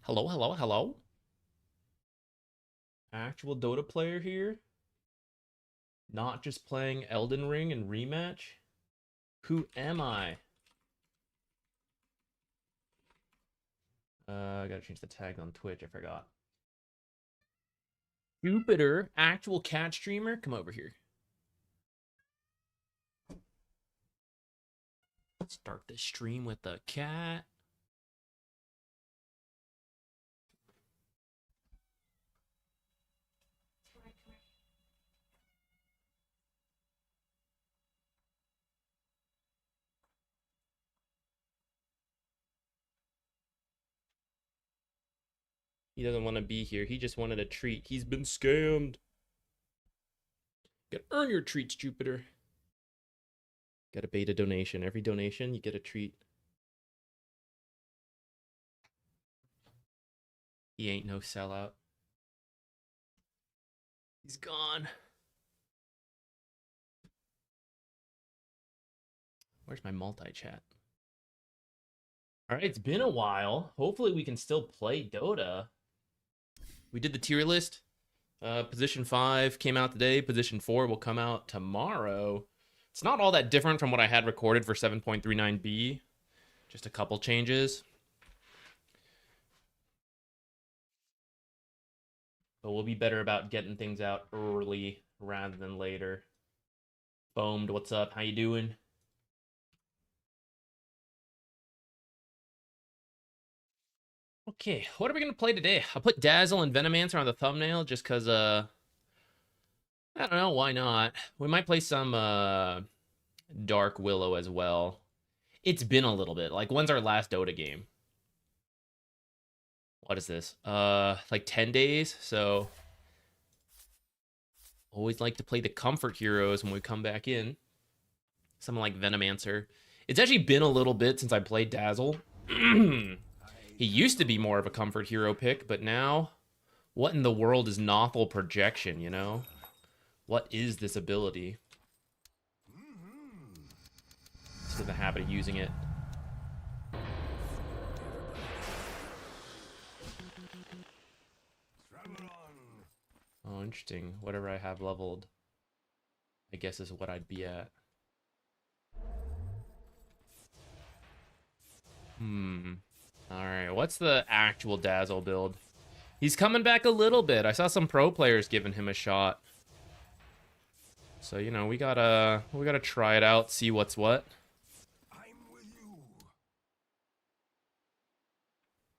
Hello, hello, hello. Actual Dota player here. Not just playing Elden Ring and rematch. Who am I? I gotta change the tag on Twitch. I forgot. Jupiter, actual cat streamer. Come over here. Start the stream with the cat. He doesn't want to be here. He just wanted a treat. He's been scammed. Gotta earn your treats, Jupiter. Gotta bait a donation. Every donation, you get a treat. He ain't no sellout. He's gone. Where's my multi-chat? All right, it's been a while. Hopefully we can still play Dota. We did the tier list. Position 5 came out today. Position 4 will come out tomorrow. It's not all that different from what I had recorded for 7.39b. Just a couple changes. But we'll be better about getting things out early rather than later. Foamed, what's up? How you doing? Okay, what are we going to play today? I'll put Dazzle and Venomancer on the thumbnail just because, I don't know, why not? We might play some Dark Willow as well. It's been a little bit. Like, when's our last Dota game? What is this? Like 10 days? So, always like to play the comfort heroes when we come back in. Something like Venomancer. It's actually been a little bit since I played Dazzle. He used to be more of a comfort hero pick, but now, what in the world is Nothel Projection, you know? What is this ability? Just in the habit of using it. Oh, interesting. Whatever I have leveled, I guess is what I'd be at. Alright, what's the actual Dazzle build? He's coming back a little bit. I saw some pro players giving him a shot. So, you know, we gotta try it out, see what's what. I'm with you.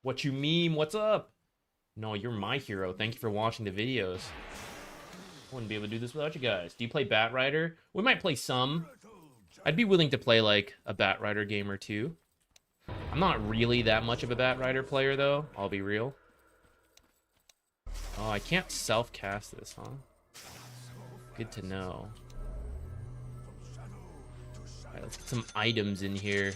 What you meme? What's up? No, you're my hero. Thank you for watching the videos. I wouldn't be able to do this without you guys. Do you play Bat Rider? We might play some. I'd be willing to play, like, a Bat Rider game or two. I'm not really that much of a Bat Rider player, though. I'll be real. Oh, I can't self-cast this, huh? Good to know. Alright, let's get some items in here.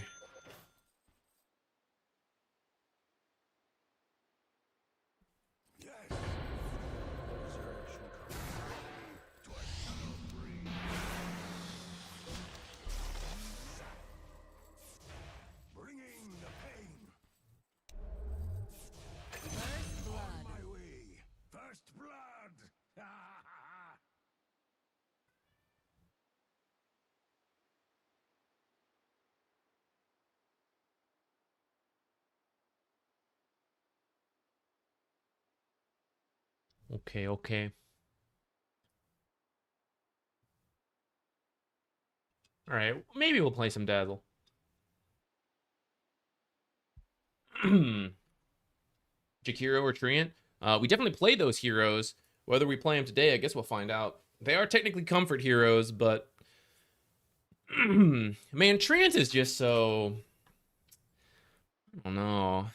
Okay, okay. Alright, maybe we'll play some Dazzle. Jakiro or Treant? We definitely play those heroes. Whether we play them today, I guess we'll find out. They are technically comfort heroes, but... Man, Treant is just so... I don't know.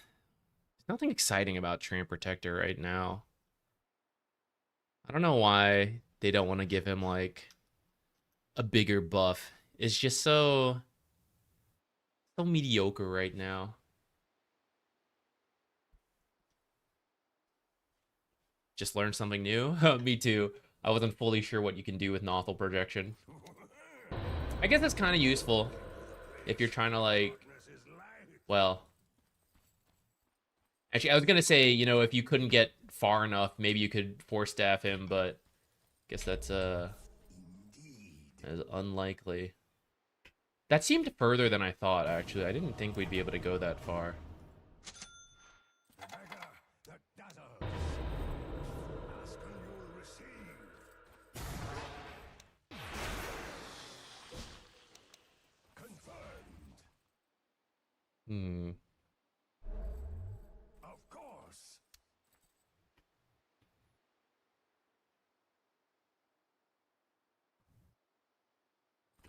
There's nothing exciting about Treant Protector right now. I don't know why they don't want to give him, like, a bigger buff. It's just so mediocre right now. Just learned something new? Me too. I wasn't fully sure what you can do with Nothel Projection. I guess that's kind of useful if you're trying to, like, well, Actually, I was gonna say, you know, if you couldn't get far enough, maybe you could force staff him, but I guess that's as unlikely. That seemed further than I thought, actually. I didn't think we'd be able to go that far. Beggar that dazzles. Ask and you'll receive. Confirmed. Hmm. Of course.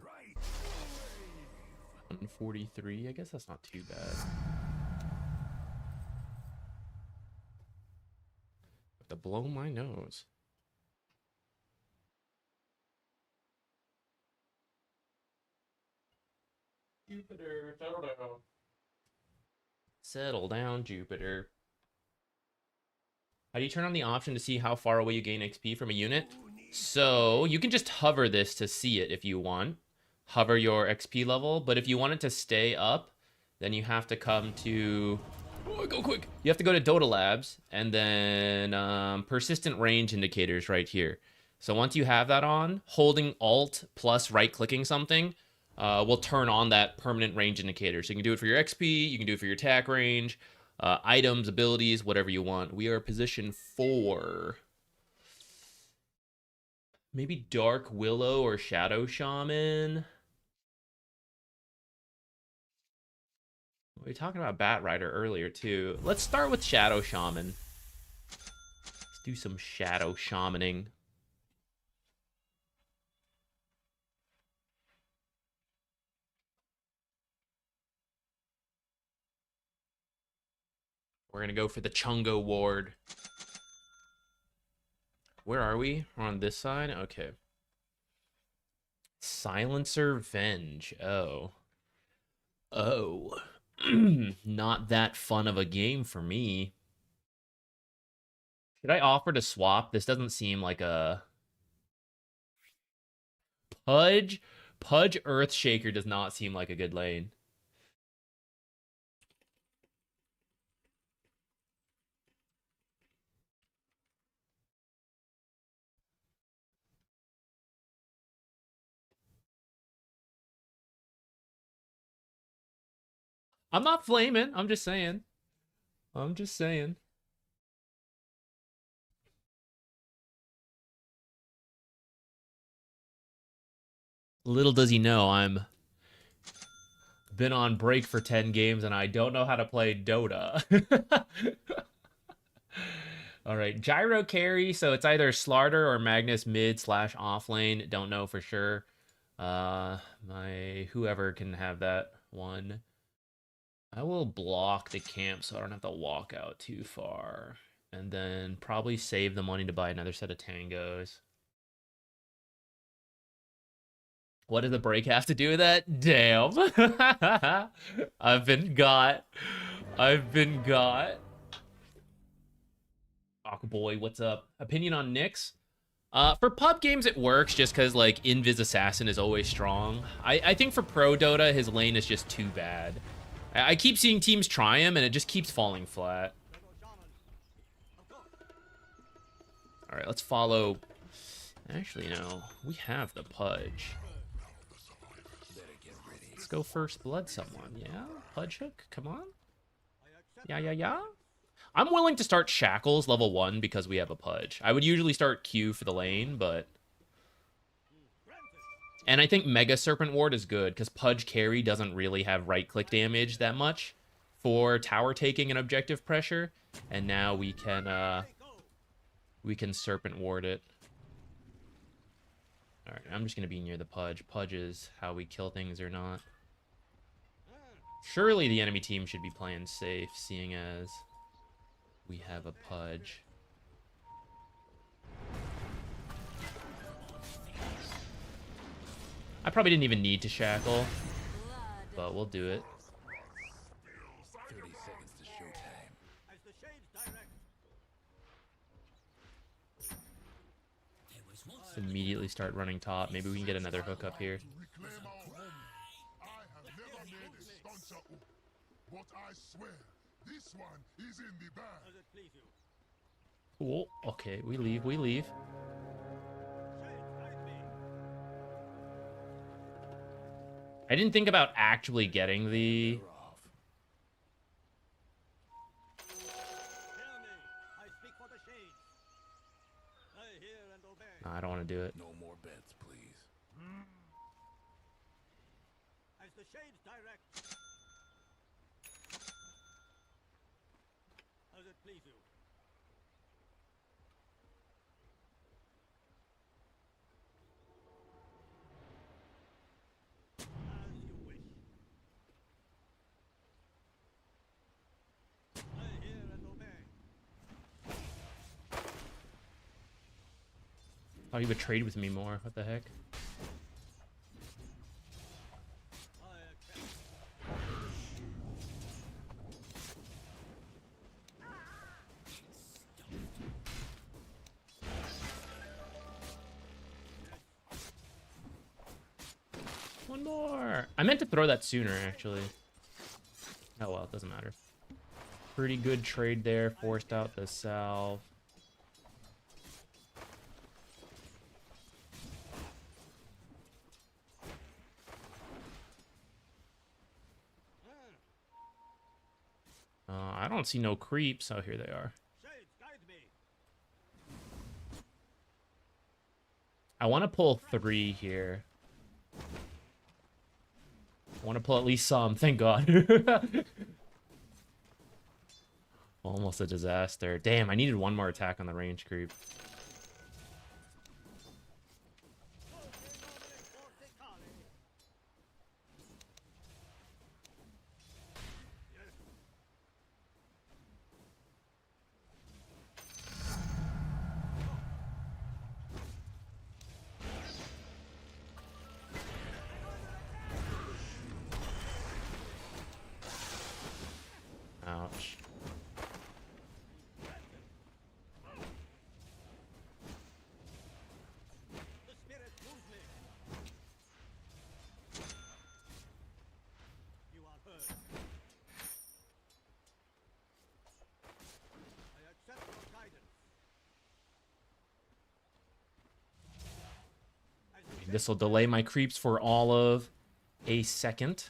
Right. 143. I guess that's not too bad. Have to blow my nose. Jupiter, settle down. Settle down, Jupiter. How do you turn on the option to see how far away you gain XP from a unit? So you can just hover this to see it if you want. Hover your XP level, but if you want it to stay up, then you have to come to... Oh, go quick! You have to go to Dota Labs, and then persistent range indicators right here. So once you have that on, holding Alt plus right-clicking something will turn on that permanent range indicator. So you can do it for your XP, you can do it for your attack range, items, abilities, whatever you want. We are position 4. Maybe Dark Willow or Shadow Shaman. We were talking about Bat Rider earlier, too. Let's start with Shadow Shaman. Let's do some Shadow Shamaning. We're going to go for the Chungo Ward. Where are we? We're on this side? Okay. Silencer Venge. Oh. Oh. Not that fun of a game for me. Should I offer to swap? This doesn't seem like a... Pudge Earthshaker does not seem like a good lane. I'm not flaming. I'm just saying. I'm just saying. Little does he know I'm been on break for 10 games and I don't know how to play Dota. All right, Gyro carry, so it's either Slarter or Magnus mid / off lane. Don't know for sure. My whoever can have that one. I will block the camp so I don't have to walk out too far. And then probably save the money to buy another set of tangos. What does the break have to do with that? Damn. I've been got. I've been got. Boy, what's up? Opinion on Nyx? For pub games, it works just because, like, Invis Assassin is always strong. I think for pro Dota, his lane is just too bad. I keep seeing teams try him, and it just keeps falling flat. All right, let's follow. Actually, no, we have the Pudge. Let's go first blood someone. Yeah, Pudge Hook, come on. Yeah. I'm willing to start Shackles level 1 because we have a Pudge. I would usually start Q for the lane, but... And I think Mega Serpent Ward is good, because Pudge carry doesn't really have right-click damage that much for tower taking and objective pressure. And now we can Serpent Ward it. Alright, I'm just going to be near the Pudge. Pudge is how we kill things or not. Surely the enemy team should be playing safe, seeing as we have a Pudge. I probably didn't even need to shackle, but we'll do it. 30 seconds to showtime. Let's immediately start running top. Maybe we can get another hook up here. Reclaim our home. I have never made a sponsor, but I swear This one is in the bag. Does it please you? Cool. Okay, we leave, we leave. Shades, guide me. I didn't think about actually getting the... They're off. Hear me. I speak for the shades. I hear and obey. No, I don't want to do it. No more bets, please. As the shades direct. Does it please you? As you wish. I hear and obey. Thought he would trade with me more. What the heck? I accept. One more. I meant to throw that sooner, actually. Oh well, it doesn't matter. Pretty good trade there. Forced out the salve. I don't see no creeps. Oh, here they are. Shades, guide me. I want to pull 3 here. I want to pull at least some. Thank God. Almost a disaster. Damn, I needed one more attack on the range creep. Ouch. The spirit moves me. You are heard. I accept your guidance. As the This will delay my creeps for all of a second.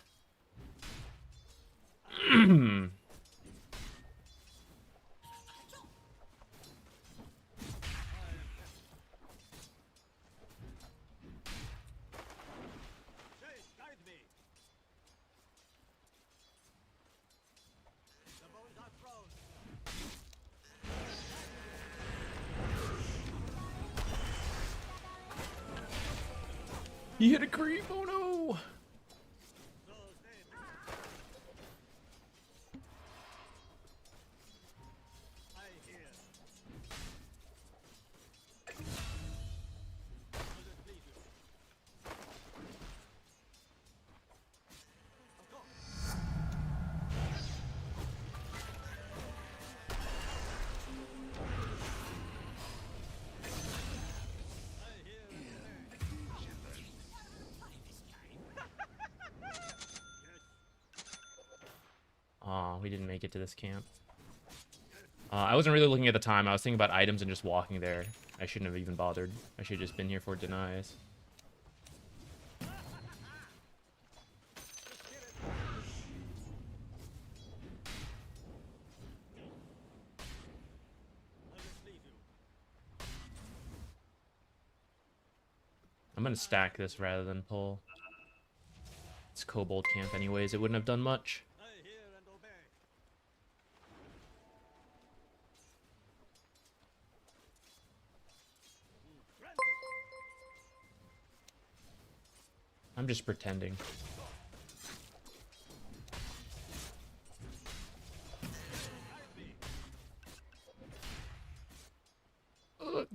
shades, guide me. The bones are thrown. He hit a creep. Oh no. Those names. I hear. Does it please you? Of course. I hear and obey. Yes. Aw, we didn't make it to this camp. I wasn't really looking at the time. I was thinking about items and just walking there. I shouldn't have even bothered. I should have just been here for denies. Does it please you? I'm gonna stack this rather than pull. It's kobold camp anyways. It wouldn't have done much. I hear and obey. Granted. I'm just pretending.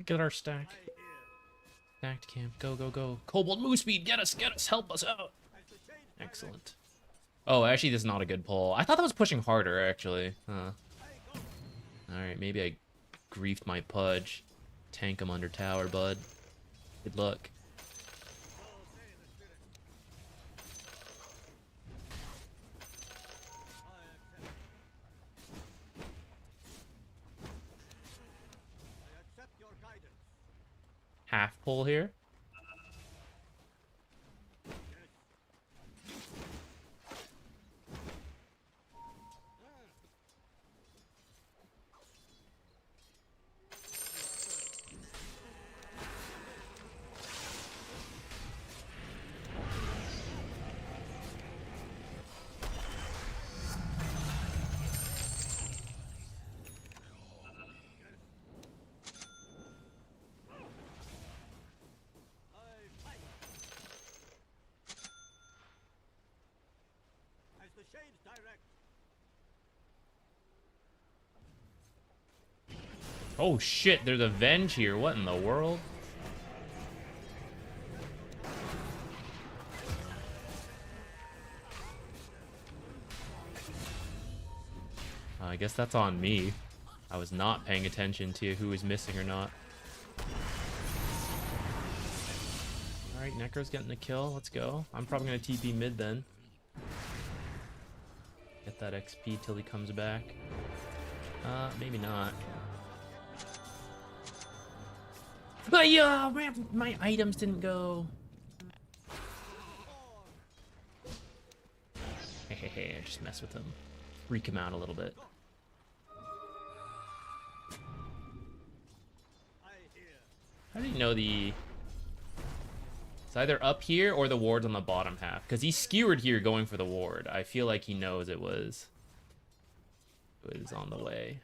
Get our stack. I hear. Stacked camp. Go, go, go. Kobold move speed. Get us, help us out. As the shades Excellent. Oh, actually, this is not a good pull. I thought that was pushing harder, actually. Huh. I go. Alright, maybe I griefed my pudge. Tank him under tower, bud. Good luck. So say the spirit. I accept. half pull here. As the shades direct. Oh shit, there's a Venge here. What in the world? I guess that's on me. I was not paying attention to who was missing or not. Alright, Necro's getting the kill. Let's go. I'm probably going to TP mid then. Get that XP till he comes back. Maybe not. But yeah, man, my items didn't go. Hey, just mess with him. Freak him out a little bit. How do you know the... It's either up here or the ward's on the bottom half. Because he skewered here going for the ward. I feel like he knows it was on the way.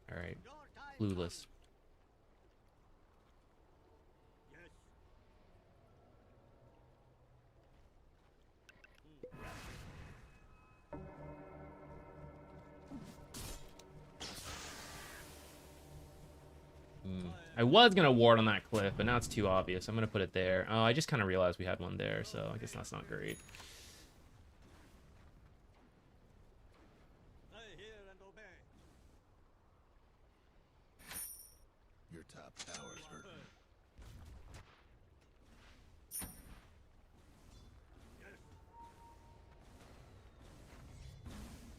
Alright. Clueless. I was gonna ward on that cliff, but now it's too obvious. I'm gonna put it there. Oh, I just kind of realized we had one there, so I guess that's not great. I hear and obey. Your top tower's hurting.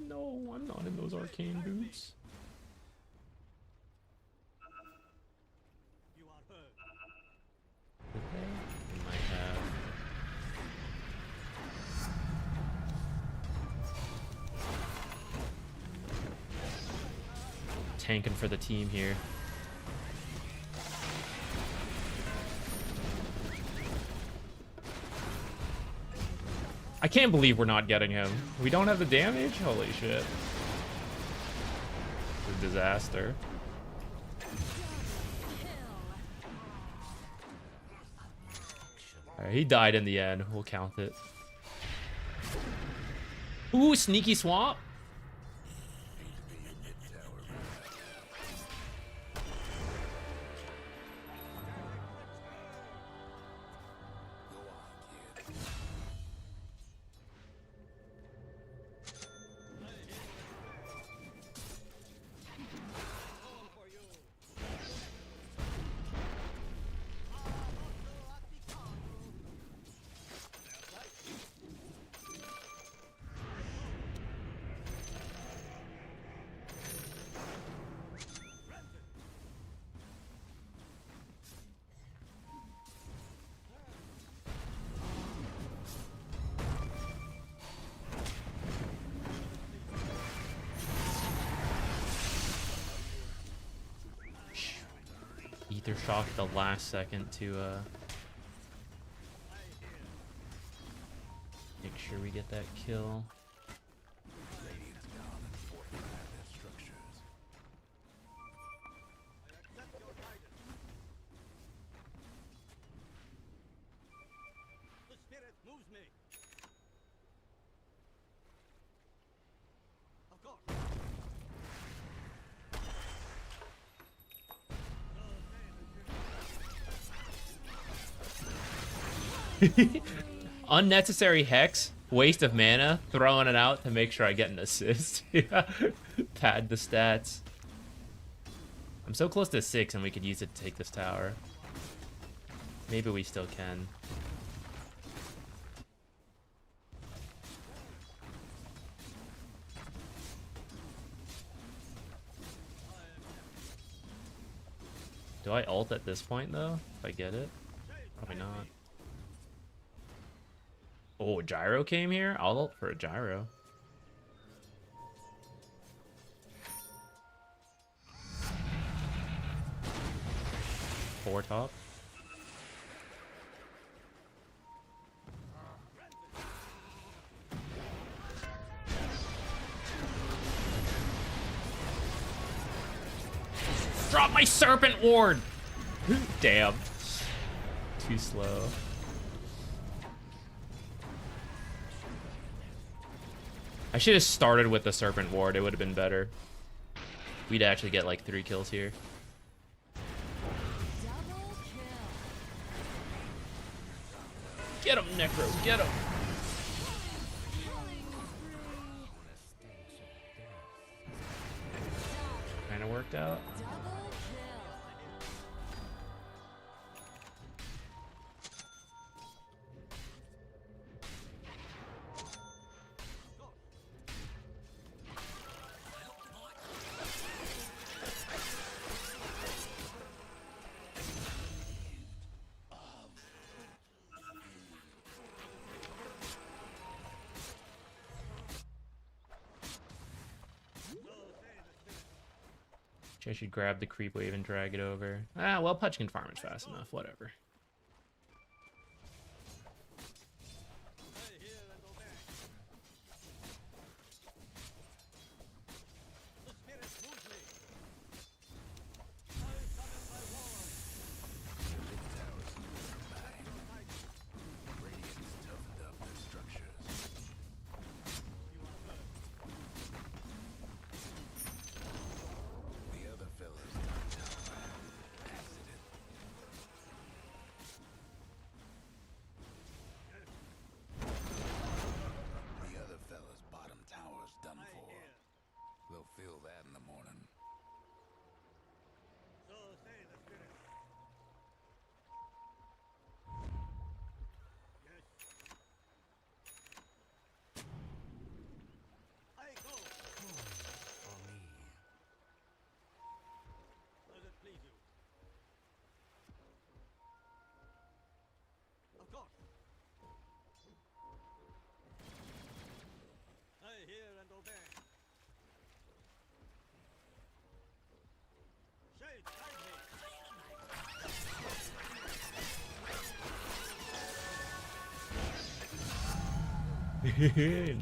No, I'm not in those arcane boots. You are heard. We might have. Tanking for the team here. I can't believe we're not getting him. We don't have the damage? Holy shit. It's a disaster. Alright, he died in the end. We'll count it. Ooh, sneaky swamp. Ether shock at the last second to make sure we get that kill. Radiant's down and fortify their structures. I accept your guidance. The spirit moves me. Of course. Unnecessary hex, waste of mana, throwing it out to make sure I get an assist. Pad the stats. I'm so close to 6 and we could use it to take this tower. Maybe we still can. Do I ult at this point though? If I get it? Probably not. Oh, gyro came here? I'll ult for a gyro. Four top. Drop my serpent ward! Damn. Too slow. I should have started with the serpent ward. It would have been better. We'd actually get like 3 kills here. Get him, Necro. Get him. Kind of worked out. I should grab the creep wave and drag it over. Ah, well, Pudge can farm it fast enough. Whatever.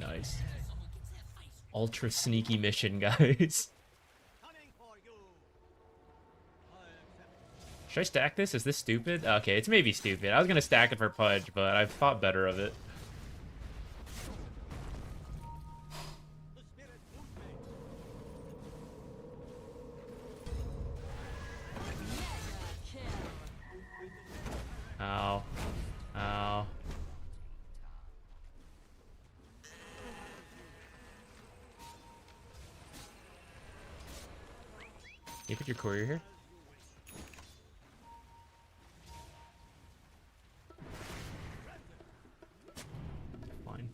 Nice. Ultra sneaky mission, guys. Should I stack this? Is this stupid? Okay, it's maybe stupid. I was gonna stack it for Pudge, but I've thought better of it. Ow. Ow. Can you put your courier here? Fine.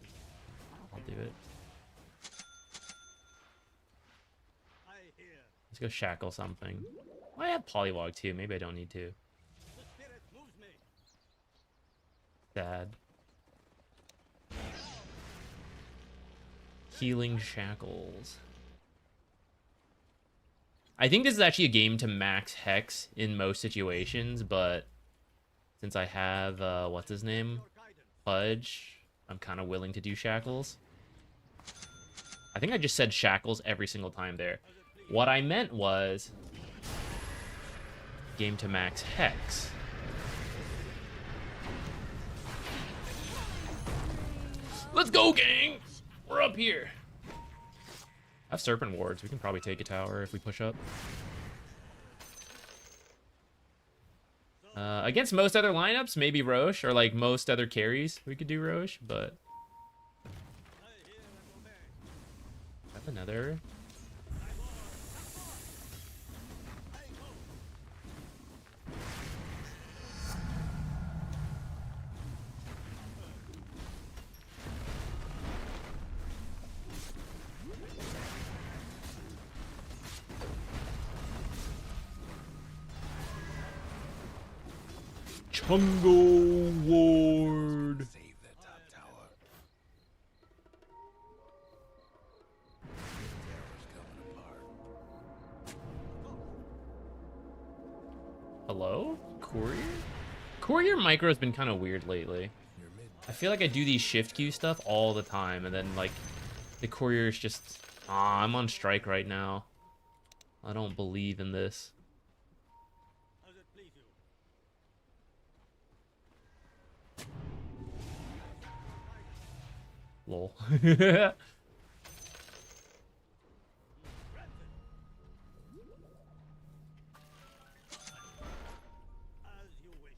I'll do it. Let's go shackle something. I have Polywog too. Maybe I don't need to. Sad. Healing shackles. I think this is actually a game to max Hex in most situations, but since I have, what's his name? Pudge, I'm kind of willing to do shackles. I think I just said shackles every single time there. What I meant was game to max Hex. Let's go, gang! We're up here. I have serpent wards. We can probably take a tower if we push up. Against most other lineups, maybe Roche, or like most other carries, we could do Roche, but I have another. Chungo Ward. Save that top tower. Tower's coming apart. Hello? Courier? Courier micro has been kind of weird lately. You're mid. I feel like I do these shift queue stuff all the time, and then like the courier is just, I'm on strike right now. I don't believe in this. As it please you. Lol. As you wish.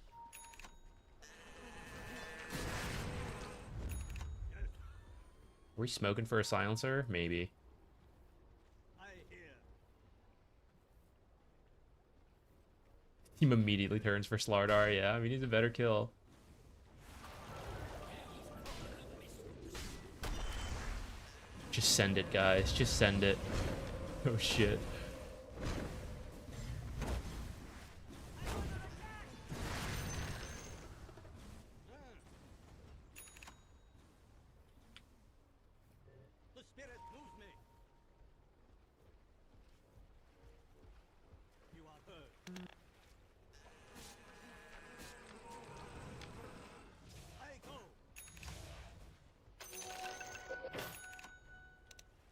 Yes, Are we smoking for a silencer? Maybe. I hear. Team immediately turns for Slardar. Yeah, I mean, he's a better kill. Just send it, guys. Just send it. Oh, shit. The spirit moves me. You are heard. I go.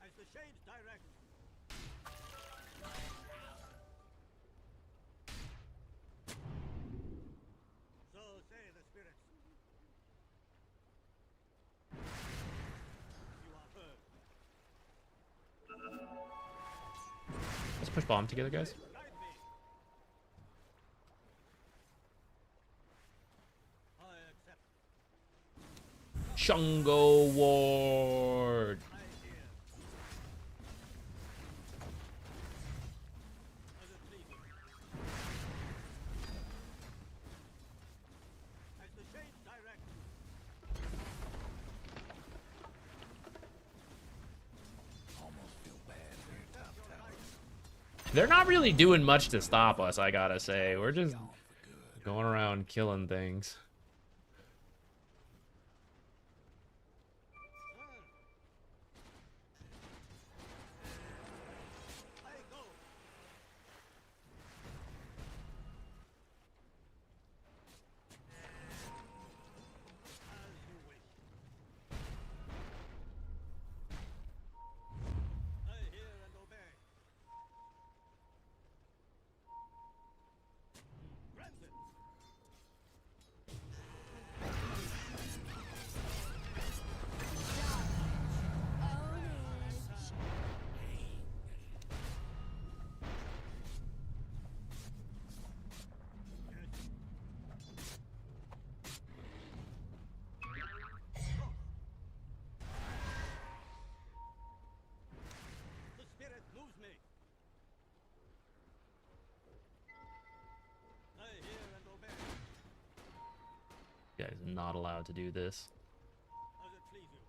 As the shades direct. So say the spirits. You are heard. Let's push bomb together, guys. Guide me. I accept. Chungo Ward. I hear. As it pleases. As the shades direct. Almost feel bad for your top tower. They're not really doing much to stop us, I gotta say. We're just Gone for good. going around killing things. I go. As you wish. I hear and obey. Granted. The spirit moves me. I hear and obey. You guys are not allowed to do this. As it please you.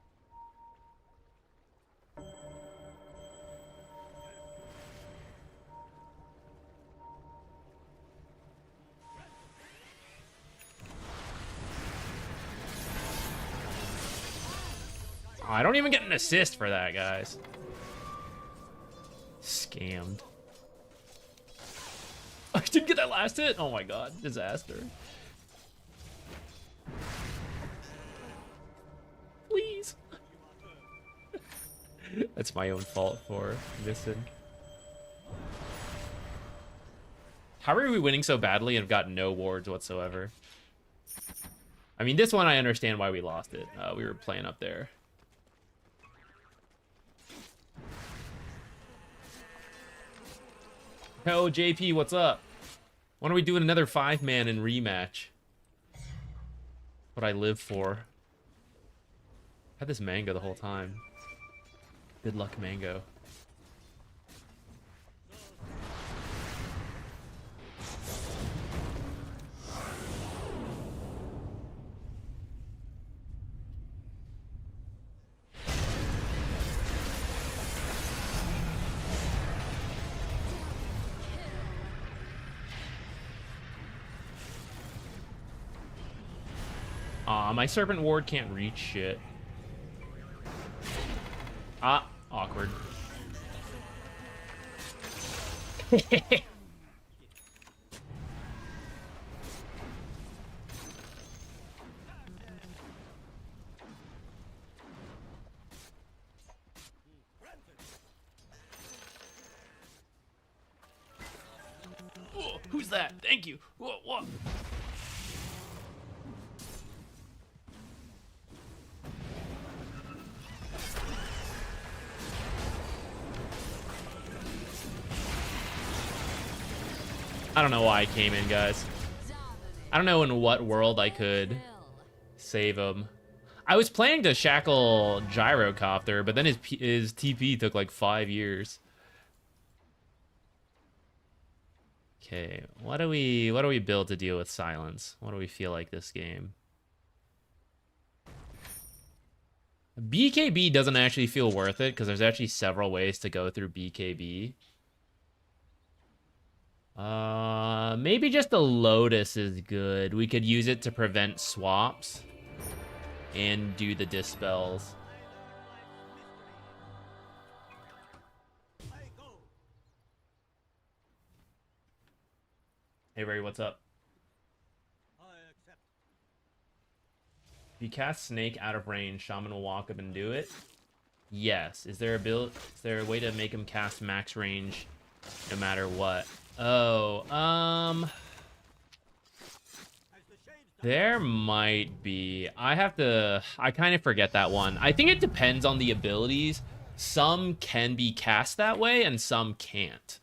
Oh, I don't even get an assist for that, guys. Scammed. I didn't get that last hit. Oh my god, disaster. Please. That's my own fault for missing. How are we winning so badly and have got no wards whatsoever? I mean, this one I understand why we lost it. We were playing up there. Yo, JP, what's up? When are we doing another 5-man in rematch? What I live for. Had this mango the whole time. Good luck, mango. Aw, my Serpent Ward can't reach shit. Ah, awkward. Whoa, who's that? Thank you. Whoa, whoa. I don't know why I came in, guys. I don't know in what world I could save him. I was planning to shackle Gyrocopter, but then his TP took like 5 years. Okay, what do we build to deal with silence? What do we feel like this game? BKB doesn't actually feel worth it because there's actually several ways to go through BKB. Maybe just the Lotus is good. We could use it to prevent swaps and do the dispels. Hey Ray, what's up? If you cast Snake out of range, Shaman will walk up and do it. Yes. Is there a way to make him cast max range no matter what? Oh, there might be. I kind of forget that one. I think it depends on the abilities. Some can be cast that way and some can't.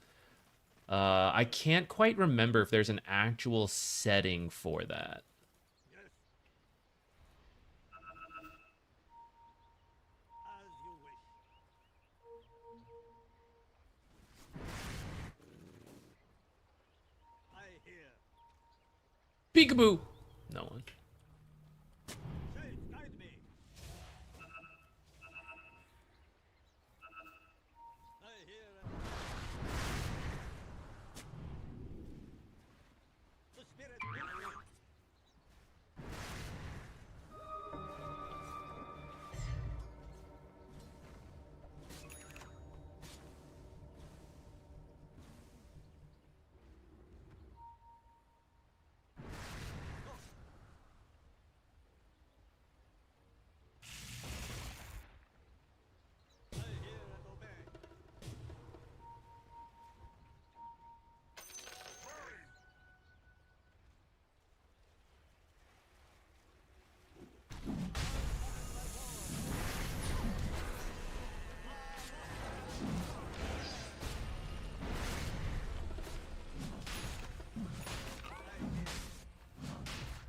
I can't quite remember if there's an actual setting for that. Peekaboo! No one.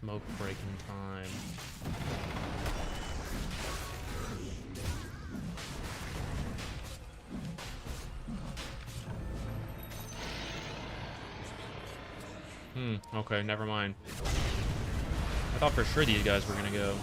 Smoke breaking time. Okay, never mind. I thought for sure these guys were gonna go.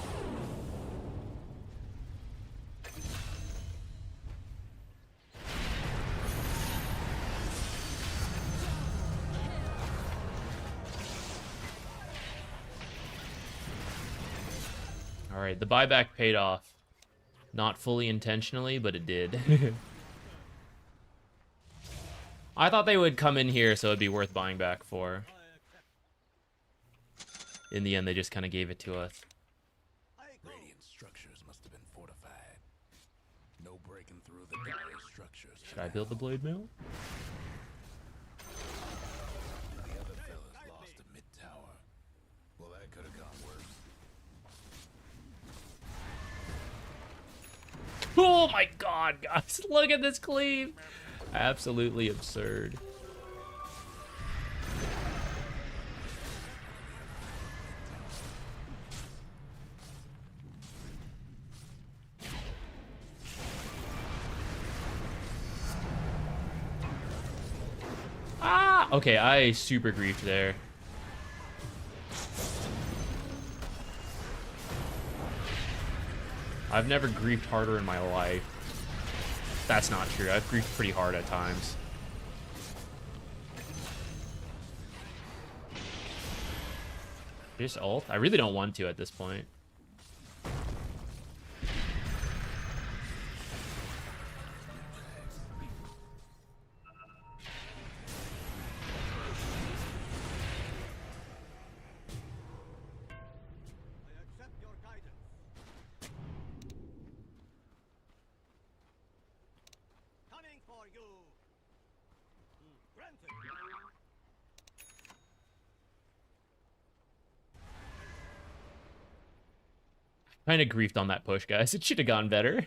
Alright, the buyback paid off. Not fully intentionally, but it did. I thought they would come in here, so it'd be worth buying back for. In the end, they just kind of gave it to us. Radiant structures must have been fortified. No breaking through the dire structures. Should I build the blade mill? The other fellas lost a mid tower. Well, that could have gone worse. Oh my god, guys. Look at this cleave. Absolutely absurd. Ah! Okay, I super griefed there. I've never griefed harder in my life. That's not true. I've griefed pretty hard at times. Just ult? I really don't want to at this point. Kind of griefed on that push, guys. It should have gone better.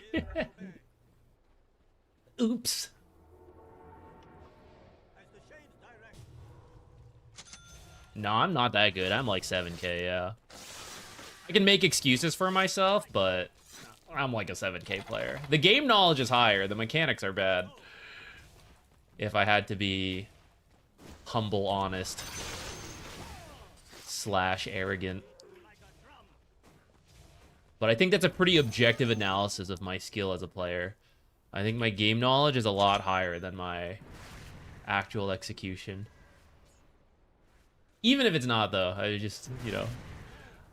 Oops. No, I'm not that good. I'm like 7K, yeah. I can make excuses for myself, but I'm like a 7K player. The game knowledge is higher. The mechanics are bad. If I had to be humble, honest, / arrogant. But I think that's a pretty objective analysis of my skill as a player. I think my game knowledge is a lot higher than my actual execution. Even if it's not, though. I just, you know,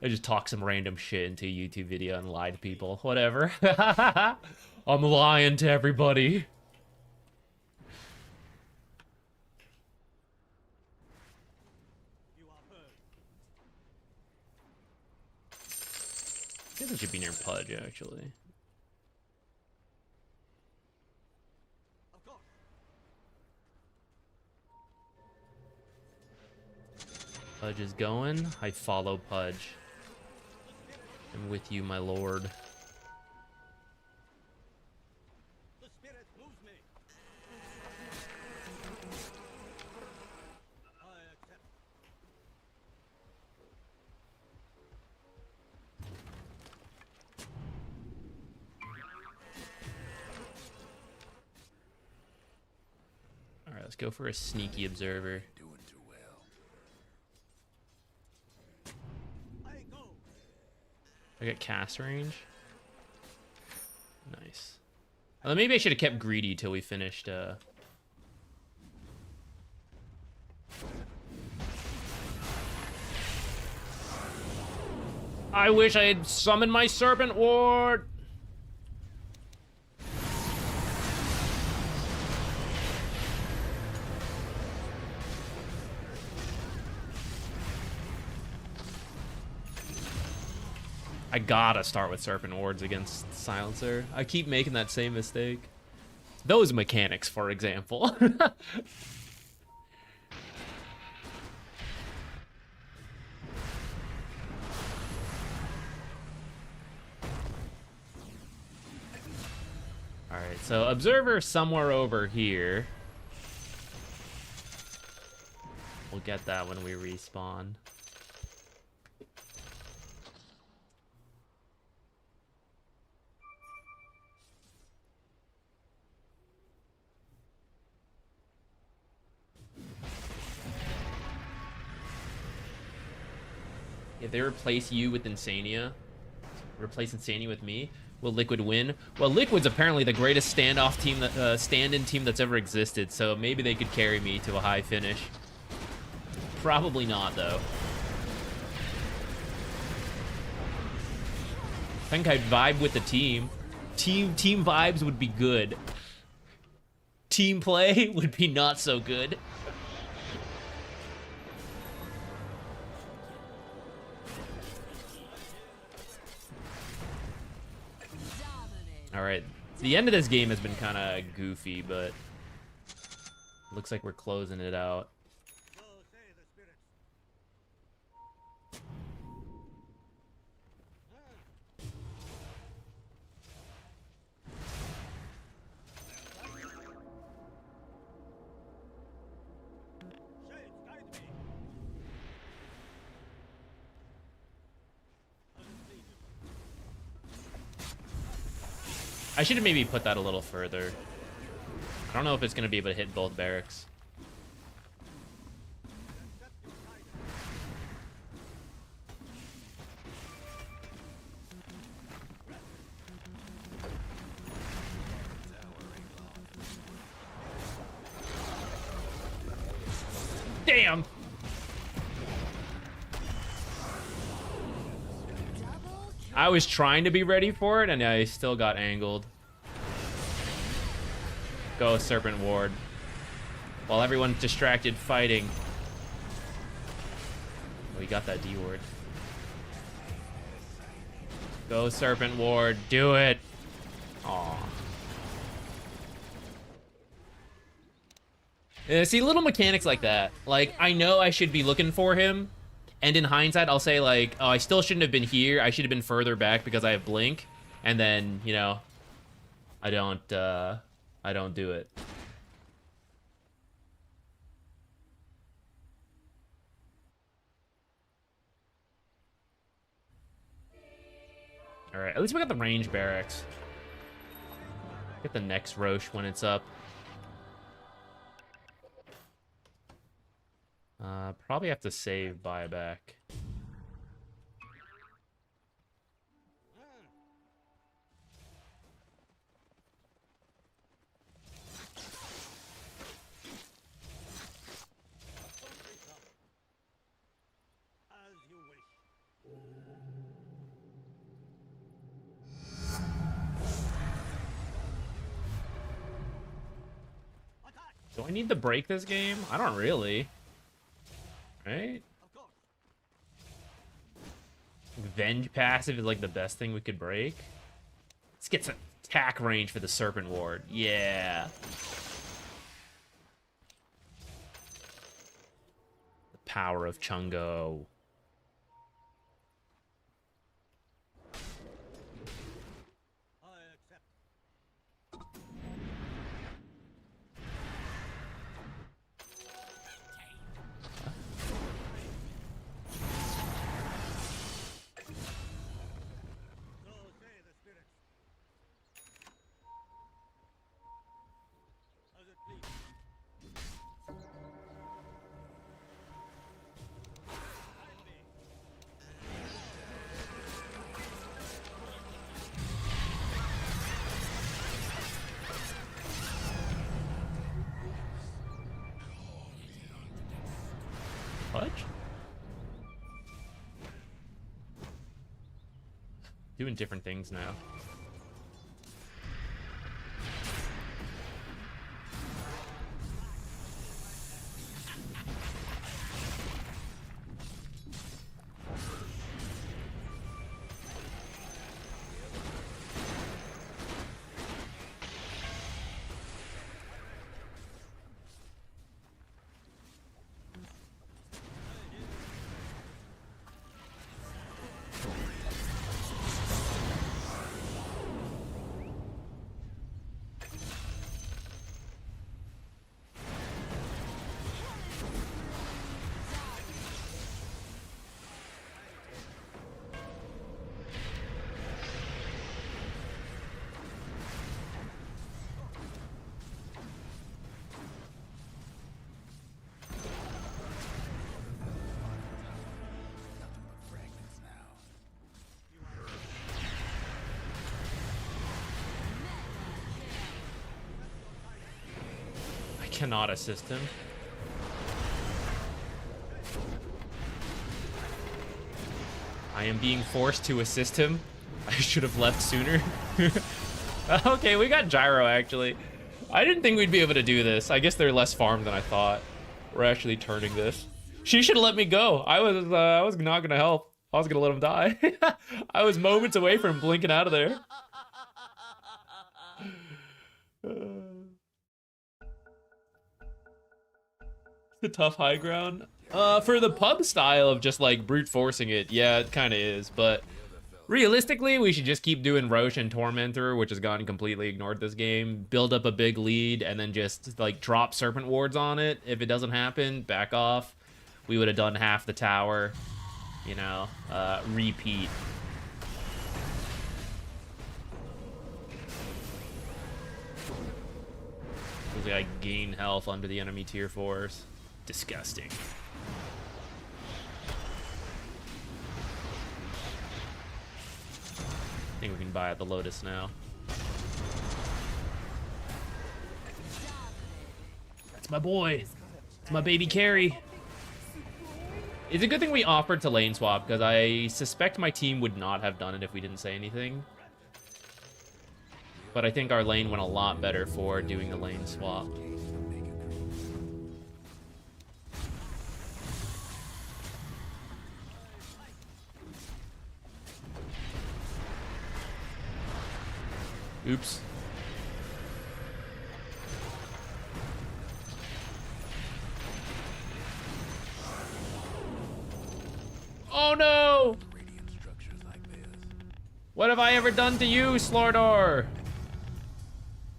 I just talk some random shit into a YouTube video and lie to people. Whatever. I'm lying to everybody. I guess it should be near Pudge, actually. Pudge is going. I follow Pudge. I'm with you, my lord. The spirit moves me. I accept. All right, let's go for a sneaky observer. Doing too well. I go. I got cast range. Nice. Maybe I should have kept greedy till we finished. I wish I had summoned my Serpent Ward. I gotta start with Serpent Wards against Silencer. I keep making that same mistake. Those mechanics, for example. Alright, so Observer somewhere over here. We'll get that when we respawn. If they replace you with Insania, replace Insania with me, will Liquid win? Well, Liquid's apparently the greatest standoff team, stand-in team that's ever existed, so maybe they could carry me to a high finish. Probably not, though. I think I'd vibe with the team. Team vibes would be good. Team play would be not so good. Alright, the end of this game has been kind of goofy, but looks like we're closing it out. So say the spirits. Shades, guide me. Unseen. I should have maybe put that a little further. I don't know if it's going to be able to hit both barracks. Damn! I was trying to be ready for it, and I still got angled. Go, Serpent Ward. While everyone's distracted fighting. Oh, he got that D ward. Go, Serpent Ward. Do it. Aw. See, little mechanics like that. Like, I know I should be looking for him, and in hindsight, I'll say, like, oh, I still shouldn't have been here. I should have been further back because I have Blink. And then, you know, I don't do it. All right, at least we got the range barracks. Get the next Roche when it's up. Probably have to save buyback. As you wish. Attack! Do I need to break this game? I don't really. Right? Of course. Venge passive is like the best thing we could break. Let's get some attack range for the Serpent Ward. Yeah. The power of Chungo. I accept. So say the spirits. As it please. Guide me. Fudge? Doing different things now. Nothing but fragments now. I cannot assist him. I am being forced to assist him. I should have left sooner. Okay, we got Gyro, actually. I didn't think we'd be able to do this. I guess they're less farmed than I thought. We're actually turning this. She should have let me go. I was not gonna help. I was gonna let him die. I was moments away from blinking out of there. The tough high ground. For the pub style of just like brute forcing it, yeah, it kind of is. But realistically, we should just keep doing Roche and Tormentor, which has gotten completely ignored this game. Build up a big lead and then just like drop Serpent Wards on it. If it doesn't happen, back off. We would have done half the tower. You know, repeat. Feels like I gain health under the enemy tier 4s. Disgusting. I think we can buy at the Lotus now. That's my boy. It's my baby carry. It's a good thing we offered to lane swap, because I suspect my team would not have done it if we didn't say anything. But I think our lane went a lot better for doing the lane swap. Oops. What have I ever done to you, Slordor?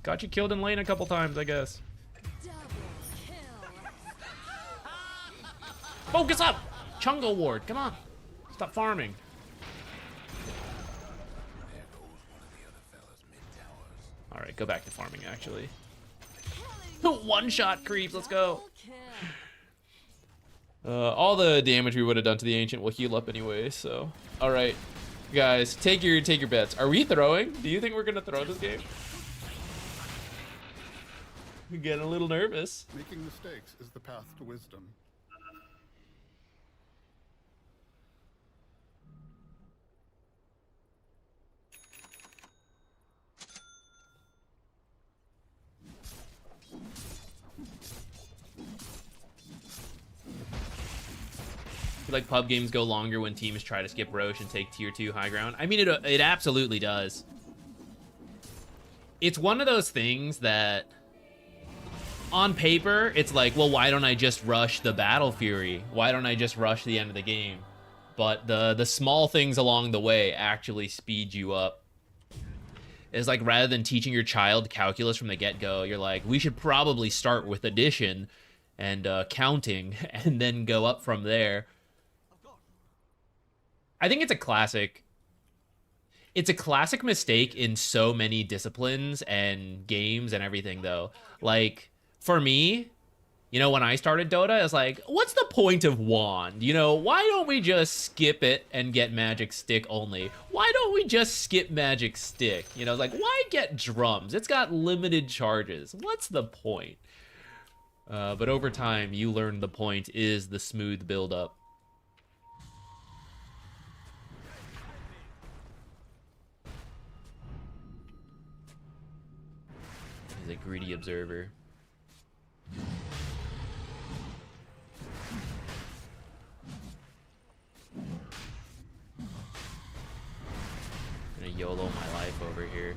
Got you killed in lane a couple times, I guess. Focus up! Chungo ward, come on. Stop farming. Alright, go back to farming, actually. One-shot creeps, let's go. All the damage we would have done to the Ancient will heal up anyway, so. Alright, guys, take your bets. Are we throwing? Do you think we're gonna throw this game? I'm getting a little nervous. Making mistakes is the path to wisdom. I feel like pub games go longer when teams try to skip Roche and take tier 2 high ground. I mean, it absolutely does. It's one of those things that, on paper, it's like, well, why don't I just rush the Battle Fury? Why don't I just rush the end of the game? But the small things along the way actually speed you up. It's like, rather than teaching your child calculus from the get-go, you're like, we should probably start with addition and counting and then go up from there. I think it's a classic mistake in so many disciplines and games and everything, though. Like, for me, you know, when I started Dota, I was like, what's the point of wand? You know, why don't we just skip it and get magic stick only? Why don't we just skip magic stick? You know, like, why get drums? It's got limited charges. What's the point? But over time, you learn the point is the smooth build-up. He's a greedy observer. Gonna YOLO my life over here.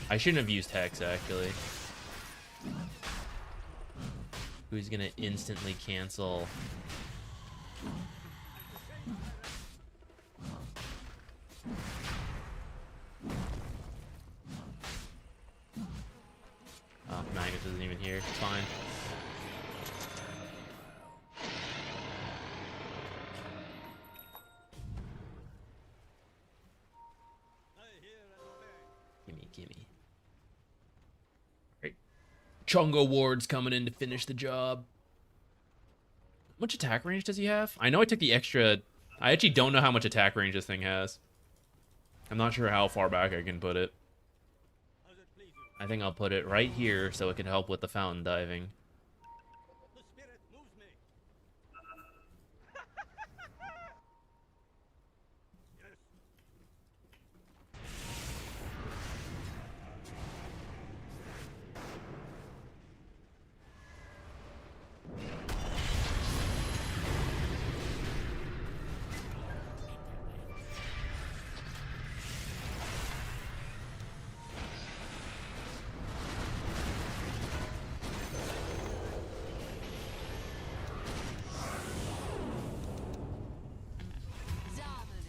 I shouldn't have used Hex, actually. Who's gonna instantly cancel? Oh, Magnus isn't even here. It's fine. Gimme. Alright. Chungo Ward's coming in to finish the job. How much attack range does he have? I know I took the extra... I actually don't know how much attack range this thing has. I'm not sure how far back I can put it. I think I'll put it right here so it can help with the fountain diving. The spirit moves me. Yes.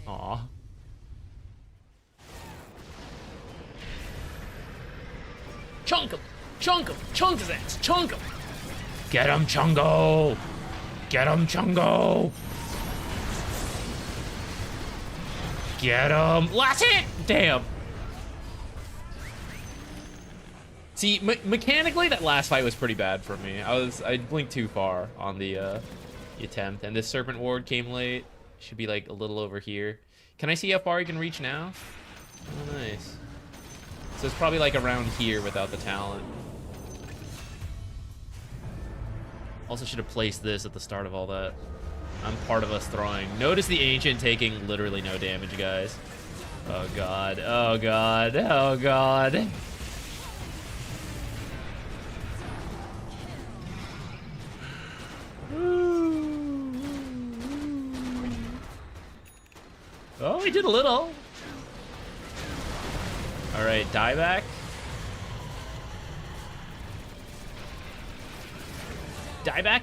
Aw. Chunk him! Chunk him! Chunk his ass! Chunk him! Get him, Chungo! Get him, Chungo! Get him! Last hit! Damn! See, mechanically, that last fight was pretty bad for me. I blinked too far on the attempt, and this Serpent Ward came late. Should be like a little over here. Can I see how far you can reach now? Oh, nice. So it's probably like around here without the talent. Also should have placed this at the start of all that. I'm part of us throwing. Notice the Ancient taking literally no damage, guys. Oh god, oh god, oh god. Oh, he did a little. All right, dieback. Dieback.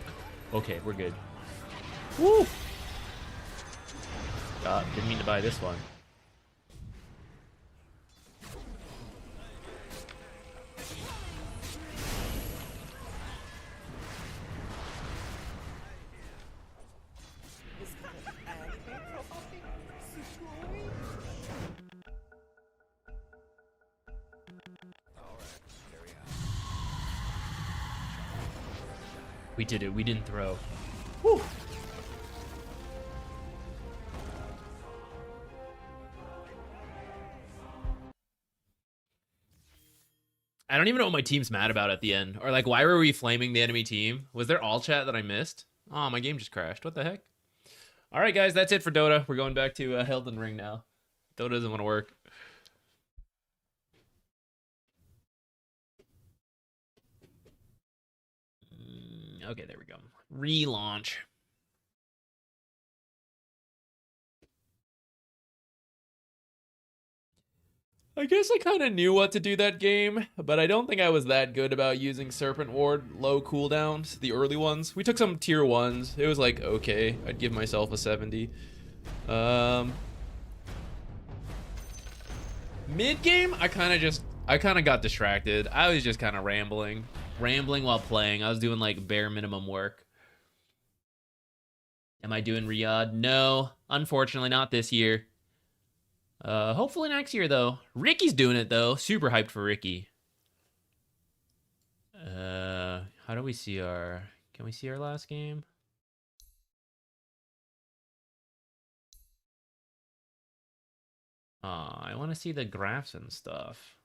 Okay, we're good. Woo! Didn't mean to buy this one. We did it. We didn't throw. Whew. I don't even know what my team's mad about at the end. Or like, why were we flaming the enemy team? Was there all chat that I missed? Oh, my game just crashed. What the heck? All right, guys, that's it for Dota. We're going back to Elden Ring now. Dota doesn't want to work. Okay, there we go. Relaunch. I guess I kind of knew what to do that game, but I don't think I was that good about using Serpent Ward low cooldowns, the early ones. We took some tier 1s. It was like, okay, I'd give myself a 70. Mid-game, I kind of got distracted. I was just kind of rambling while playing. I was doing like bare minimum work. Am I doing Riyadh? No, unfortunately not this year. Hopefully next year, though. Ricky's doing it, though. Super hyped for Ricky. How do we see our... Can we see our last game? I want to see the graphs and stuff.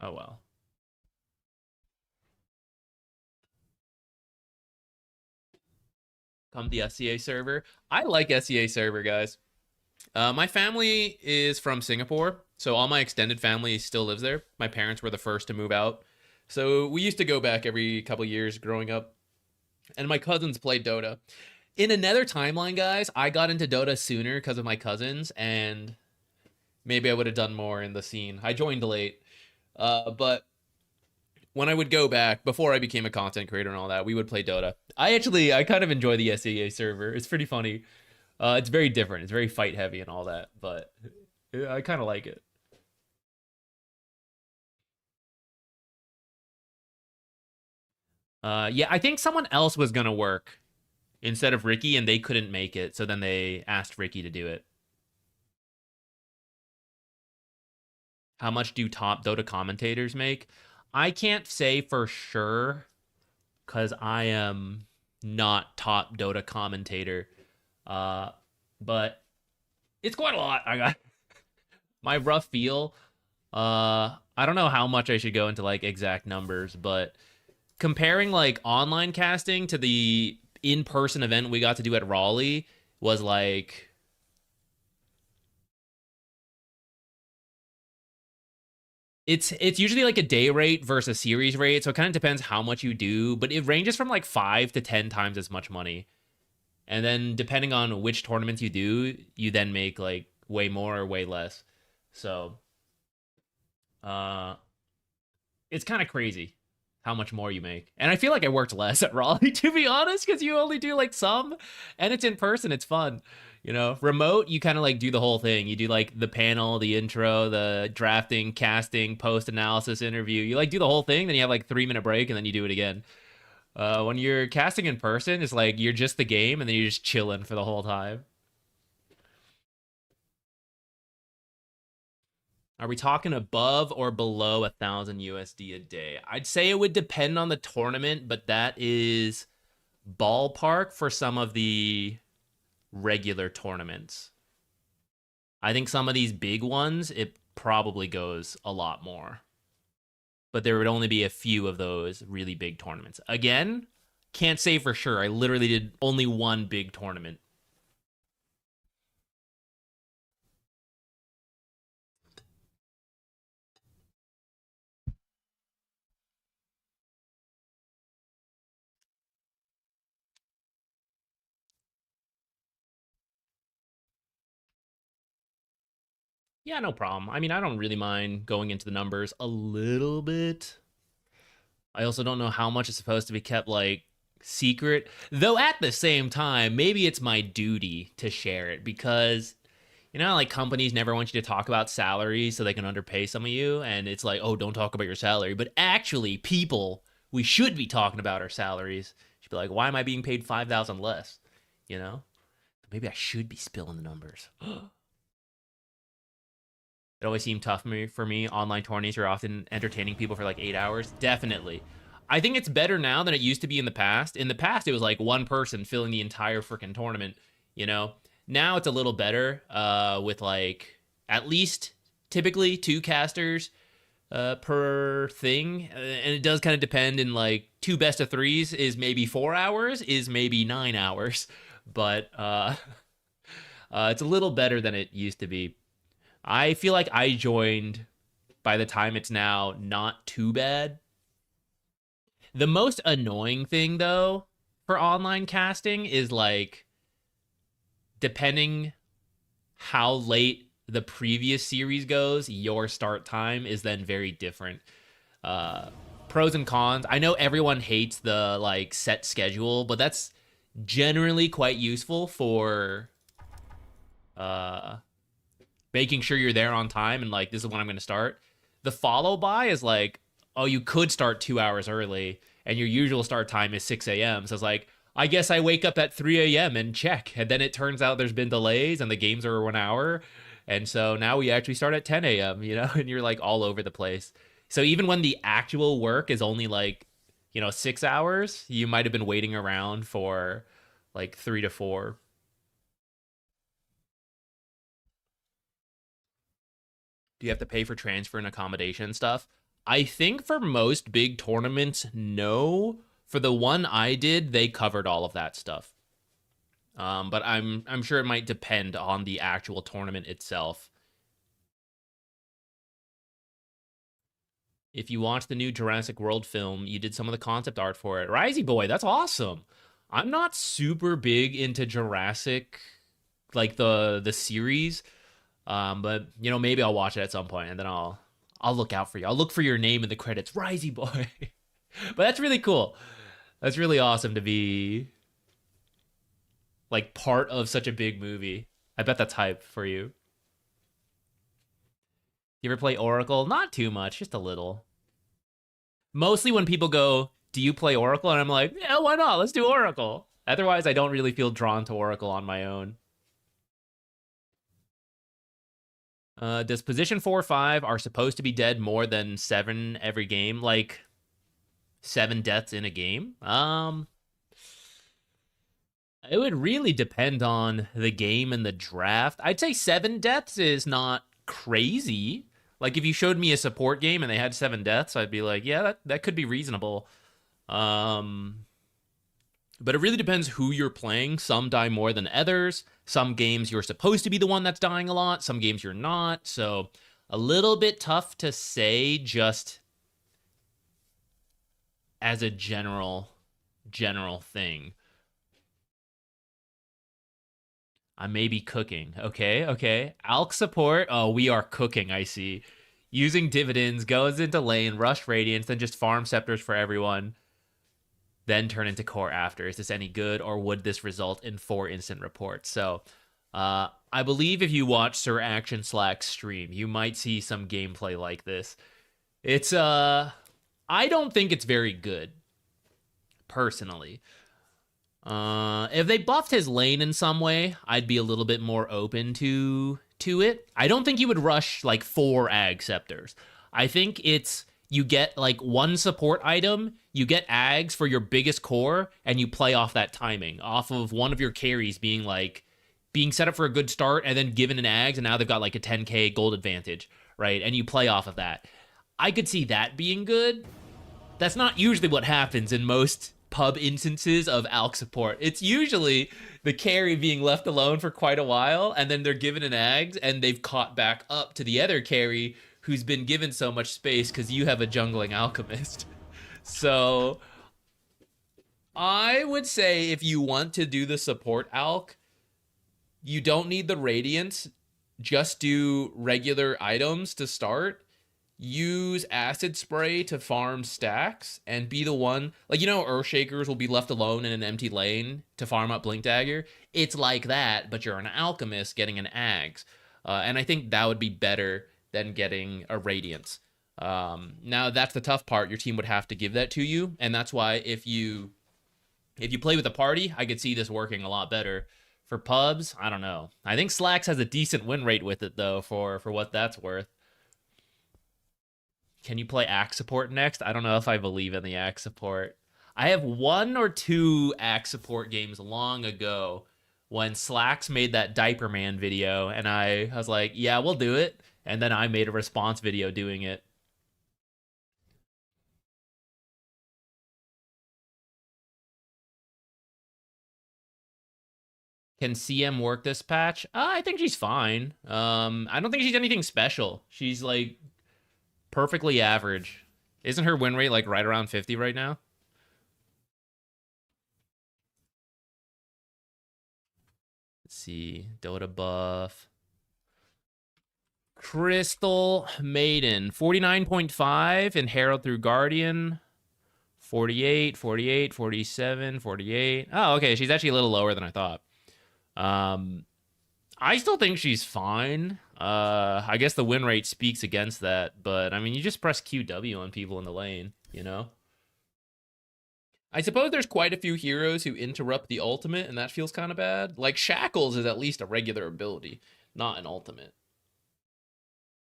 Oh, well. Come the SCA server. I like SCA server, guys. My family is from Singapore, so all my extended family still lives there. My parents were the first to move out. So we used to go back every couple years growing up. And my cousins played Dota. In another timeline, guys, I got into Dota sooner because of my cousins, and maybe I would have done more in the scene. I joined late. But when I would go back, before I became a content creator and all that, we would play Dota. I kind of enjoy the SCA server. It's pretty funny. It's very different. It's very fight heavy and all that, but I kind of like it. Yeah, I think someone else was gonna work instead of Ricky, and they couldn't make it, so then they asked Ricky to do it. How much do top Dota commentators make? I can't say for sure, because I am not top Dota commentator. But it's quite a lot. I got my rough feel. I don't know how much I should go into like exact numbers, but comparing like online casting to the in-person event we got to do at Raleigh was like it's usually like a day rate versus a series rate, so it kind of depends how much you do, but it ranges from like 5 to 10 times as much money. And then depending on which tournaments you do, you then make like way more or way less. So it's kind of crazy how much more you make. And I feel like I worked less at Raleigh, to be honest, because you only do like some, and it's in person, it's fun. You know, remote, you kind of like do the whole thing. You do like the panel, the intro, the drafting, casting, post-analysis interview. You like do the whole thing, then you have like 3-minute break, and then you do it again. When you're casting in person, it's like you're just the game, and then you're just chilling for the whole time. Are we talking above or below 1,000 USD a day? I'd say it would depend on the tournament, but that is ballpark for some of the regular tournaments. I think some of these big ones, it probably goes a lot more. But there would only be a few of those really big tournaments. Again, can't say for sure. I literally did only one big tournament. Yeah, no problem. I mean, I don't really mind going into the numbers a little bit. I also don't know how much is supposed to be kept, like, secret. Though at the same time, maybe it's my duty to share it because, you know, like, companies never want you to talk about salaries so they can underpay some of you. And it's like, oh, don't talk about your salary. But actually, people, we should be talking about our salaries. Should be like, why am I being paid 5,000 less? You know? Maybe I should be spilling the numbers. It always seemed tough for me. Online tourneys are often entertaining people for like 8 hours. Definitely. I think it's better now than it used to be in the past. In the past, it was like one person filling the entire freaking tournament, you know? Now it's a little better with like at least typically 2 casters per thing. And it does kind of depend in like 2 best of 3s is maybe 4 hours, is maybe 9 hours. But it's a little better than it used to be. I feel like I joined by the time it's now not too bad. The most annoying thing, though, for online casting is, like, depending how late the previous series goes, your start time is then very different. Pros and cons. I know everyone hates the, like, set schedule, but that's generally quite useful for making sure you're there on time and like, this is when I'm going to start. The follow by is like, oh, you could start 2 hours early and your usual start time is 6 a.m. So it's like, I guess I wake up at 3 a.m. and check. And then it turns out there's been delays and the games are 1 hour. And so now we actually start at 10 a.m., you know, and you're like all over the place. So even when the actual work is only like, you know, 6 hours, you might have been waiting around for like 3 to 4. Do you have to pay for transfer and accommodation stuff? I think for most big tournaments, no. For the one I did, they covered all of that stuff. But I'm sure it might depend on the actual tournament itself. If you watch the new Jurassic World film, you did some of the concept art for it. Risey boy, that's awesome. I'm not super big into Jurassic, like the series. But you know, maybe I'll watch it at some point and then I'll look out for you. I'll look for your name in the credits, Risey boy. But that's really cool. That's really awesome to be like part of such a big movie. I bet that's hype for you. You ever play Oracle? Not too much, just a little. Mostly when people go, do you play Oracle? And I'm like, yeah, why not? Let's do Oracle. Otherwise, I don't really feel drawn to Oracle on my own. Does position 4 or 5 are supposed to be dead more than 7 every game? Like 7 deaths in a game? It would really depend on the game and the draft. I'd say 7 deaths is not crazy. Like if you showed me a support game and they had 7 deaths, I'd be like, yeah, that could be reasonable. But it really depends who you're playing. Some die more than others. Some games you're supposed to be the one that's dying a lot. Some games you're not. So a little bit tough to say just as a general thing. I may be cooking. Okay. Alk support. Oh, we are cooking, I see. Using dividends, goes into lane, rush radiance, then just farm scepters for everyone. Then turn into core after. Is this any good, or would this result in 4 instant reports? So, I believe if you watch Sir Action Slack's stream, you might see some gameplay like this. It's, I don't think it's very good, personally. If they buffed his lane in some way, I'd be a little bit more open to it. I don't think you would rush, like, 4 Ag Scepters. I think it's... You get, like, 1 support item, you get Ags for your biggest core, and you play off that timing, off of one of your carries being, like, being set up for a good start, and then given an Ags, and now they've got, like, a 10k gold advantage, right? And you play off of that. I could see that being good. That's not usually what happens in most pub instances of Alk support. It's usually the carry being left alone for quite a while, and then they're given an Ags, and they've caught back up to the other carry who's been given so much space because you have a jungling alchemist. So I would say if you want to do the support alch, you don't need the radiance. Just do regular items to start. Use acid spray to farm stacks and be the one, like, you know, Earthshakers will be left alone in an empty lane to farm up Blink Dagger. It's like that, but you're an alchemist getting an Ags. And I think that would be better than getting a Radiance. Now, that's the tough part. Your team would have to give that to you, and that's why if you play with a party, I could see this working a lot better For pubs, I don't know. I think Slacks has a decent win rate with it, though, for what that's worth. Can you play Axe support next? I don't know if I believe in the Axe support. I have 1 or 2 Axe support games long ago when Slacks made that Diaper Man video, and I was like, yeah, we'll do it. And then I made a response video doing it. Can CM work this patch? I think she's fine. I don't think she's anything special. She's like perfectly average. Isn't her win rate like right around 50 right now? Let's see. Dota buff. Crystal Maiden, 49.5 and Herald through Guardian. 48, 48, 47, 48. Oh, okay. She's actually a little lower than I thought. I still think she's fine. I guess the win rate speaks against that, but I mean, you just press QW on people in the lane, you know? I suppose there's quite a few heroes who interrupt the ultimate, and that feels kind of bad. Like, Shackles is at least a regular ability, not an ultimate.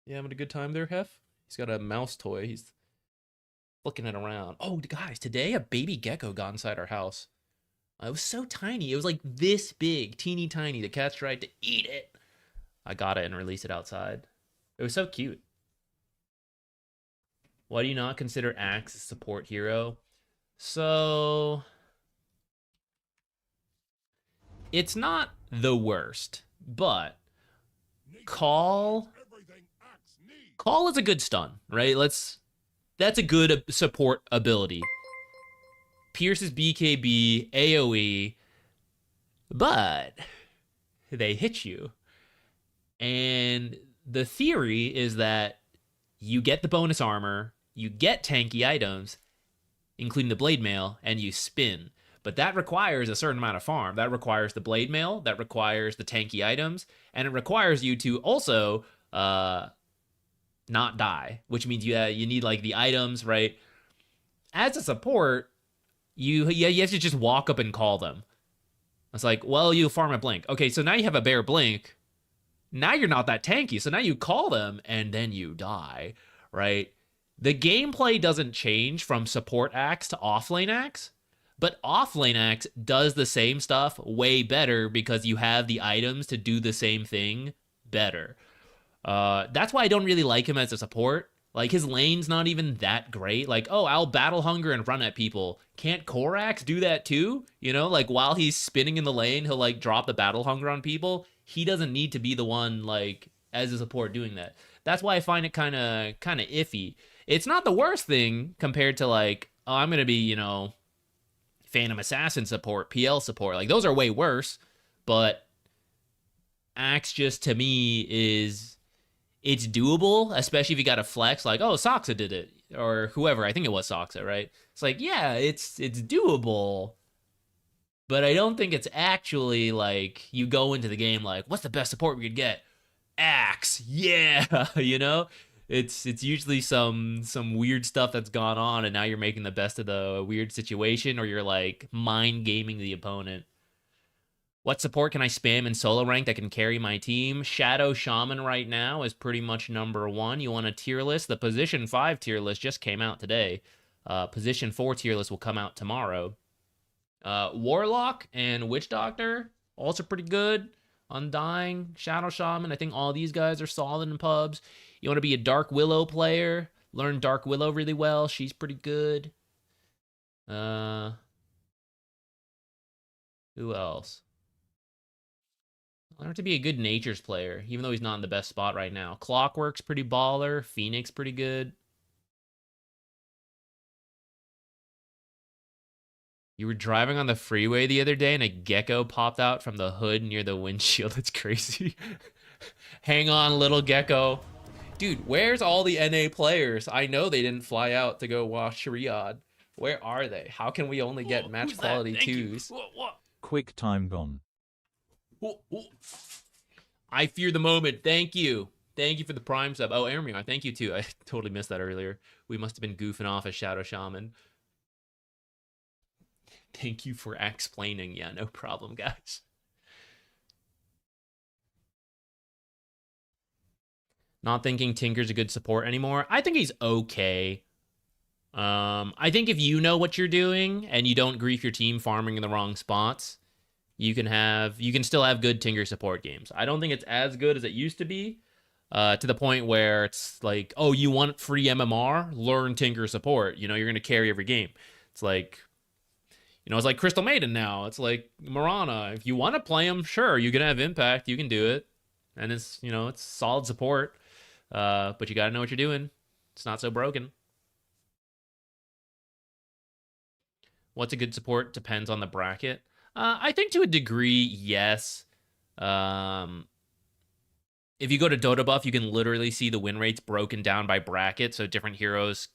You having a good time there, Hef? He's got a mouse toy. He's flicking it around. Oh, guys, today a baby gecko got inside our house. It was so tiny. It was like this big, teeny tiny. The cat tried to eat it. I got it and released it outside. It was so cute. Why do you not consider Axe a support hero? So, it's not the worst, but Call is a good stun, right? That's a good support ability. Pierce's BKB, AoE, but they hit you. And the theory is that you get the bonus armor, you get tanky items, including the blade mail, and you spin. But that requires a certain amount of farm. That requires the blade mail, that requires the tanky items, and it requires you to also not die, which means you need like the items, right? As a support, you have to just walk up and call them. It's like, well, you farm a blink. Okay, so now you have a bare blink. Now you're not that tanky, so now you call them and then you die, right? The gameplay doesn't change from support Axe to offlane Axe, but offlane Axe does the same stuff way better because you have the items to do the same thing better. That's why I don't really like him as a support. Like, his lane's not even that great. Like, oh, I'll battle hunger and run at people. Can't Korax do that too? You know, like, while he's spinning in the lane, he'll, like, drop the battle hunger on people. He doesn't need to be the one, like, as a support doing that. That's why I find it kind of iffy. It's not the worst thing compared to, like, oh, I'm going to be, you know, Phantom Assassin support, PL support. Like, those are way worse. But Axe just, to me, is... it's doable, especially if you got a flex, like, oh, Soxa did it, or whoever. I think it was Soxa, right? It's like, yeah, it's doable, but I don't think it's actually, like, you go into the game like, what's the best support we could get? Axe, yeah, you know? It's usually some weird stuff that's gone on, and now you're making the best of the weird situation, or you're, like, mind gaming the opponent. What support can I spam in solo rank that can carry my team? Shadow Shaman right now is pretty much number 1. You want a tier list? The position 5 tier list just came out today. Position 4 tier list will come out tomorrow. Warlock and Witch Doctor, also pretty good. Undying, Shadow Shaman, I think all these guys are solid in pubs. You want to be a Dark Willow player? Learn Dark Willow really well. She's pretty good. Who else? Learn to be a good Natures player, even though he's not in the best spot right now. Clockwork's pretty baller. Phoenix pretty good. You were driving on the freeway the other day and a gecko popped out from the hood near the windshield. That's crazy. Hang on, little gecko. Dude, where's all the NA players? I know they didn't fly out to go watch Riyadh. Where are they? How can we only get match quality 2s? Quick time gone. I fear the moment. Thank you. Thank you for the prime sub. Oh, Ermion, thank you too. I totally missed that earlier. We must have been goofing off as Shadow Shaman. Thank you for explaining. Yeah, no problem, guys. Not thinking Tinker's a good support anymore. I think he's okay. I think if you know what you're doing and you don't grief your team farming in the wrong spots, you can still have good Tinker support games. I don't think it's as good as it used to be, to the point where it's like, oh, you want free MMR? Learn Tinker support. You know, you're gonna carry every game. It's like, you know, it's like Crystal Maiden now. It's like Mirana. If you want to play them, sure, you can have impact. You can do it, and it's, you know, it's solid support. But you gotta know what you're doing. It's not so broken. What's a good support depends on the bracket. I think to a degree, yes. If you go to Dota Buff, you can literally see the win rates broken down by bracket, so different heroes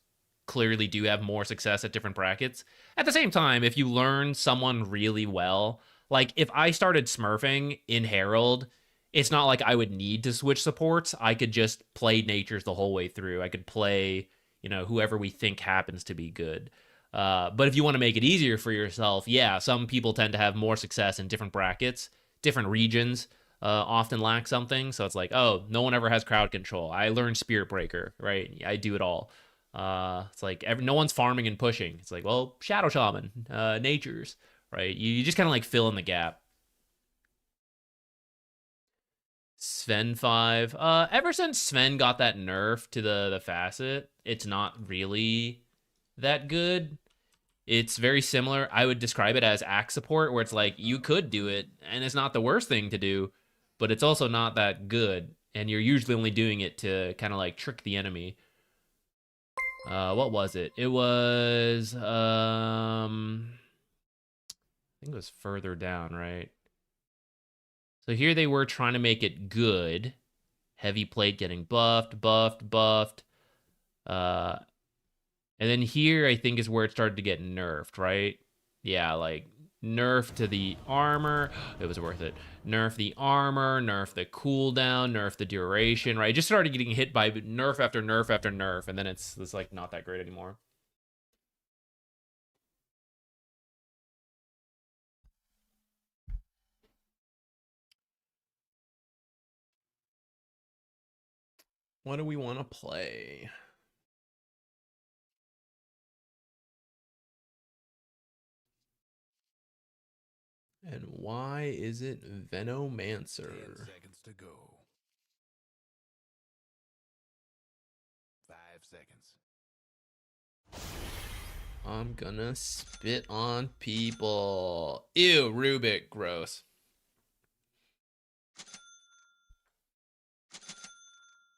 clearly do have more success at different brackets. At the same time, if you learn someone really well, like if I started smurfing in Herald, it's not like I would need to switch supports. I could just play natures the whole way through. I could play, you know, whoever we think happens to be good. But if you want to make it easier for yourself, yeah, some people tend to have more success in different brackets, different regions. Often lack something, so it's like, oh, no one ever has crowd control. I learned Spirit Breaker, right? I do it all. It's like no one's farming and pushing. It's like, well, Shadow Shaman, natures, right? You just kind of like fill in the gap. Sven 5. Ever since Sven got that nerf to the facet, it's not really that good. It's very similar. I would describe it as axe support, where it's like you could do it, and it's not the worst thing to do, but it's also not that good, and you're usually only doing it to kind of like trick the enemy. What was it? It was I think it was further down, right? So here they were trying to make it good. Heavy plate getting buffed. And then here, I think, is where it started to get nerfed, right? Yeah, like, nerf to the armor. It was worth it. Nerf the armor, nerf the cooldown, nerf the duration, right? It just started getting hit by nerf after nerf after nerf, and then it's like, not that great anymore. What do we want to play? And why is it Venomancer? 10 seconds to go. 5 seconds. I'm gonna spit on people. Ew, Rubik, gross.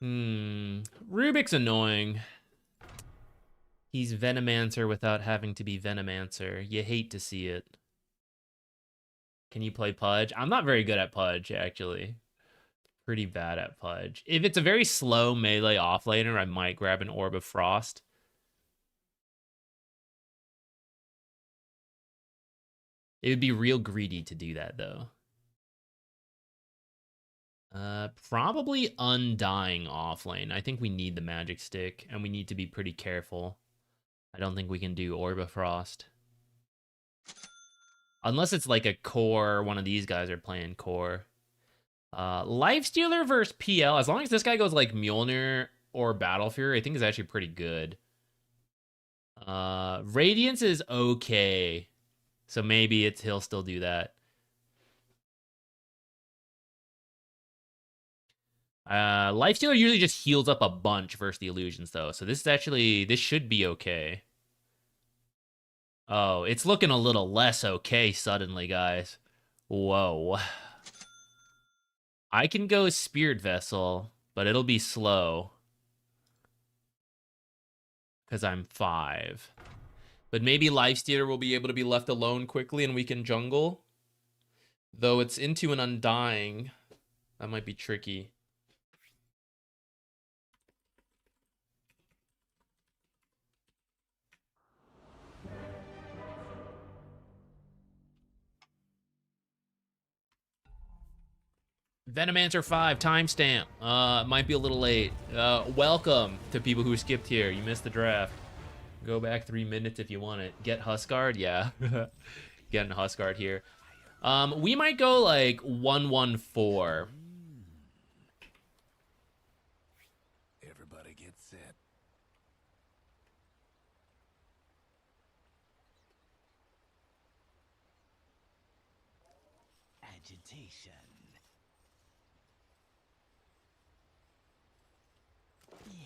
Rubik's annoying. He's Venomancer without having to be Venomancer. You hate to see it. Can you play Pudge? I'm not very good at Pudge, actually. Pretty bad at Pudge. If it's a very slow melee offlaner, I might grab an Orb of Frost. It would be real greedy to do that, though. Probably Undying offlane. I think we need the Magic Stick, and we need to be pretty careful. I don't think we can do Orb of Frost. Unless it's like a core, one of these guys are playing core. Lifestealer versus PL, as long as this guy goes like Mjolnir or Battle Fury, I think is actually pretty good. Radiance is okay. So maybe he'll still do that. Lifestealer usually just heals up a bunch versus the illusions though. So this should be okay. Oh, it's looking a little less okay suddenly, guys. Whoa. I can go Spirit Vessel, but it'll be slow. Because I'm 5. But maybe Lifestealer will be able to be left alone quickly and we can jungle. Though it's into an Undying. That might be tricky. Venomancer 5 timestamp. Might be a little late. Welcome to people who skipped here. You missed the draft. Go back 3 minutes if you want it. Get Huskard? Yeah. Getting Huskard here. We might go like 1-1-4. Everybody get set. Agitation. Yes.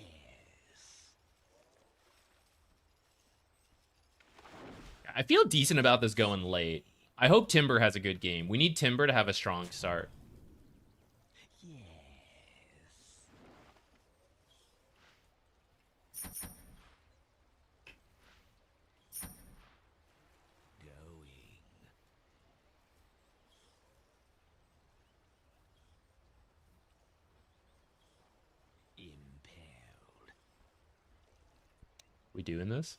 I feel decent about this going late. I hope Timber has a good game. We need Timber to have a strong start. Yes. Going. Impaled. We doing this?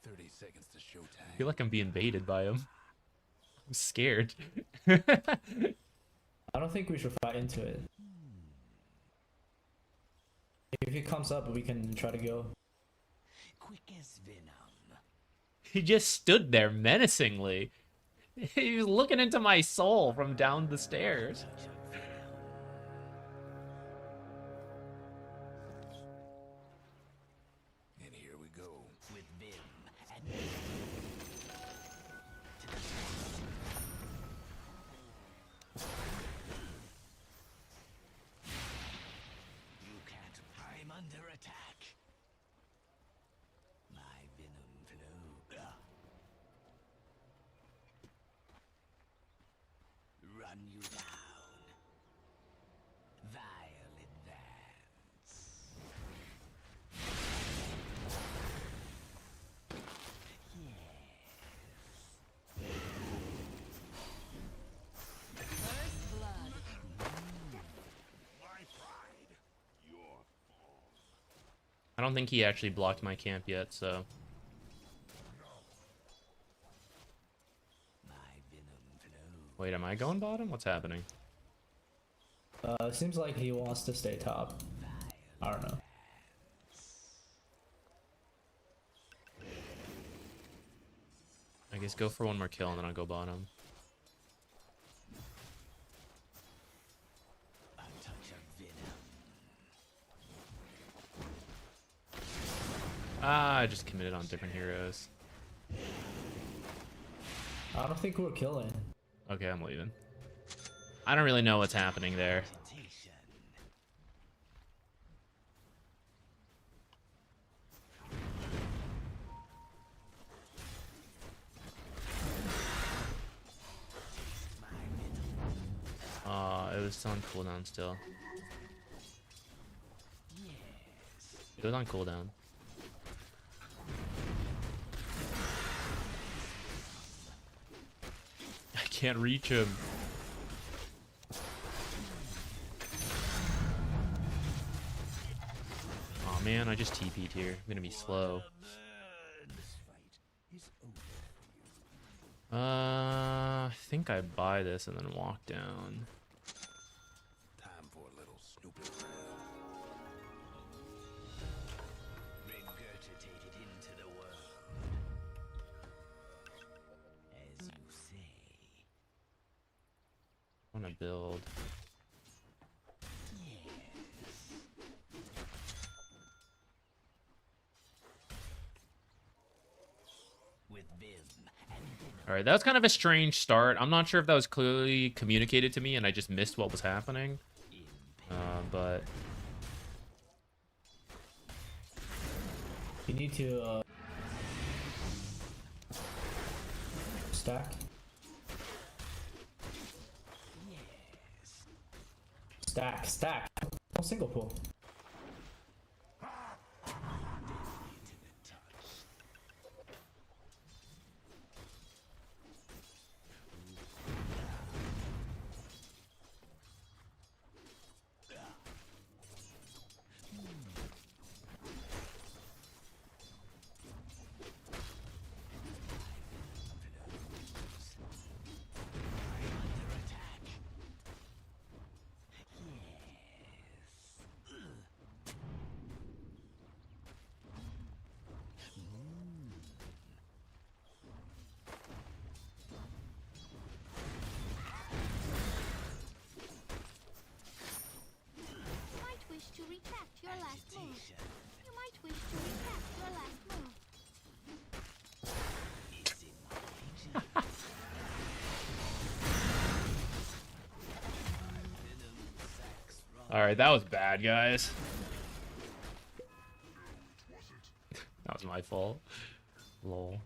30 seconds to I showtime. feel like I'm being baited by him. I'm scared. I don't think we should fight into it. If he comes up, we can try to go. Quick as venom. He just stood there menacingly. He was looking into my soul from down the stairs. Touch of venom. And here we go. With vim and you can't. I'm under attack. My venom flow. Run you down. Vile advance. First blood. I don't think he actually blocked my camp yet, so... My venom flow. Wait, am I going bottom? What's happening? Seems like he wants to stay top. I don't know. I guess go for one more kill and then I'll go bottom. A touch of venom. Ah, I just committed on different heroes. I don't think we're killing. Okay, I'm leaving. I don't really know what's happening there. Agitation. It was on cooldown still. Yes. It was on cooldown. I can't reach him. Oh man, I just TP'd here. I'm gonna be slow. I think I buy this and then walk down. Time for a little snooping around. Regurgitated into the world. As you say. I wanna build. With vim and venom. Alright, that was kind of a strange start. I'm not sure if that was clearly communicated to me and I just missed what was happening. But You need to stack. Stack, stack. No single pull. Under attack. Yes. Alright, that was bad, guys. That was my fault. Lol.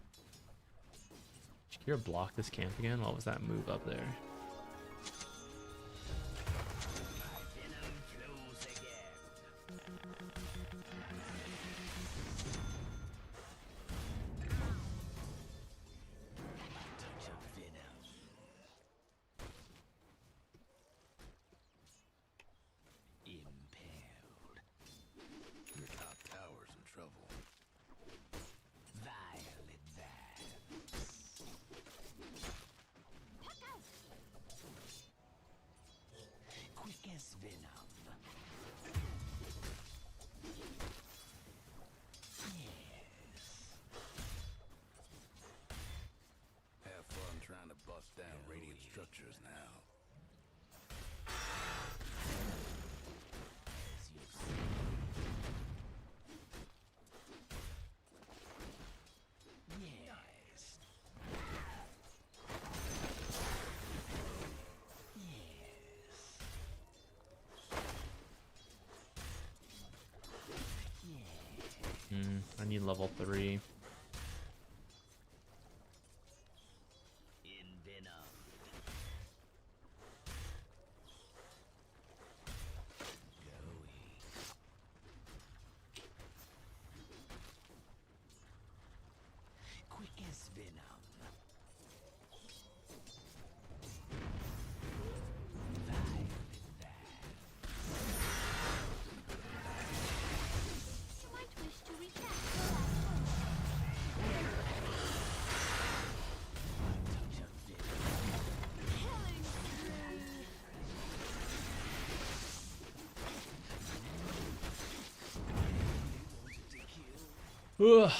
Did Shakira block this camp again? What was that move up there? Your top tower's in trouble. Have fun trying to bust down radiant structures now. I need level 3. Ugh.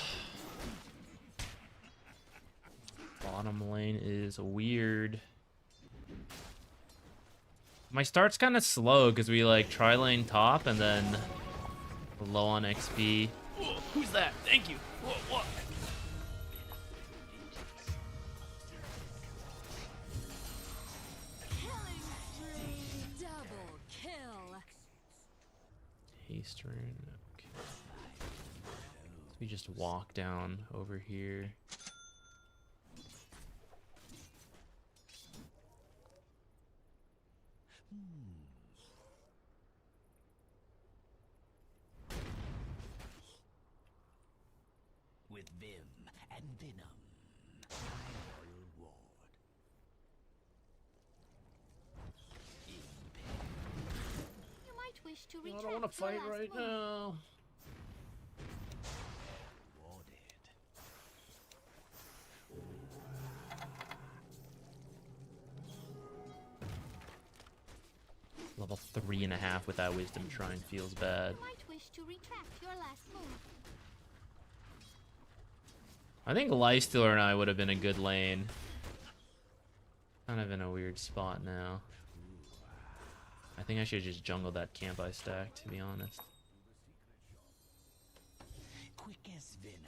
Bottom lane is weird. My start's kind of slow because we like tri-lane top and then low on XP. Whoa, who's that? Thank you. Whoa, what? Killing spree, double kill. Haste rune. Okay. So we just walk down over here. With Vim and Venom, my loyal ward. You might wish to I retract don't want to fight your last right move. now. Level 3.5 with that wisdom shrine feels bad. You might wish to retract your last move. I think Lifestealer and I would have been a good lane. Kind of in a weird spot now. I think I should just jungle that camp I stacked, to be honest. Quick as Venom.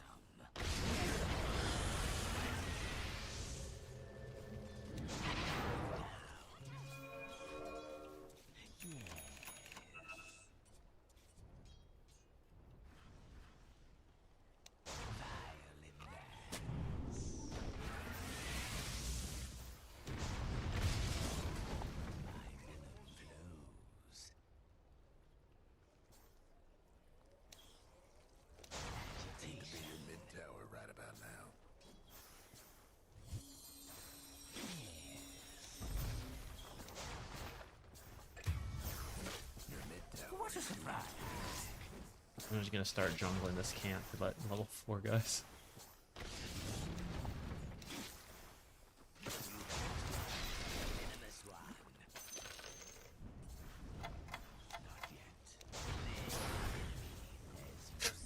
I'm just gonna start jungling this camp for like level 4 guys.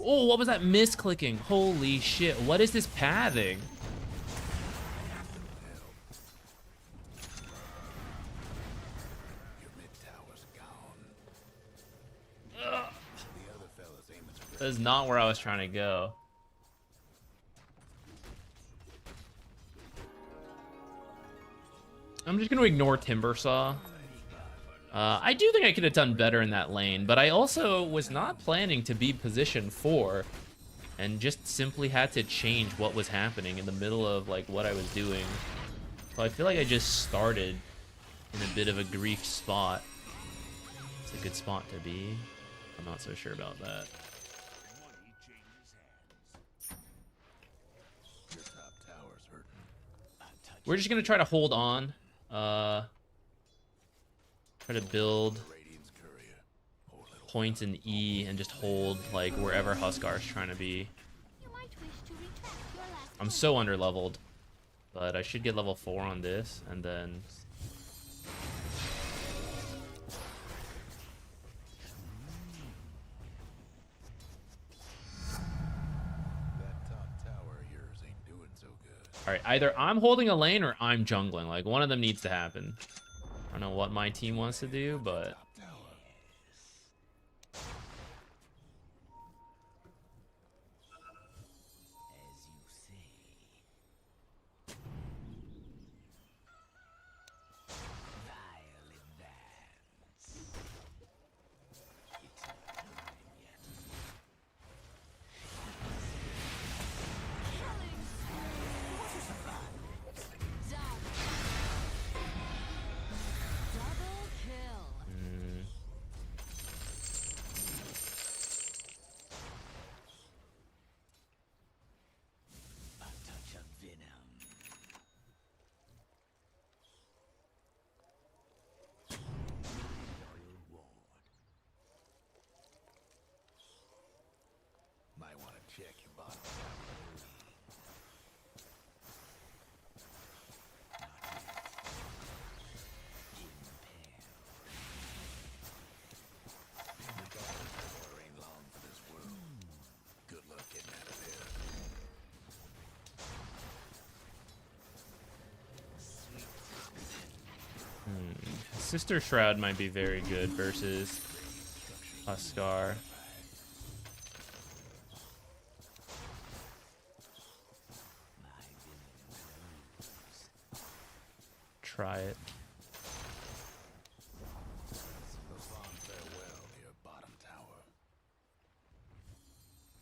Oh, what was that misclicking? Holy shit, what is this pathing? Your mid tower's gone. Ugh. The other fella's aiming to That is not where I was trying to go. I'm just gonna ignore Timbersaw. I do think I could have done better in that lane, but I also was not planning to be position 4 and just simply had to change what was happening in the middle of like what I was doing. So I feel like I just started in a bit of a grief spot. It's a good spot to be. I'm not so sure about that. Your top tower's hurting. We're just gonna try to hold on. Try to build Radiant's courier. Oh, little points in E and just hold like wherever Huskar's trying to be. You might wish to retract your last I'm move. so under leveled, but I should get level 4 on this and then that top tower of yours ain't doing so good. all right, either I'm holding a lane or I'm jungling. Like one of them needs to happen. I don't know what my team wants to do, but Top tower. As you say. Vile advance. It's not time yet. Killing double kill. A touch of venom. Loyal ward. Might want to check your bottom tower. Your bottom tower ain't long for this world. Good luck getting out of there. Sister Shroud might be very good versus Huskar. Try it. A fond farewell to your bottom tower.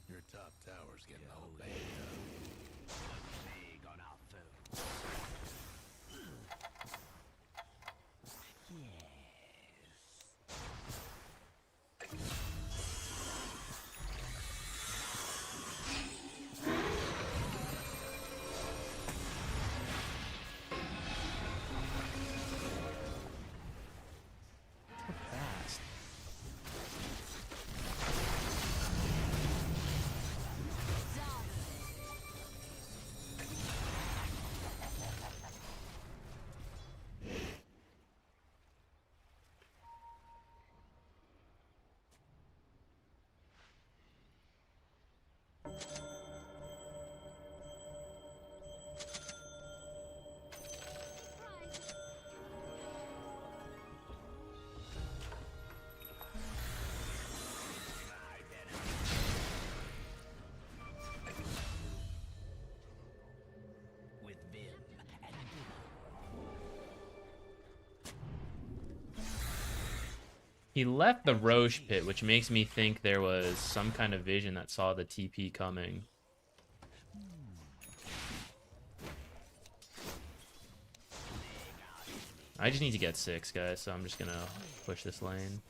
Your top tower's getting all banged up. Plague on our foes. With vim and He left the Roche pit, which makes me think there was some kind of vision that saw the TP coming. I just need to get 6, guys, so I'm just gonna push this lane.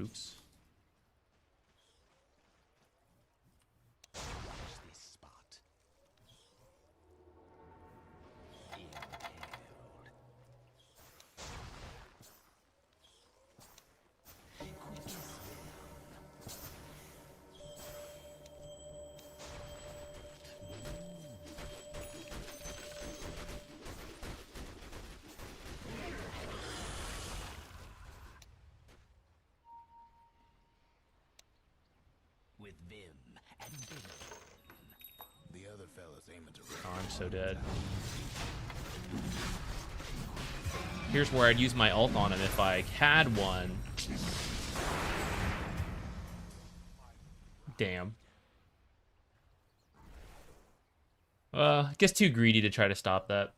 Oops. watch this spot. Impaled. Quick as with vim and venom. The other fella's aiming to Oh, I'm so dead. Here's where I'd use my ult on him if I had one. Damn. I guess too greedy to try to stop that.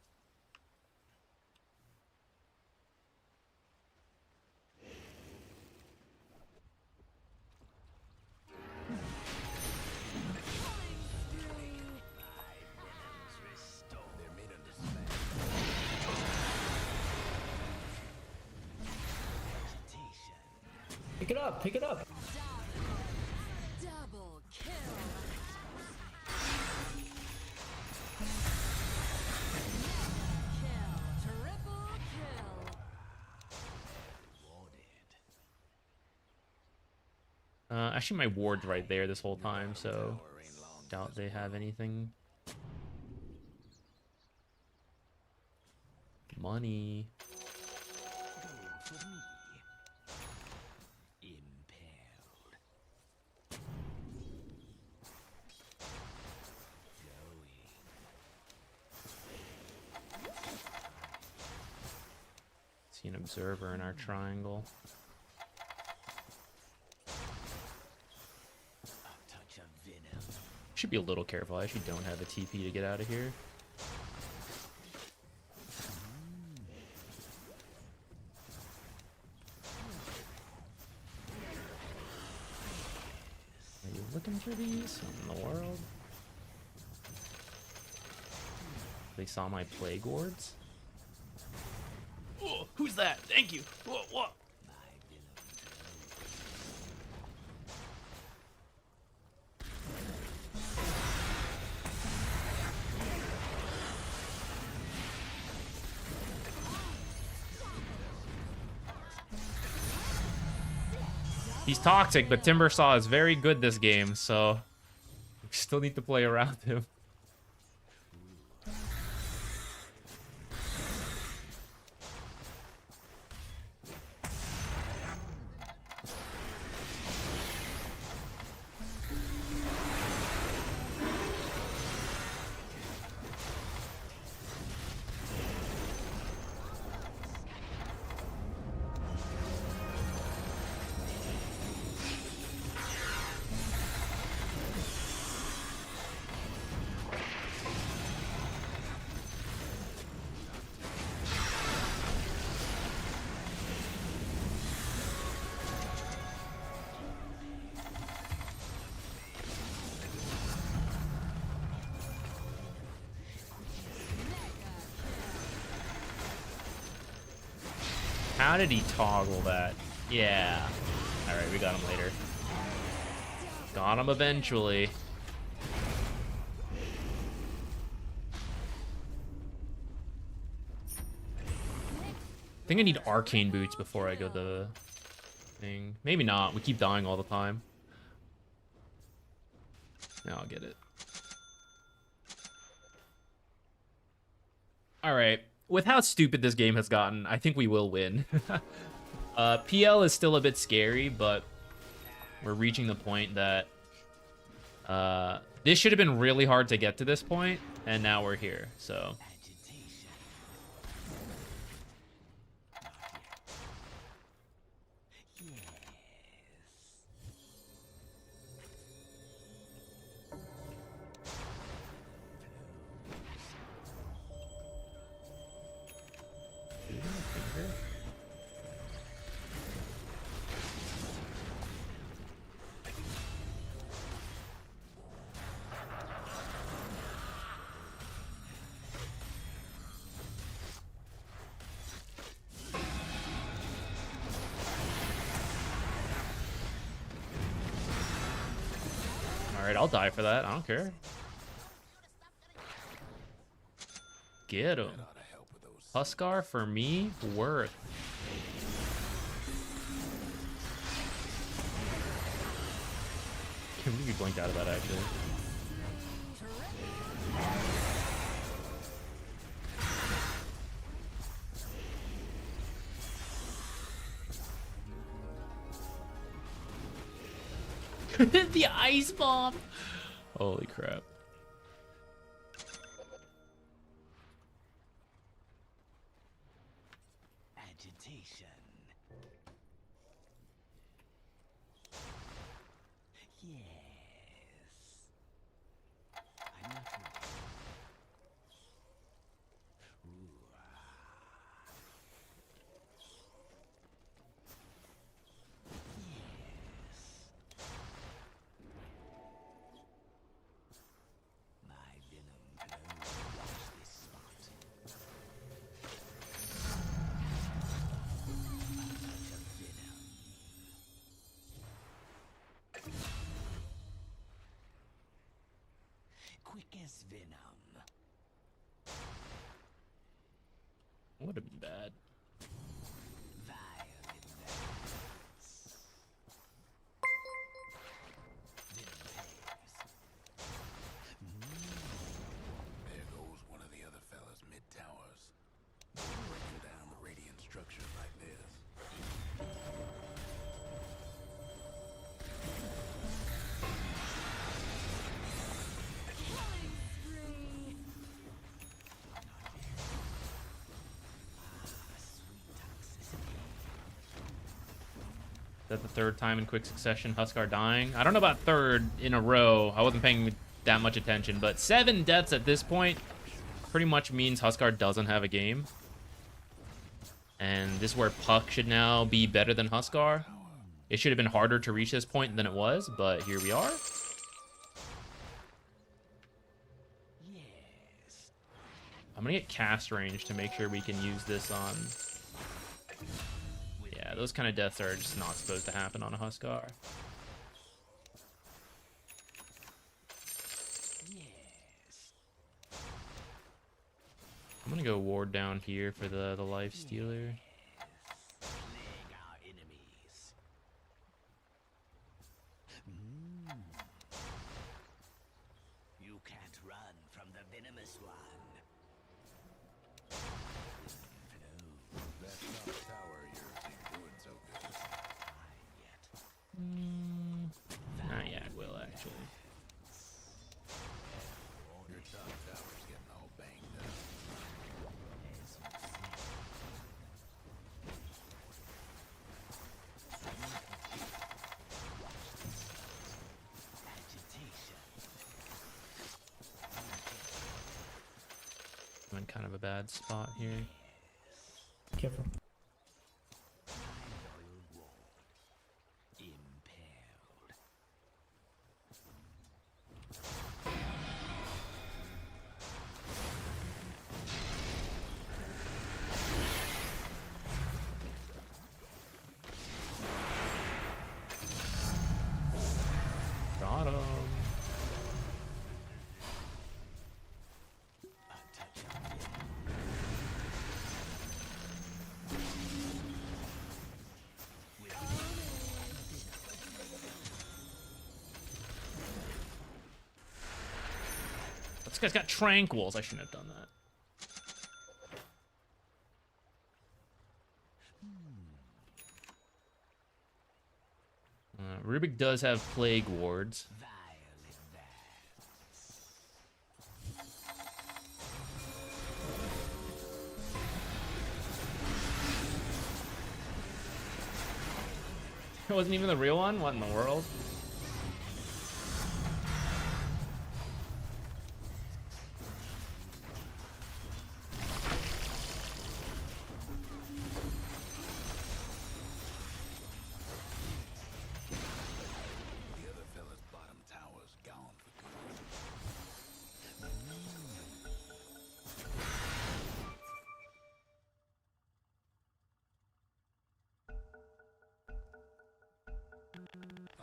Pick it up, pick it up. Double kill. Kill. Triple kill. Actually, my ward's right there this whole time, so doubt they have anything. Money. See an observer in our triangle. Should be a little careful. I actually don't have a TP to get out of here. Are you looking for these in the world? They saw my plague wards? Oh, who's that? Thank you. Whoa, whoa. He's toxic, but Timbersaw is very good this game, so we still need to play around him. How did he toggle that? Yeah. Alright, we got him later. Got him eventually. I think I need arcane boots before I go the thing. Maybe not. We keep dying all the time. Now I'll get it. Alright. With how stupid this game has gotten, I think we will win. PL is still a bit scary, but we're reaching the point that this should have been really hard to get to this point, and now we're here, so. Alright, I'll die for that. I don't care. Get him. Huskar for me, worth. Can't believe you blinked out of that, actually. The ice bomb. Holy crap. Agitation. Yes. I'm not ready. Would have been bad. There goes one of the other fellas mid-towers. Breaking down the radiant structures like this. Killing spree. Is that the third time in quick succession Huskar dying? I don't know about third in a row. I wasn't paying that much attention, but 7 deaths at this point pretty much means Huskar doesn't have a game. And this is where Puck should now be better than Huskar. It should have been harder to reach this point than it was, but here we are. I'm gonna get cast range to make sure we can use this on... Yeah, those kind of deaths are just not supposed to happen on a Huskar. I'm gonna go ward down here for the life stealer. You can't run from the venomous one. That top tower of yours ain't doing so good. Not yet, will actually. Your top tower's getting all banged up. I'm in kind of a bad spot here. Careful. Got him. This guy's got tranquils. I shouldn't have done that. Rubik does have plague wards. It wasn't even the real one? What in the world? The other fella's bottom tower's gone for good.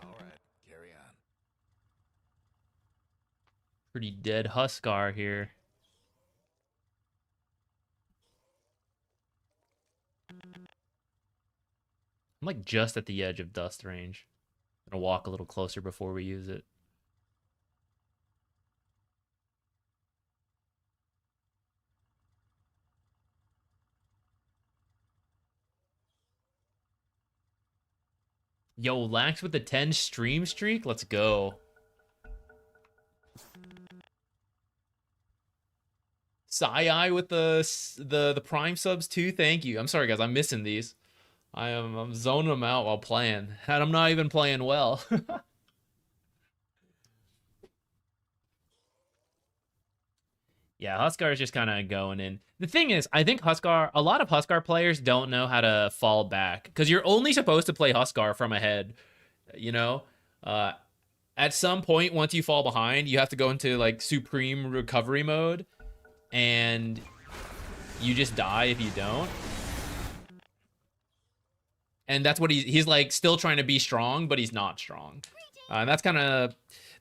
All right, carry on. Pretty dead Huskar here. I'm like just at the edge of dust range. Gonna walk a little closer before we use it. Yo, Lax with the 10 stream streak? Let's go. Sai with the prime subs too. Thank you. I'm sorry guys, I'm missing these. I'm zoning them out while playing, and I'm not even playing well. Yeah, Huskar is just kind of going in. The thing is, I think a lot of Huskar players don't know how to fall back, because you're only supposed to play Huskar from ahead, you know? At some point, once you fall behind, you have to go into like supreme recovery mode, and you just die if you don't. And that's what he's like still trying to be strong, but he's not strong. And that's kind of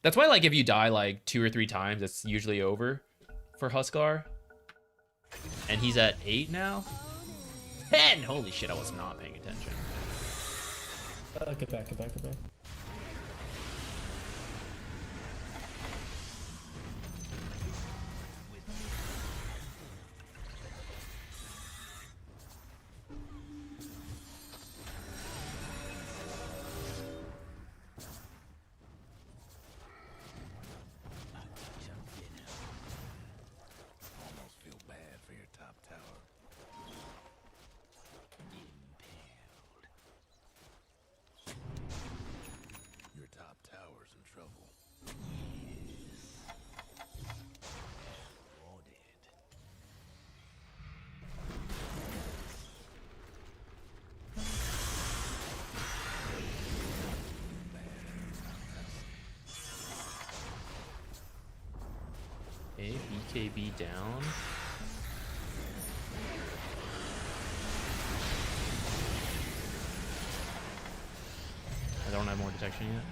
That's why, like, if you die like 2 or 3 times, it's usually over for Huskar. And he's at 8 now. 10! Holy shit, I was not paying attention. Get back, get back, get back. Almost feel bad for your top tower. Your top tower's in trouble. Okay, BKB down. I don't have more detection yet.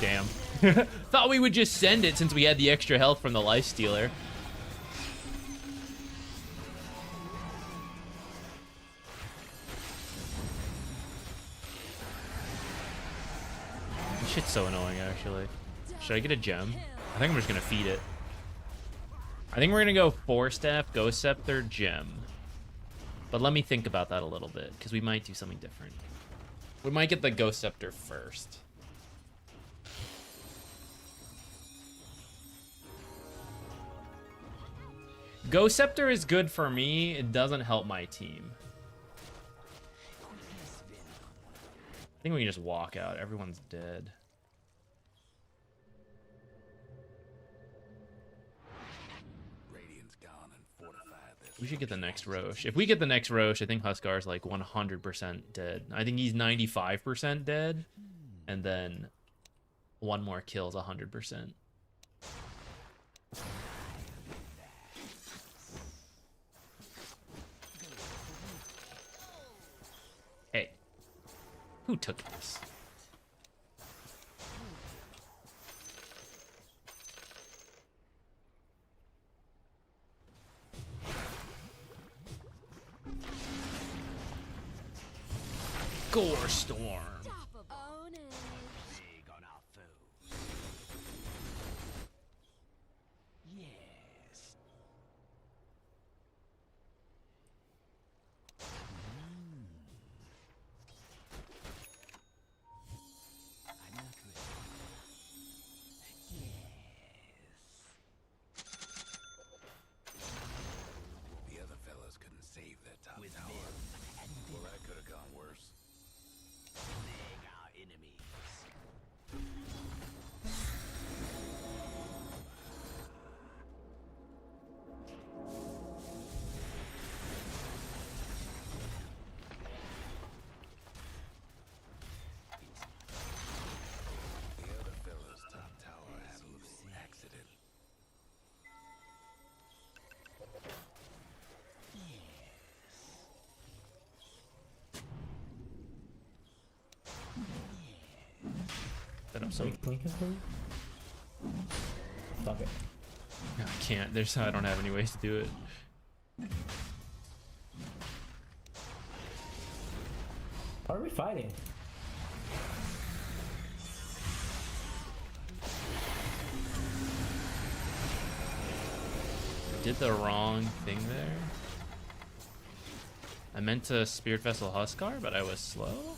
Damn. Thought we would just send it since we had the extra health from the life stealer. This shit's so annoying, actually. Should I get a gem? I think I'm just gonna feed it. I think we're gonna go 4-step, Ghost Scepter, gem. But let me think about that a little bit, because we might do something different. We might get the Ghost Scepter first. Ghost Scepter is good for me. It doesn't help my team. I think we can just walk out. Everyone's dead. Radiant's gone and fortified this. We should get the next Roche. If we get the next Roche, I think Huskar's like 100% dead. I think he's 95% dead. And then one more kill's 100%. Hey, who took this? Gore Storm. Own it. Big on our foes. Yes. I'm not ready. The other fellas couldn't save their top tower. Well, that could have gone worse. Big our enemies. The other fella's top tower had a little accident. Set up some. Can we confirm? Fuck it. No, I can't. I don't have any ways to do it. Why are we fighting? Did the wrong thing there. I meant to Spirit Vessel Huskar, but I was slow.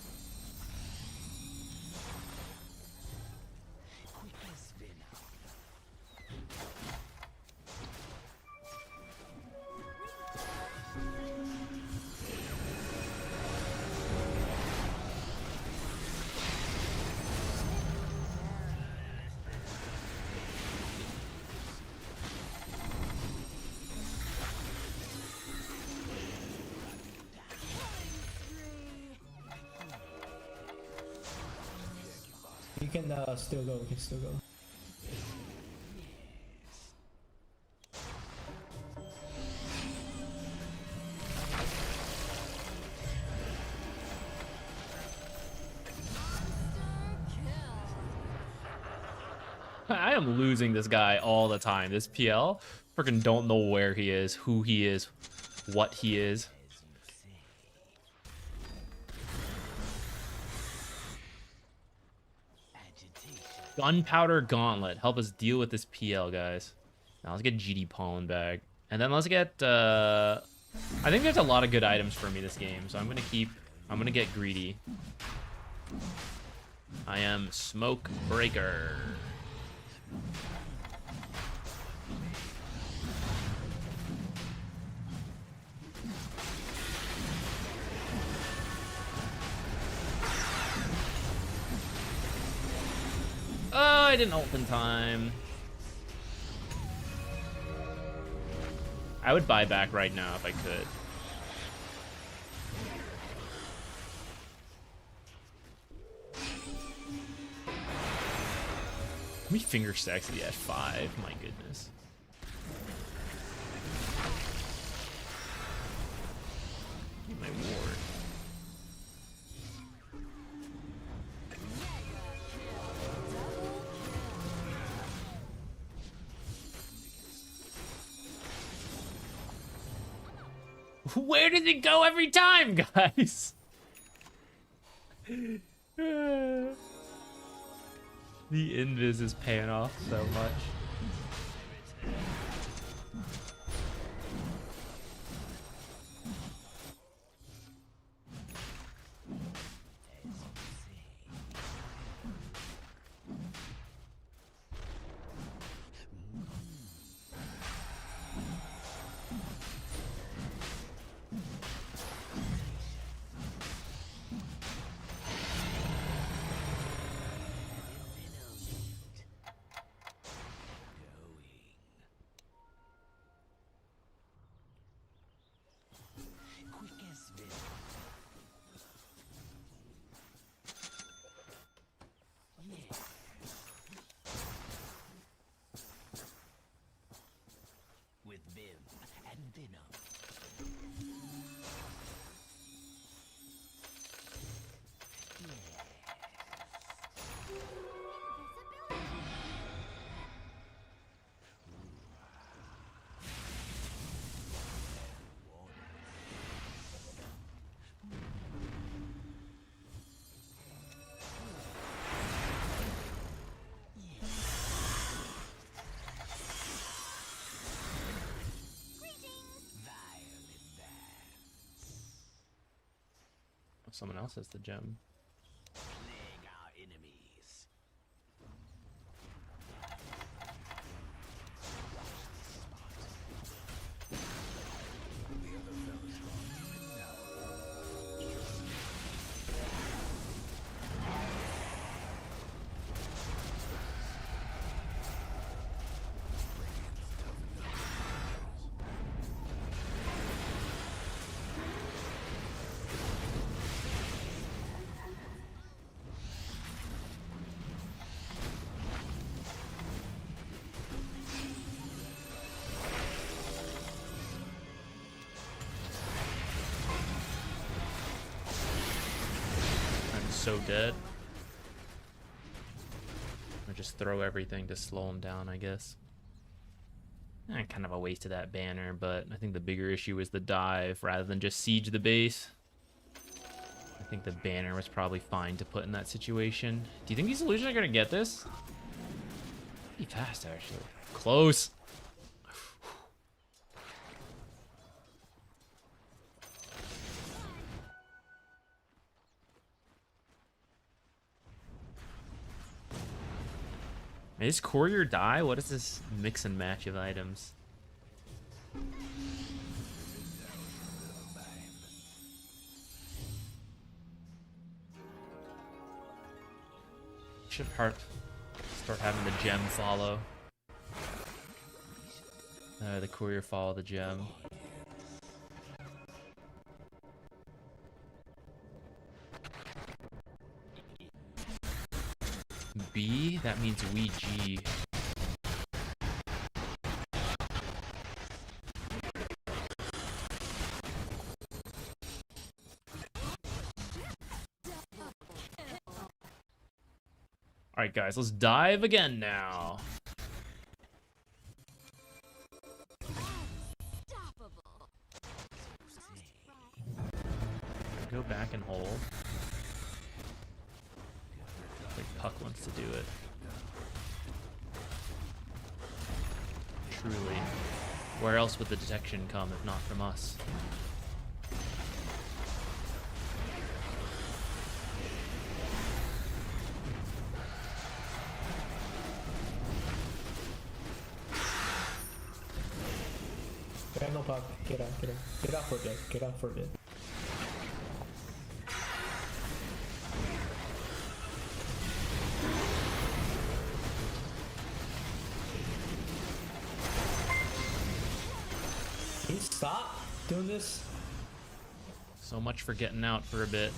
You can still go, we can still go. I am losing this guy all the time. This PL, freaking don't know where he is, who he is, what he is. Gunpowder Gauntlet. Help us deal with this PL, guys. Now let's get GD Pollen bag. And then let's get, I think there's a lot of good items for me this game, so I'm gonna get greedy. I am Smoke Breaker. Oh, I didn't ult in time. I would buy back right now if I could. Me finger sexy at 5, my goodness. Get my ward. Where did it go every time, guys? The invis is paying off so much. Someone else has the gem. So dead. Or just throw everything to slow him down, I guess. Kind of a waste of that banner, but I think the bigger issue is the dive rather than just siege the base. I think the banner was probably fine to put in that situation. Do you think these illusions are gonna get this? Pretty fast, actually. Close. Is courier die? What is this mix and match of items? Should start having the gem follow. The courier follow the gem. B, that means we G. All right, guys, let's dive again now. Unstoppable. Go back and hold. Like Puck wants to do it. Truly. Where else would the detection come if not from us? Okay, no Puck. Get out, get out. Get out for a bit. Get out for a bit. Can you stop doing this? So much for getting out for a bit.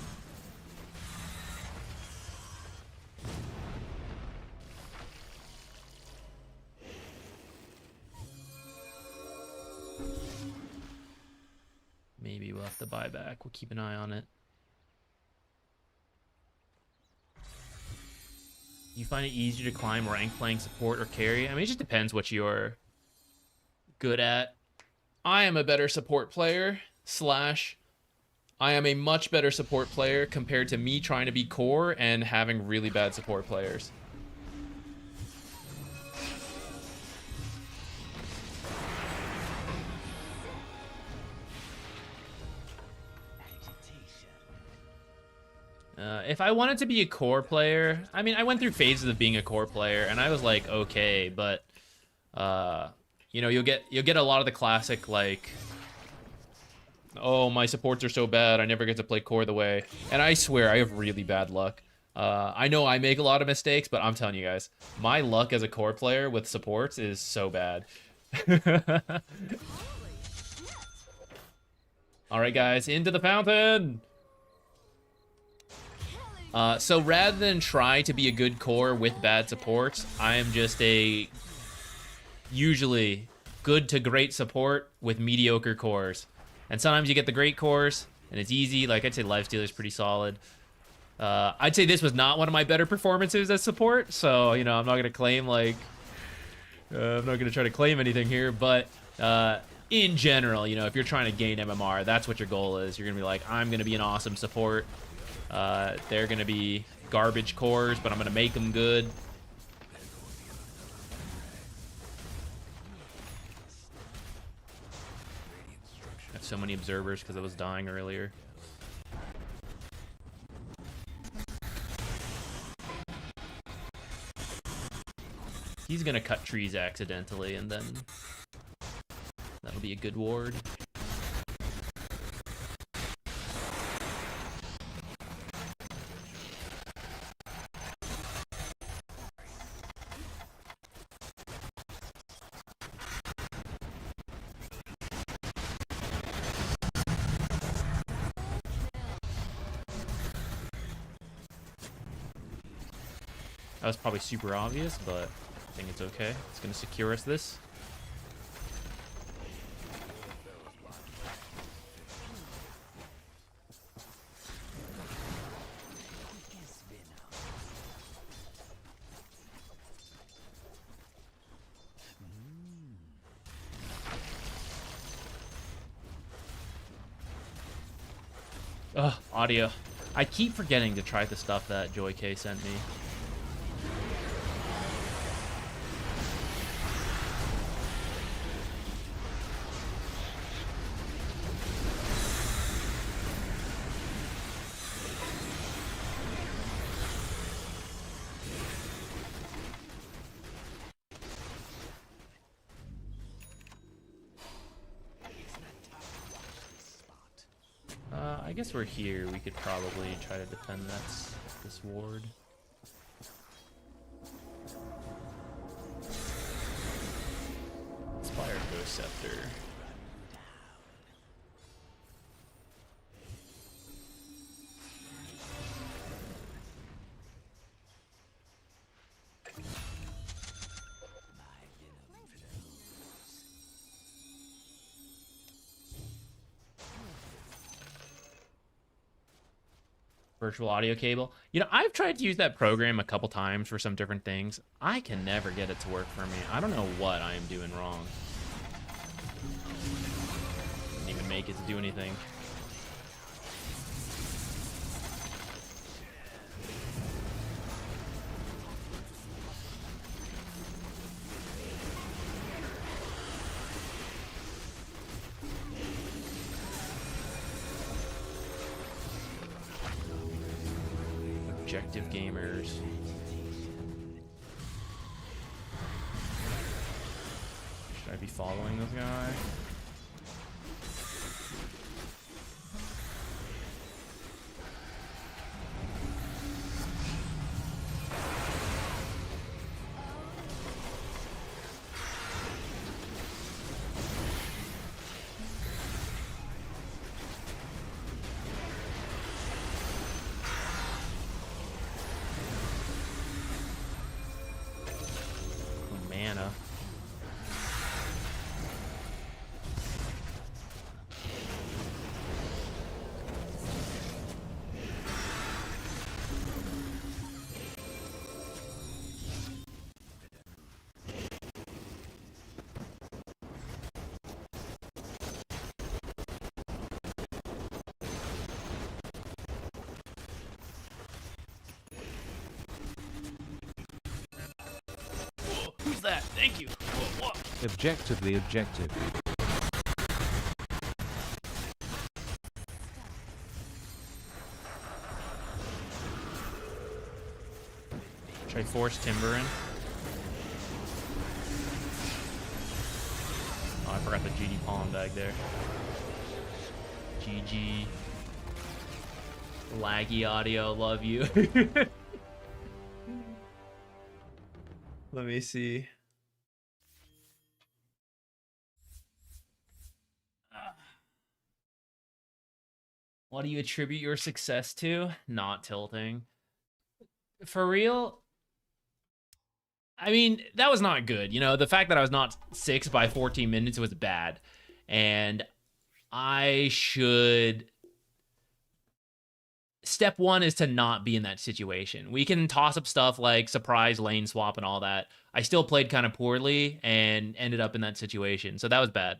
Maybe we'll have to buy back. We'll keep an eye on it. You find it easier to climb rank playing support or carry? I mean, it just depends what you're good at. I am a better support player, / I am a much better support player compared to me trying to be core and having really bad support players. If I wanted to be a core player, I mean, I went through phases of being a core player, and I was like, okay, but you know, you'll get a lot of the classic like, oh, my supports are so bad, I never get to play core the way. And I swear, I have really bad luck. I know I make a lot of mistakes, but I'm telling you guys, my luck as a core player with supports is so bad. All right, guys, into the fountain. So rather than try to be a good core with bad supports, I am just a usually good to great support with mediocre cores. And sometimes you get the great cores, and it's easy. Like, I'd say Lifestealer's pretty solid. I'd say this was not one of my better performances as support, so, you know, I'm not going to claim, like... I'm not going to try to claim anything here, but in general, you know, if you're trying to gain MMR, that's what your goal is. You're going to be like, I'm going to be an awesome support. They're going to be garbage cores, but I'm going to make them good. I have so many observers because I was dying earlier. He's going to cut trees accidentally, and then that'll be a good ward. That was probably super obvious, but I think it's okay. It's going to secure us this. Ugh, audio. I keep forgetting to try the stuff that Joy K sent me. I guess we're here. We could probably try to defend this ward. Inspired Ghost Scepter. Virtual audio cable. You know, I've tried to use that program a couple times for some different things. I can never get it to work for me. I don't know what I am doing wrong. Didn't even make it to do anything. Objective gamers. Should I be following this guy? Mana. Whoa, who's that? Thank you. Whoa, whoa. Objectively objective. Should I force Timber in? Oh, I forgot the GD Palm bag there. GG. Laggy audio, love you. Let me see. What do you attribute your success to? Not tilting. For real? I mean, that was not good. You know, the fact that I was not 6 by 14 minutes was bad. And I should... Step one is to not be in that situation. We can toss up stuff like surprise lane swap and all that. I still played kind of poorly and ended up in that situation. So that was bad.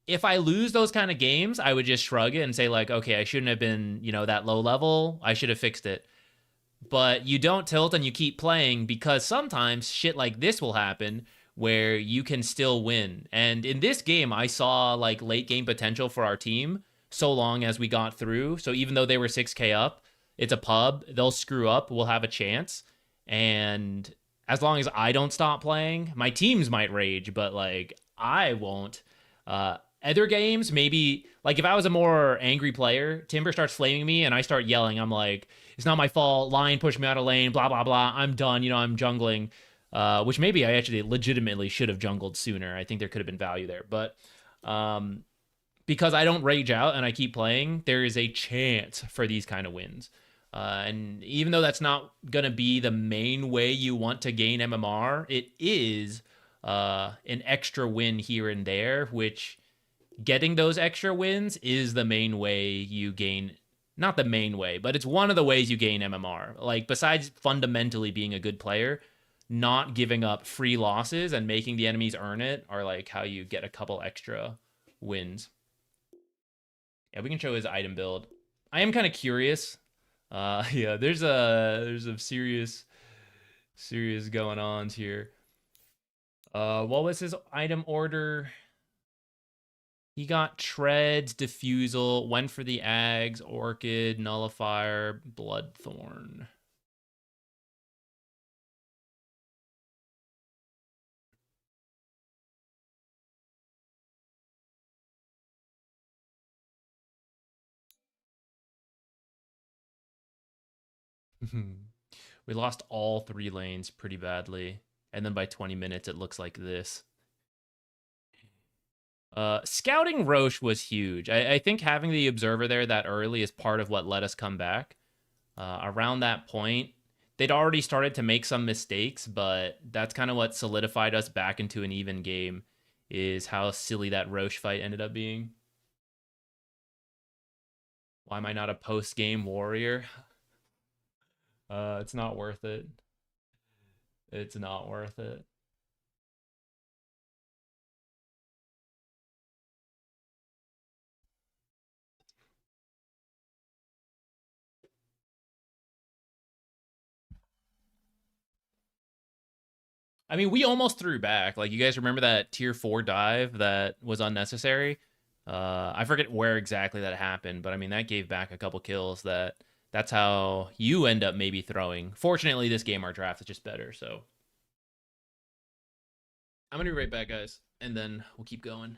If I lose those kind of games, I would just shrug it and say like, okay, I shouldn't have been, you know, that low level. I should have fixed it. But you don't tilt and you keep playing because sometimes shit like this will happen where you can still win. And in this game, I saw like late game potential for our team so long as we got through. So even though they were 6K up, it's a pub. They'll screw up. We'll have a chance. And as long as I don't stop playing, my teams might rage, but like I won't. Other games, maybe like if I was a more angry player, Timber starts flaming me and I start yelling. I'm like, it's not my fault. Lion pushed me out of lane, blah, blah, blah. I'm done. You know, I'm jungling, which maybe I actually legitimately should have jungled sooner. I think there could have been value there. But because I don't rage out and I keep playing, there is a chance for these kind of wins. And even though that's not going to be the main way you want to gain MMR, it is an extra win here and there, which getting those extra wins is the main way you gain, not the main way, but it's one of the ways you gain MMR. Like besides fundamentally being a good player, not giving up free losses and making the enemies earn it are like how you get a couple extra wins. Yeah, we can show his item build. I am kind of curious. Yeah, there's a serious going on here. What was his item order? He got Treads, Diffusal, went for the Ags, Orchid, Nullifier, Bloodthorn. We lost all 3 lanes pretty badly. And then by 20 minutes, it looks like this. Scouting Roche was huge. I think having the Observer there that early is part of what let us come back. Around that point, they'd already started to make some mistakes, but that's kind of what solidified us back into an even game, is how silly that Roche fight ended up being. Why am I not a post-game warrior? It's not worth it. It's not worth it. I mean, we almost threw back. Like, you guys remember that tier 4 dive that was unnecessary? I forget where exactly that happened, but I mean, that gave back a couple kills. That's how you end up maybe throwing. Fortunately, this game, our draft is just better, so. I'm gonna be right back, guys, and then we'll keep going.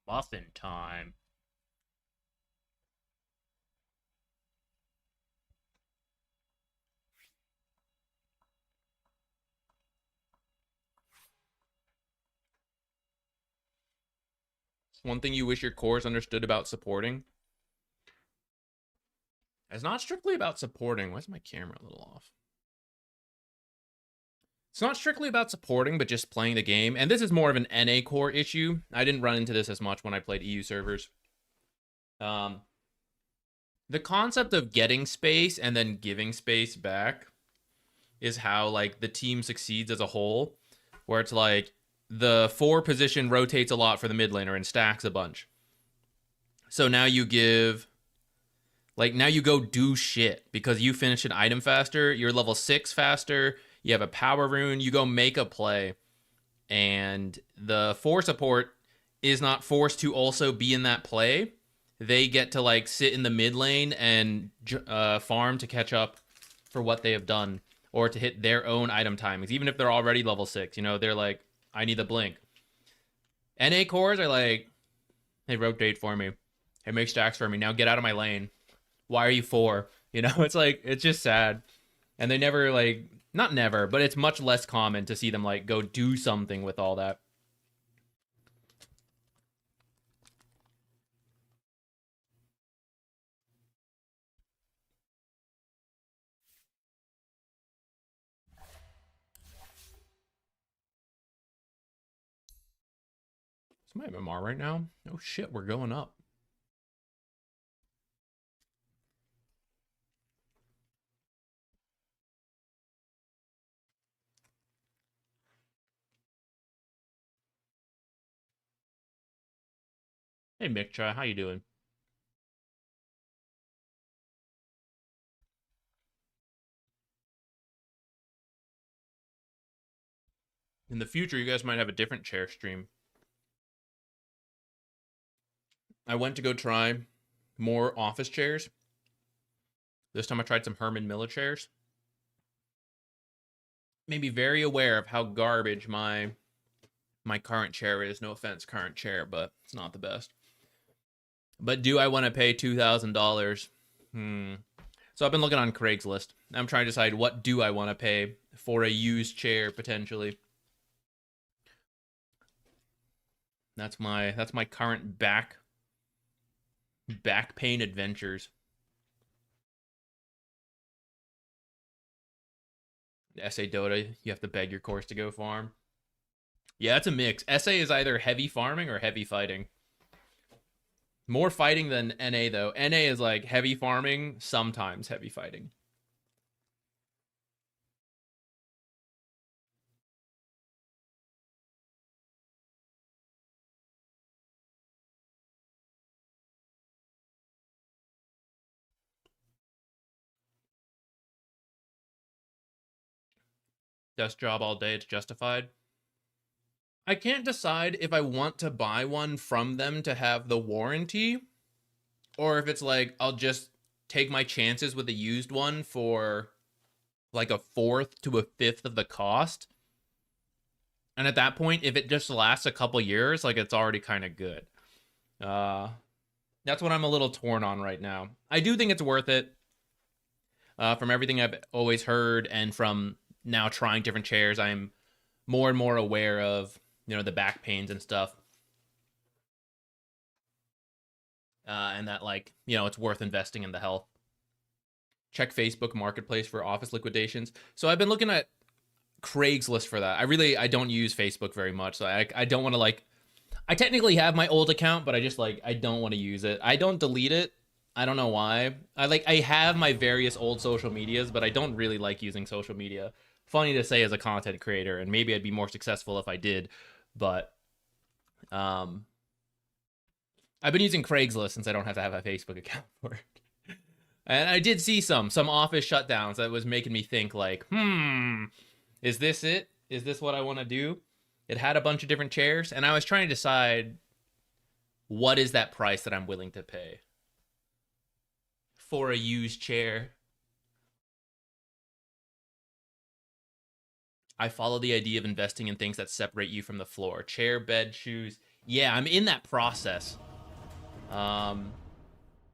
Muffin time. One thing you wish your cores understood about supporting. It's not strictly about supporting. Why is my camera a little off? It's not strictly about supporting, but just playing the game. And this is more of an NA core issue. I didn't run into this as much when I played EU servers. The concept of getting space and then giving space back is how like the team succeeds as a whole, where it's like the 4 position rotates a lot for the mid laner and stacks a bunch. So now you give, like, now you go do shit because you finish an item faster, you're level 6 faster, you have a power rune, you go make a play, and the 4 support is not forced to also be in that play. They get to like sit in the mid lane and farm to catch up for what they have done or to hit their own item timings, even if they're already level 6. You know, they're like, I need the blink. NA cores are like, hey, rotate for me. Hey, make stacks for me. Now get out of my lane. Why are you 4? You know, it's like, it's just sad. And they never like, not never, but it's much less common to see them like go do something with all that. What's my MMR right now? Oh shit, we're going up. Hey Micktra, how you doing? In the future, you guys might have a different chair stream. I went to go try more office chairs. This time I tried some Herman Miller chairs. Made me very aware of how garbage my current chair is. No offense, current chair, but it's not the best. But do I want to pay $2,000? So I've been looking on Craigslist. I'm trying to decide what do I want to pay for a used chair potentially. That's my current back pain adventures. SA Dota, you have to beg your course to go farm. Yeah, it's a mix. SA is either heavy farming or heavy fighting. More fighting than NA, though. NA is like heavy farming, sometimes heavy fighting. Desk job all day, it's justified. I can't decide if I want to buy one from them to have the warranty, or if it's like I'll just take my chances with a used one for like a fourth to a fifth of the cost. And at that point, if it just lasts a couple years, like it's already kind of good. That's what I'm a little torn on right now. I do think it's worth it. From everything I've always heard and from now trying different chairs, I'm more and more aware of, you know, the back pains and stuff. And that, like, you know, it's worth investing in the health. Check Facebook Marketplace for office liquidations. So I've been looking at Craigslist for that. I don't use Facebook very much. So I don't want to, like, I technically have my old account, but I just, like, I don't want to use it. I don't delete it. I don't know why. I have my various old social medias, but I don't really like using social media. Funny to say as a content creator, and maybe I'd be more successful if I did, but I've been using Craigslist since I don't have to have a Facebook account for it. And I did see some office shutdowns that was making me think, like, is this it? Is this what I want to do? It had a bunch of different chairs, and I was trying to decide what is that price that I'm willing to pay for a used chair. I follow the idea of investing in things that separate you from the floor. Chair, bed, shoes. Yeah, I'm in that process.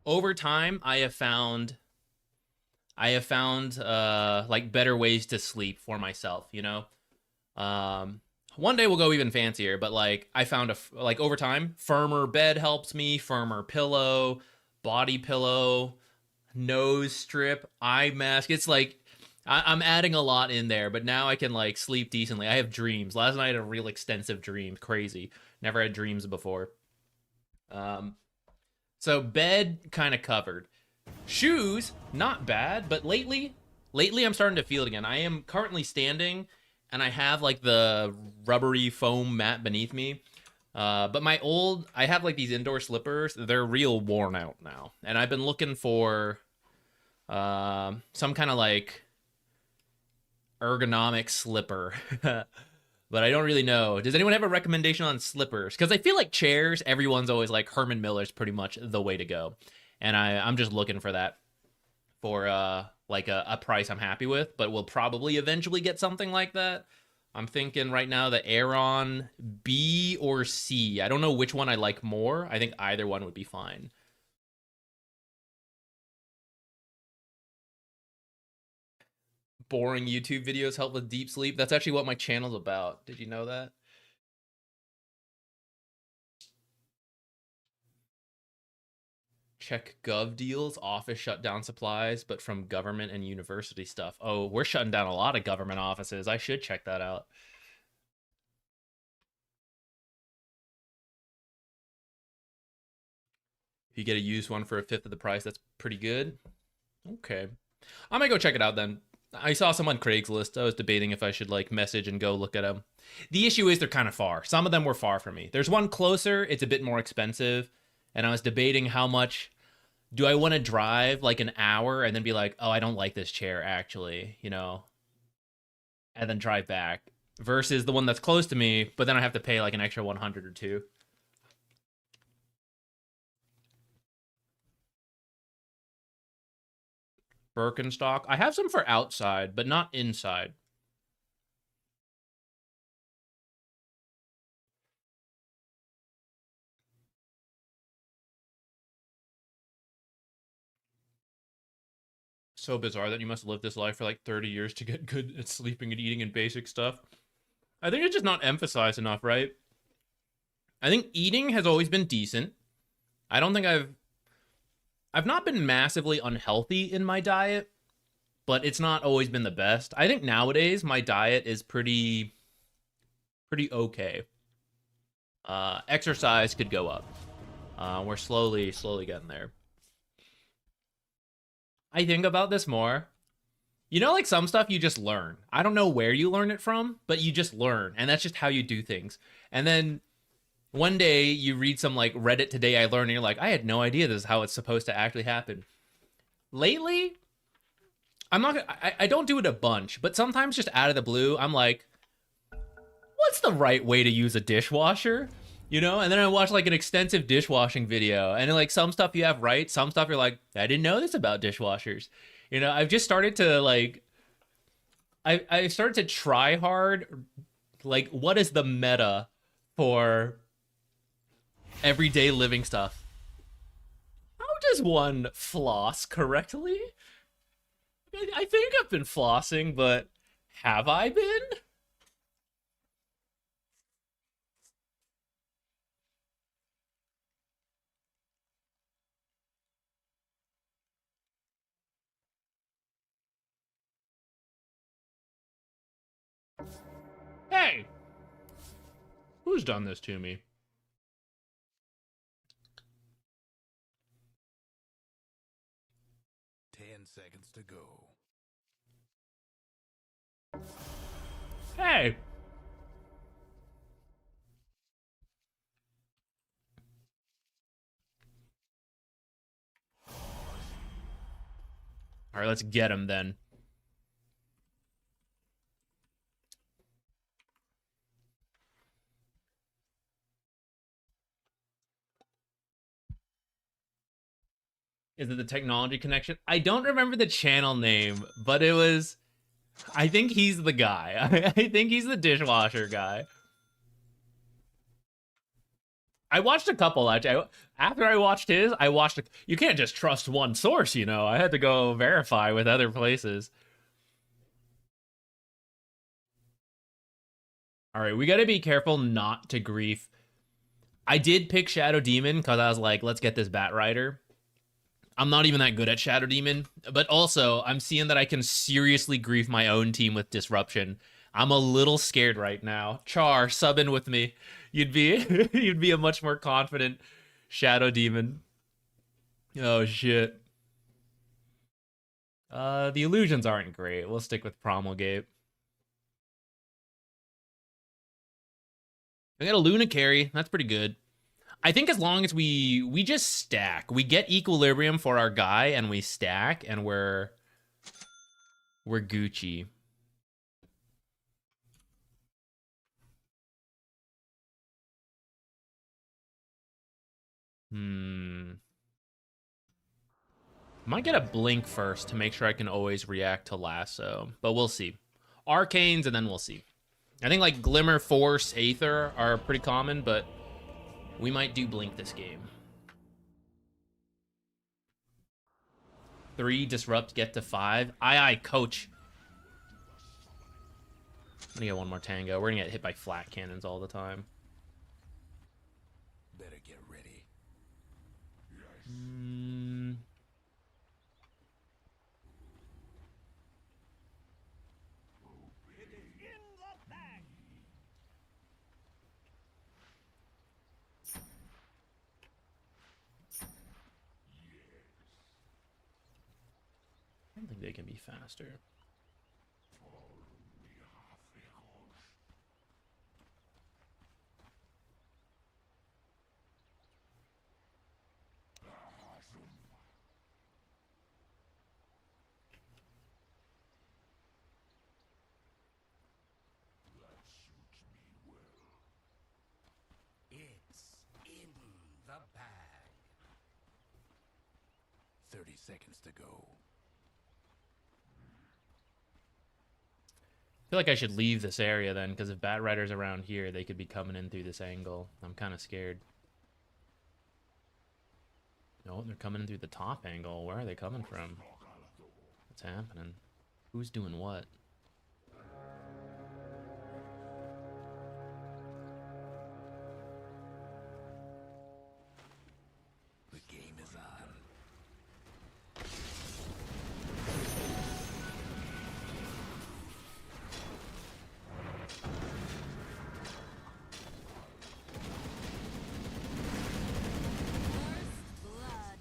Over time, I have found like better ways to sleep for myself, you know? One day we'll go even fancier, but like I found like over time, firmer bed helps me, firmer pillow, body pillow, nose strip, eye mask. It's like I'm adding a lot in there, but now I can like sleep decently. I have dreams. Last night I had a real extensive dream. Crazy. Never had dreams before. So bed kind of covered. Shoes, not bad, but lately I'm starting to feel it again. I am currently standing and I have like the rubbery foam mat beneath me. But I have like these indoor slippers. They're real worn out now. And I've been looking for some kind of like ergonomic slipper. But I don't really know. Does anyone have a recommendation on slippers? Because I feel like chairs, everyone's always like Herman Miller's pretty much the way to go. And I'm just looking for that for like a price I'm happy with, but we'll probably eventually get something like that. I'm thinking right now the Aeron B or C. I don't know which one I like more. I think either one would be fine. Boring YouTube videos help with deep sleep. That's actually what my channel's about. Did you know that? Check gov deals, office shutdown supplies, but from government and university stuff. Oh, we're shutting down a lot of government offices. I should check that out. you get a used one for a fifth of the price, that's pretty good. Okay. I might go check it out then. I saw some on Craigslist. I was debating if I should like message and go look at them. The issue is they're kind of far. Some of them were far from me. There's one closer. It's a bit more expensive. And I was debating how much do I want to drive like an hour and then be like, oh, I don't like this chair actually, you know, and then drive back versus the one that's close to me, but then I have to pay like an extra 100 or two. Birkenstock. I have some for outside, but not inside. So bizarre that you must live this life for like 30 years to get good at sleeping and eating and basic stuff. I think it's just not emphasized enough, right? I think eating has always been decent. I don't think I've not been massively unhealthy in my diet, but it's not always been the best. I think nowadays my diet is pretty okay. Exercise could go up. We're slowly getting there. I think about this more. You know, like some stuff you just learn. I don't know where you learn it from, but you just learn, and that's just how you do things. And then one day you read some like Reddit today I learned, and you're like, I had no idea this is how it's supposed to actually happen. Lately, I don't do it a bunch, but sometimes just out of the blue, I'm like, what's the right way to use a dishwasher? You know, and then I watch like an extensive dishwashing video, and like some stuff you have right, some stuff you're like, I didn't know this about dishwashers. You know, I've just started to like, I started to try hard, like what is the meta for everyday living stuff? How does one floss correctly? I think I've been flossing, but have I been? Hey! Who's done this to me? Seconds to go. Hey! Alright, let's get him then. Is it the technology connection? I don't remember the channel name, but it was... I think he's the guy. I think he's the dishwasher guy. I watched a couple, actually. After I watched his, I watched... You can't just trust one source, you know? I had to go verify with other places. Alright, we gotta be careful not to grief. I did pick Shadow Demon, because I was like, let's get this Bat Rider. I'm not even that good at Shadow Demon, but also I'm seeing that I can seriously grief my own team with Disruption. I'm a little scared right now. Char, sub in with me. You'd be you'd be a much more confident Shadow Demon. Oh shit. The illusions aren't great. We'll stick with Promulgate. I got a Luna carry. That's pretty good. I think as long as we just stack, we get equilibrium for our guy and we stack and we're Gucci. Might get a blink first to make sure I can always react to lasso, but we'll see. Arcanes and then we'll see. I think like Glimmer, Force, Aether are pretty common, but we might do blink this game. 3, disrupt, get to 5. Aye, coach. I'm gonna get one more tango. We're gonna get hit by flat cannons all the time. Better get ready. they can be faster. It's in the bag. 30 seconds to go. I feel like I should leave this area then, because if Bat Rider's around here, they could be coming in through this angle. I'm kind of scared. No, they're coming in through the top angle. Where are they coming from? What's happening? Who's doing what? The game is on. First blood.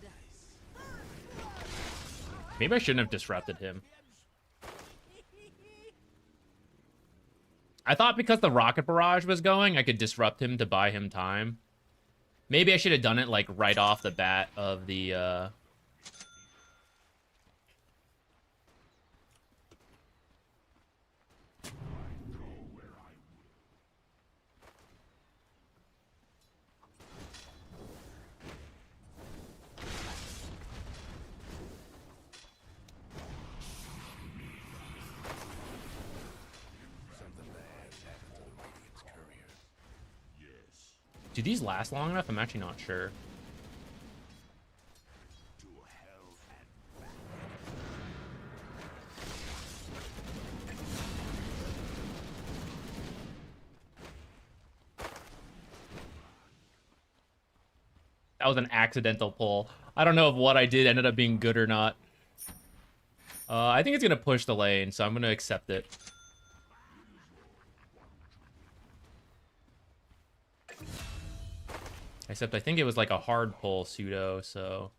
Maybe I shouldn't have disrupted him. I thought because the rocket barrage was going, I could disrupt him to buy him time. Maybe I should have done it like right off the bat of the Something bad happened to the Radiant's courier. Do these last long enough? I'm actually not sure. To hell and back. That was an accidental pull. I don't know if what I did ended up being good or not. I think it's going to push the lane, so I'm going to accept it. Except I think it was like a hard pull pseudo, so...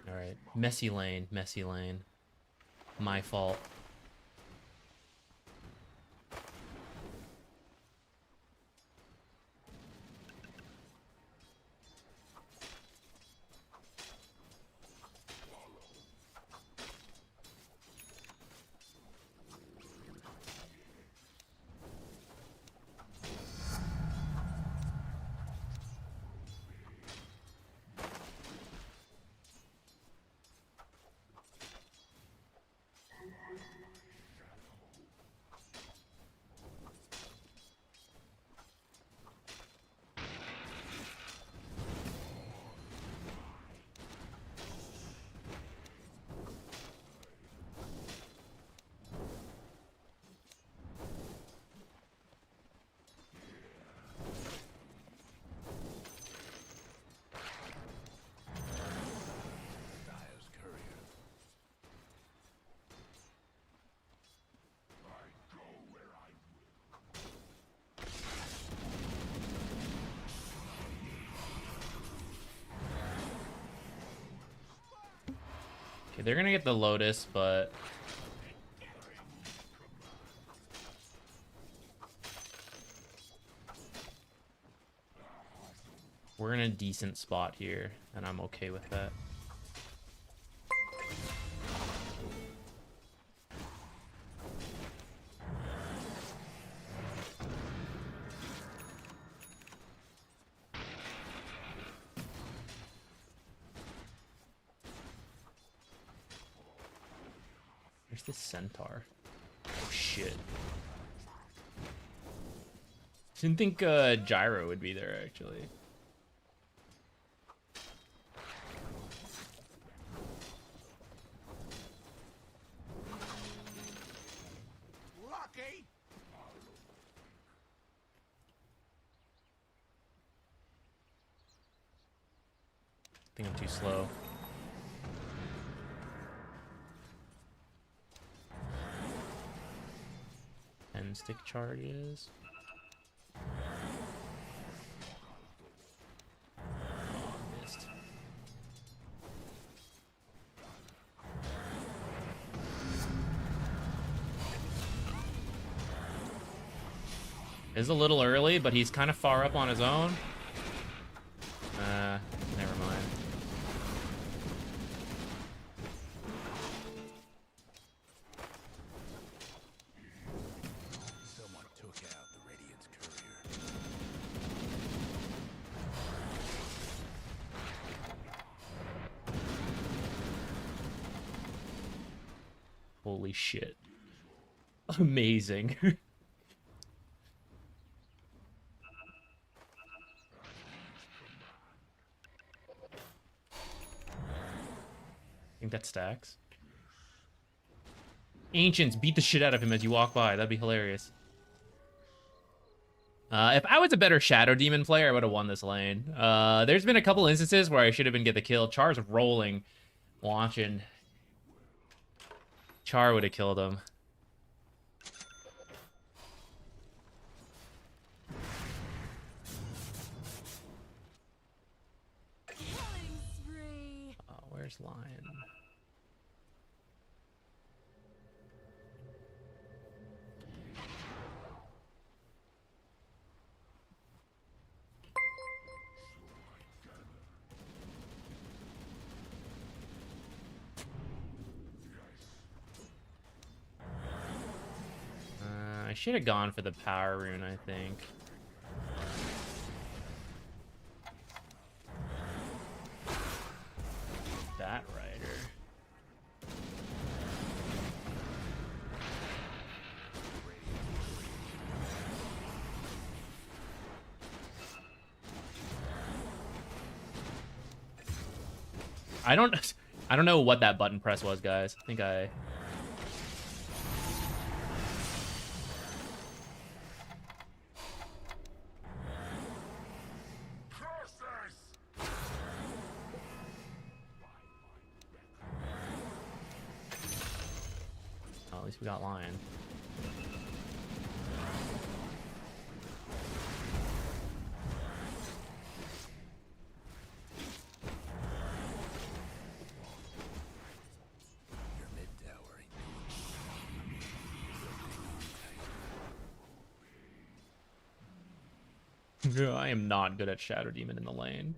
Alright, messy lane, messy lane. My fault. Dyer's courier. Okay, they're gonna get the Lotus, but... we're in a decent spot here, and I'm okay with that. Where's the centaur? Oh shit. Didn't think Gyro would be there actually. Lucky! I think I'm too slow. Stick charges. Oh, missed. It's a little early, but he's kind of far up on his own. Never mind. Someone took out the Radiant's courier. Holy shit. Amazing. I think that stacks. Ancients, beat the shit out of him as you walk by. That'd be hilarious. If I was a better Shadow Demon player, I would have won this lane. There's been a couple instances where I should have been get the kill. Char's rolling, watching. Char would have killed him. Killing spree. Where's Lion? I should have gone for the power rune, I think. Bat Rider. I don't know what that button press was, guys. I think I... At least we got Lion. Your mid tower ain't I am not good at Shadow Demon in the lane.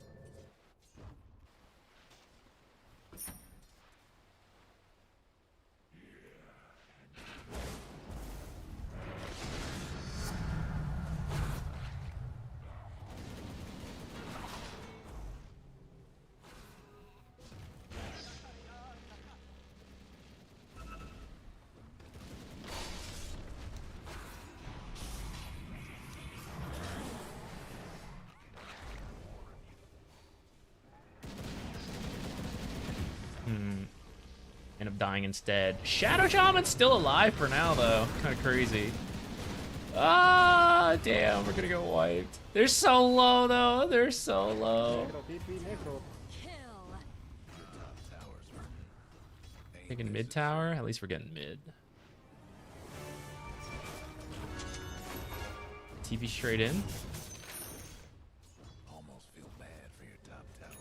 End up dying instead. Shadow Shaman's still alive for now, though. Kind of crazy. Ah, damn, we're gonna get wiped. They're so low, though. They're so low. Kill. towers are Taking mid tower? At least we're getting mid. TP straight in. almost feel bad for your top tower.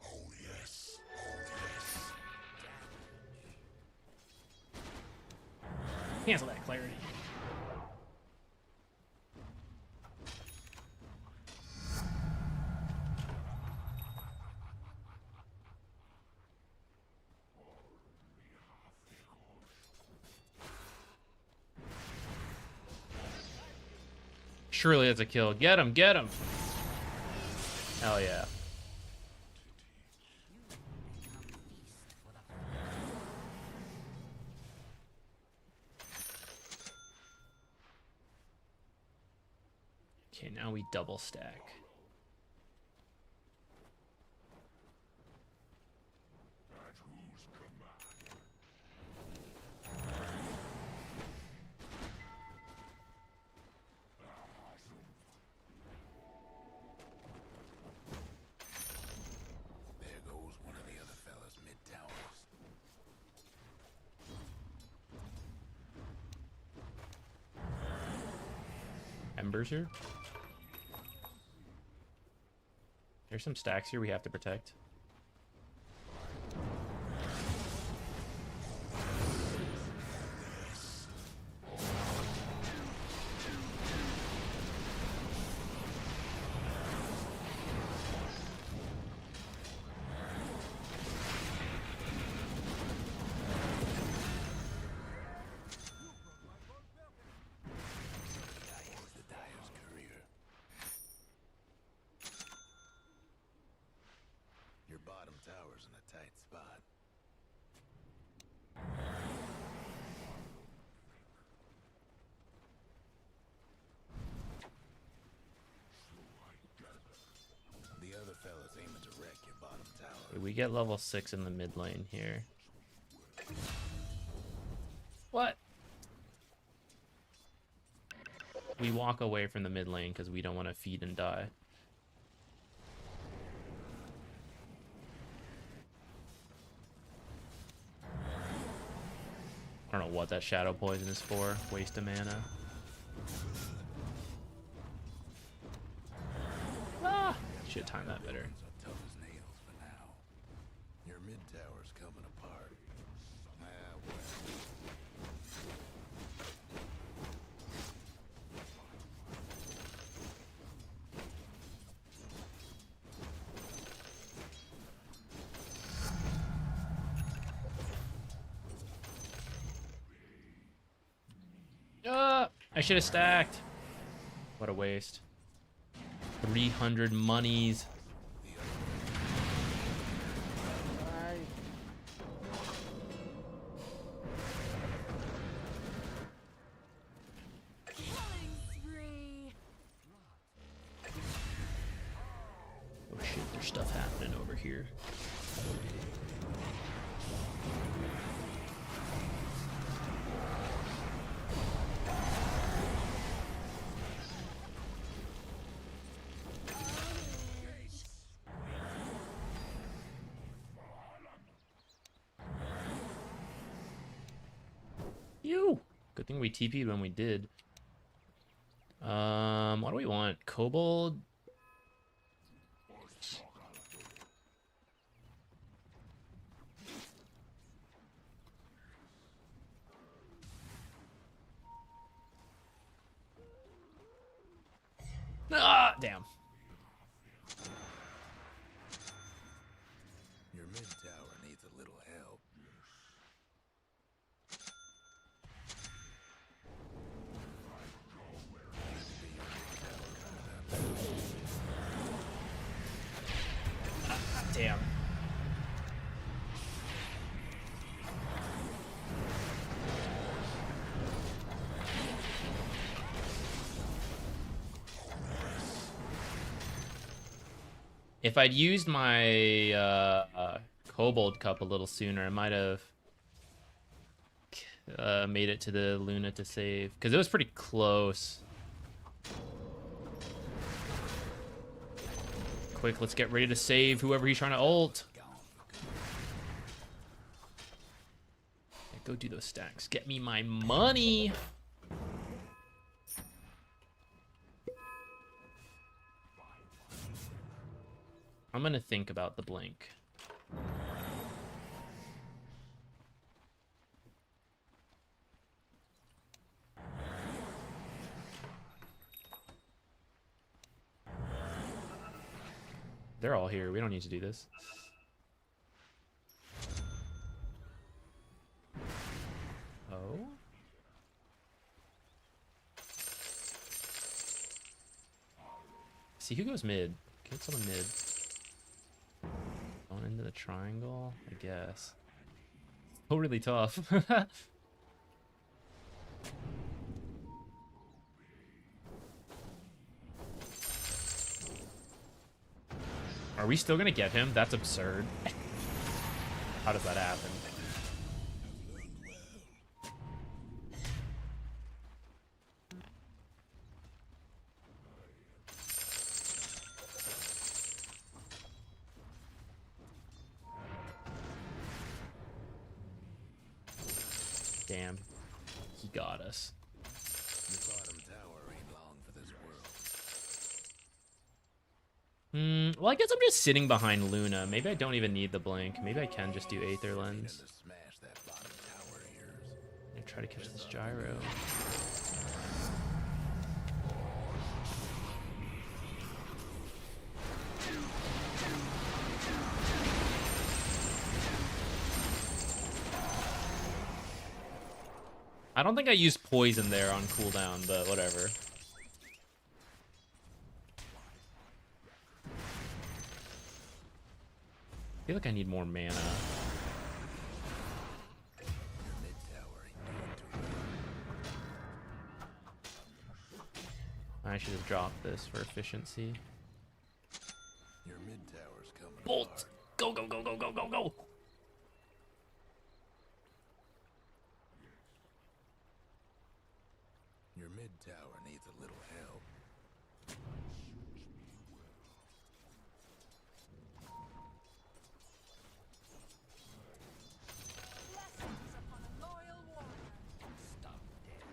Oh yes. Cancel that clarity. Surely that's a kill. Get him, get him. Hell yeah. Okay, now we double stack. embers here. There's some stacks here we have to protect. The dyer's career. Your bottom tower's in a tight spot. The other fella's aiming to wreck your bottom tower. We get level 6 in the mid lane here. What? We walk away from the mid lane because we don't want to feed and die. I don't know what that shadow poison is for. Waste of mana. Ah! Should time that better. Are tough as nails for now. Your mid tower's coming apart. Ah, well. I should have stacked. What a waste. 300 monies. Killing spree. Oh shit, there's stuff happening over here. You. Good thing we TP'd when we did. What do we want? Kobold? Ah, damn. Your mid tower needs a little help. Damn. If I'd used my Kobold Cup a little sooner, I might have made it to the Luna to save. Because it was pretty close. Quick, let's get ready to save whoever he's trying to ult. Yeah, go do those stacks. Get me my money. I'm gonna think about the blink. They're all here. We don't need to do this. Oh? See who goes mid. Get someone mid. Going into the triangle, I guess. Oh, really tough. Are we still gonna get him? That's absurd. How does that happen? Damn. He got us. Your bottom tower ain't long for this Well, I guess I'm just sitting behind Luna. Maybe I don't even need the blink. Maybe I can just do Aether Lens. To smash that bottom tower of yours. And try to catch this gyro. I don't think I used poison there on cooldown, but whatever. I feel like I need more mana. Your mid tower ain't doing too well. I should have dropped this for efficiency. Your mid tower's coming Bolt! apart. Go, go, go, go, go, go, go! Your mid tower needs a little help. Blessings upon a loyal warrior. Stop dead.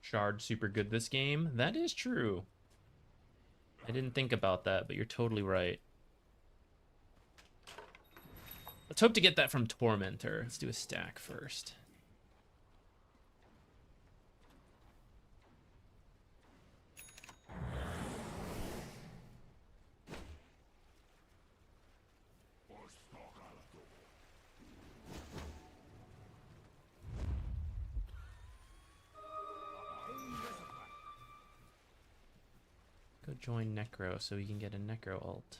Shard super good this game. That is true. I didn't think about that, but you're totally right. Let's hope to get that from Tormentor. Let's do a stack first. Go join Necro so we can get a Necro ult.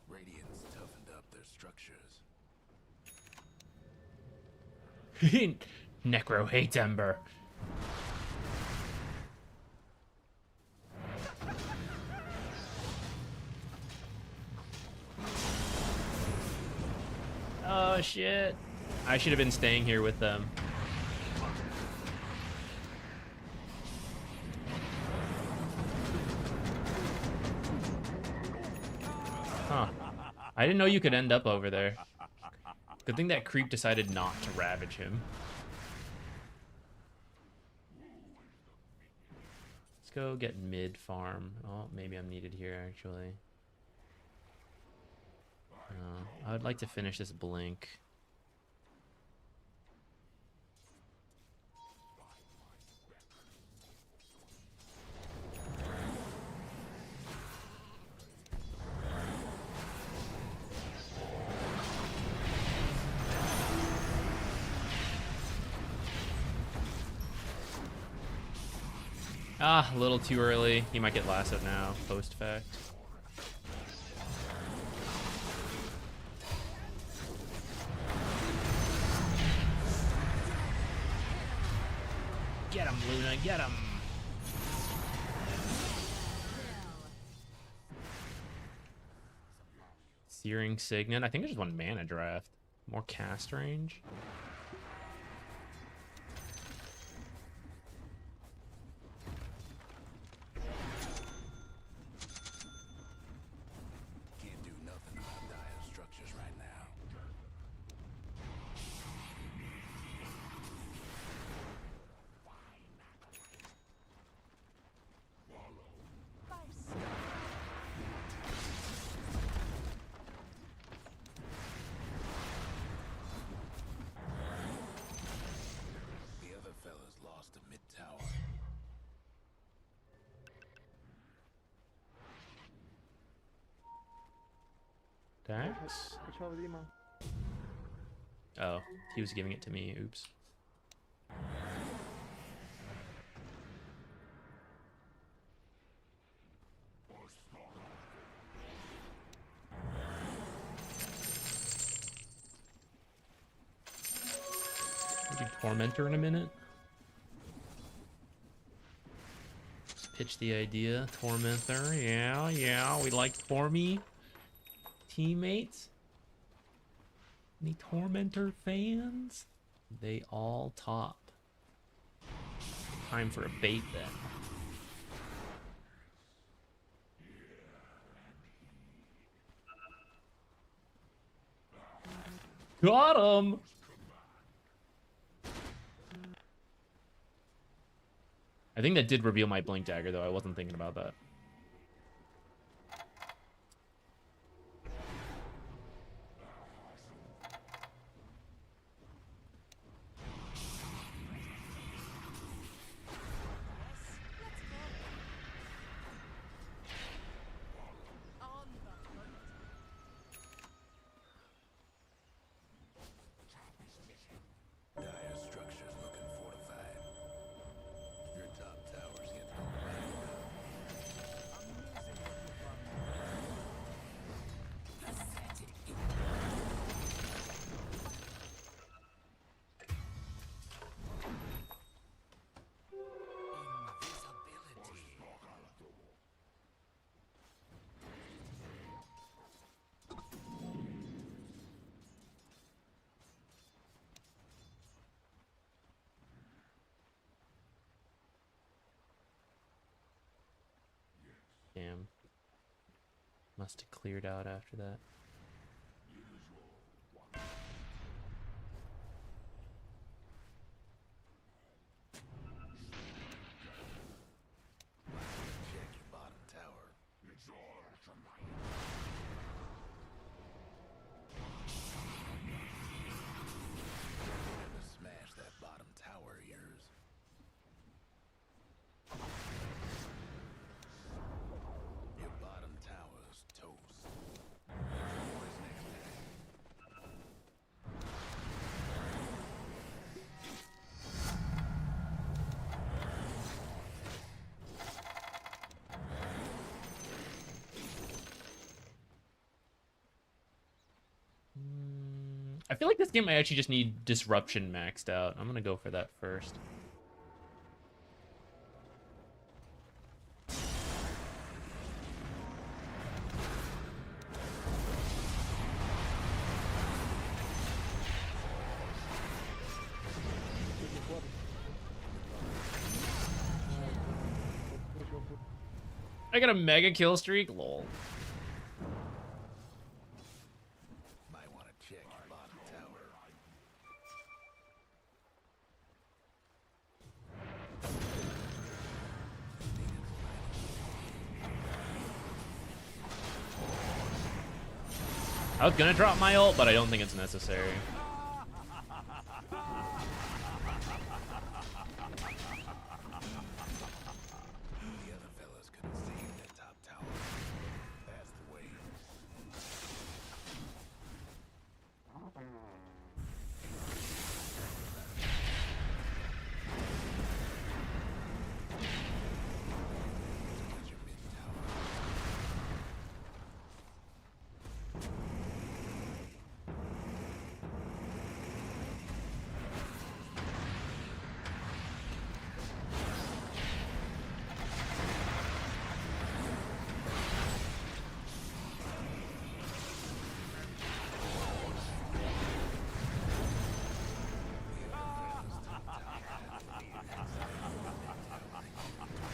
Radiant's toughened up their structures. Necro hates Ember. Oh shit. I should have been staying here with them. Huh. I didn't know you could end up over there. Good thing that creep decided not to ravage him. Let's go get mid farm. Oh, maybe I'm needed here actually. I would like to finish this blink. Ah, a little too early. He might get lassoed now, post fact. Get him, Luna, get him! Searing Signet. I think I just want mana draft. More cast range. Can't do nothing about dire structures right now. The other fellas lost a mid tower. Dax? Oh, he was giving it to me. Oops. We'll do Tormentor in a minute. pitch the idea. Tormentor, yeah, we like Tormy. Teammates? Any Tormentor fans? They all top. Time for a bait then. Got him! I think that did reveal my Blink Dagger, though. I wasn't thinking about that. On the hunt. Dire structures looking fortified. Your top tower's getting overrun. Damn. Must have cleared out after that. Check your bottom tower. Gonna smash that bottom tower of yours. Your bottom tower's toast. What's next time? I feel like this game I actually just need Disruption maxed out. I'm gonna go for that first. I got a mega kill streak? Lol. Might want to check your bottom tower. I was gonna drop my ult, but I don't think it's necessary. The other fellas couldn't save that top tower. That's the way. Get your mid tower.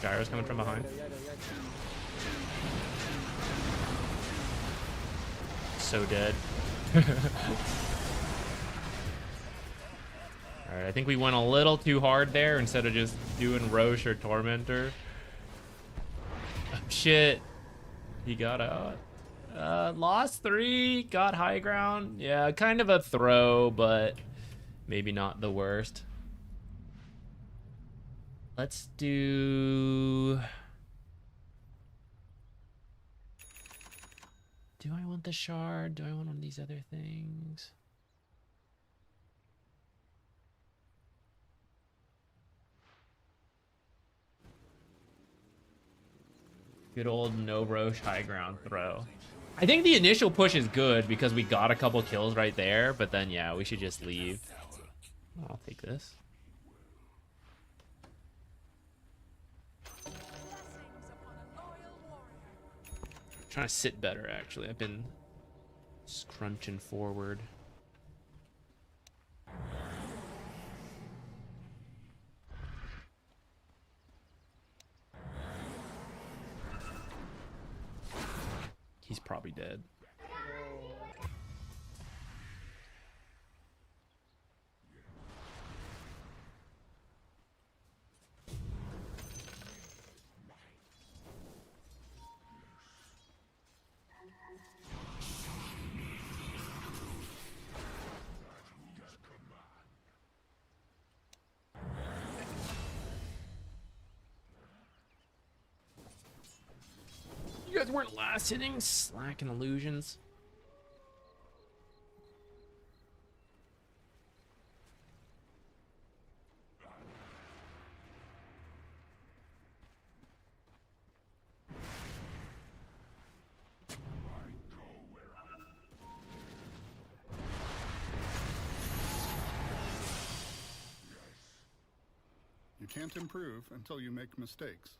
Gyro's coming from behind. So dead. Alright, I think we went a little too hard there instead of just doing Roche or Tormentor. Oh, shit. He got out. Lost 3, got high ground. Yeah, kind of a throw, but maybe not the worst. Let's do... Do I want the shard? Do I want one of these other things? Good old no Roche high ground throw. I think the initial push is good because we got a couple kills right there, but then yeah, we should just leave. I'll take this. trying to sit better, actually. I've been scrunching forward. He's probably dead. You guys weren't last hitting, slacking illusions. You can't improve until you make mistakes.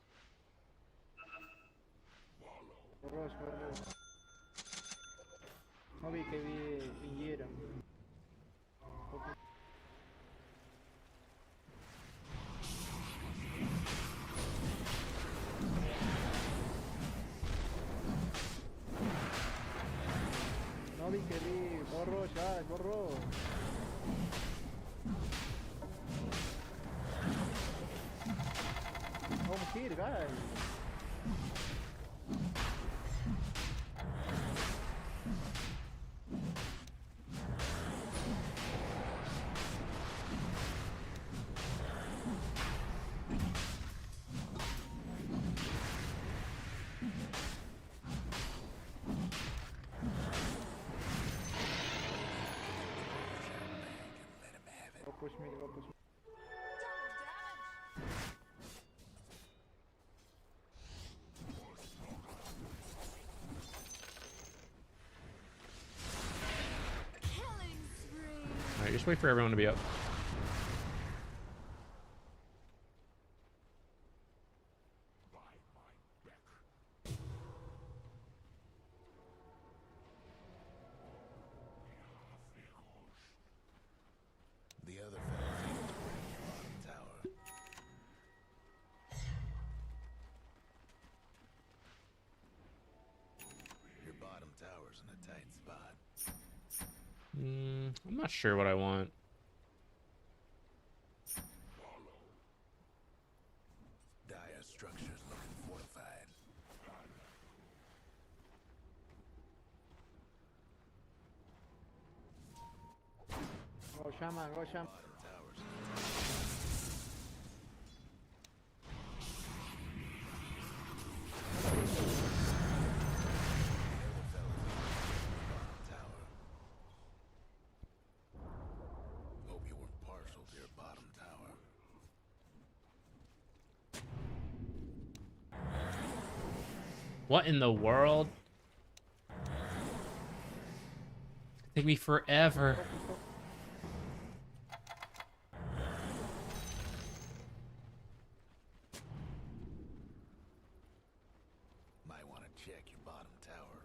Borroso, borroso. No vi que viniera. No vi que vi, borro ya, borro. Vamos here, guys. Go push me, go push me. Killing spree. Alright, just wait for everyone to be up. The other fellas need to bring your bottom tower. Your bottom tower's in a tight spot. I'm not sure what I want. Dire structures looking fortified. Go Shaman, go Shaman. Bottom tower's in a tight tower. Hope you weren't partial to your bottom tower. What in the world? Take me forever. Might want to check your bottom tower.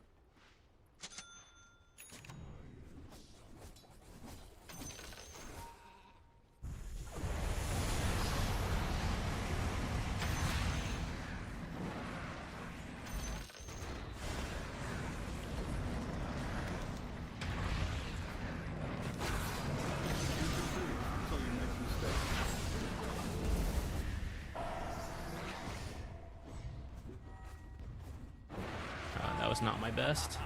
Until you make mistakes. That was not my best.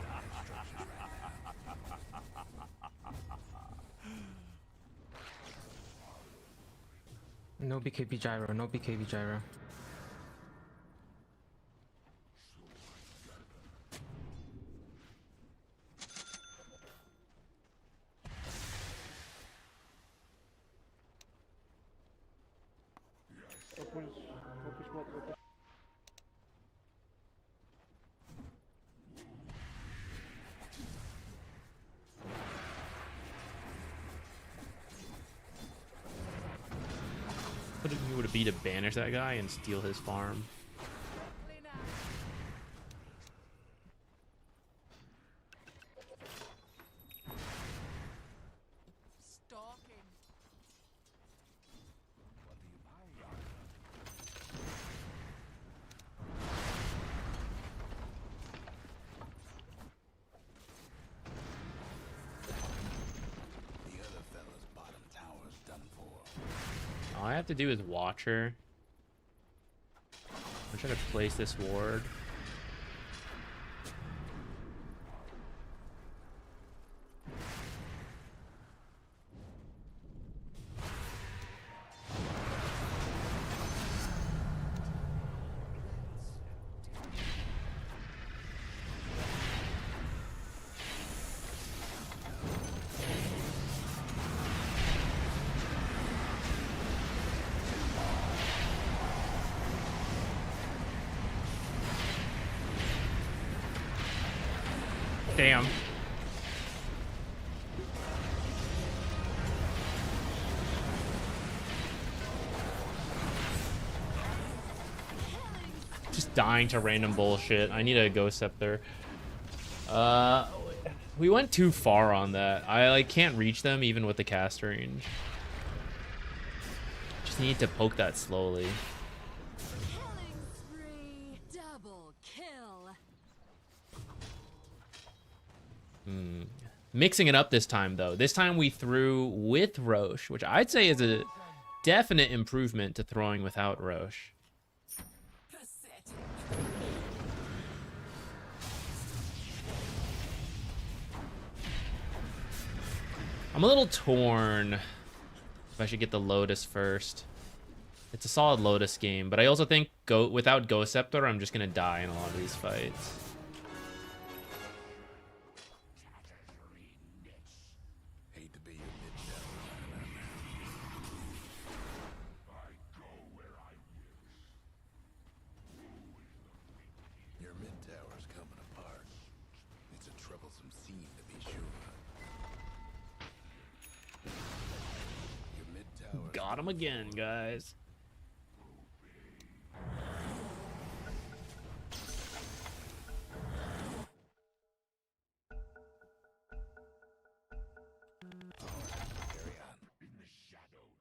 No BKB gyro, no BKB gyro. Go push bot, go push. What if you would have be to banish that guy and steal his farm? Clean out. I have to do is watch her. I'm trying to place this ward. Damn. Just dying to random bullshit. I need a Ghost Scepter. We went too far on that. I like can't reach them even with the cast range. Just need to poke that slowly. Killing spree. Double kill. Mixing it up this time, though. This time we threw with Roche, which I'd say is a definite improvement to throwing without Roche. I'm a little torn if I should get the Lotus first. It's a solid Lotus game, but I also think without Ghost Scepter, I'm just going to die in a lot of these fights. Hate to be your mid tower. I go where I wish. Your mid tower's coming apart. It's a troublesome scene to be sure. Your mid tower. Got him again, guys. Carry on. In the shadows.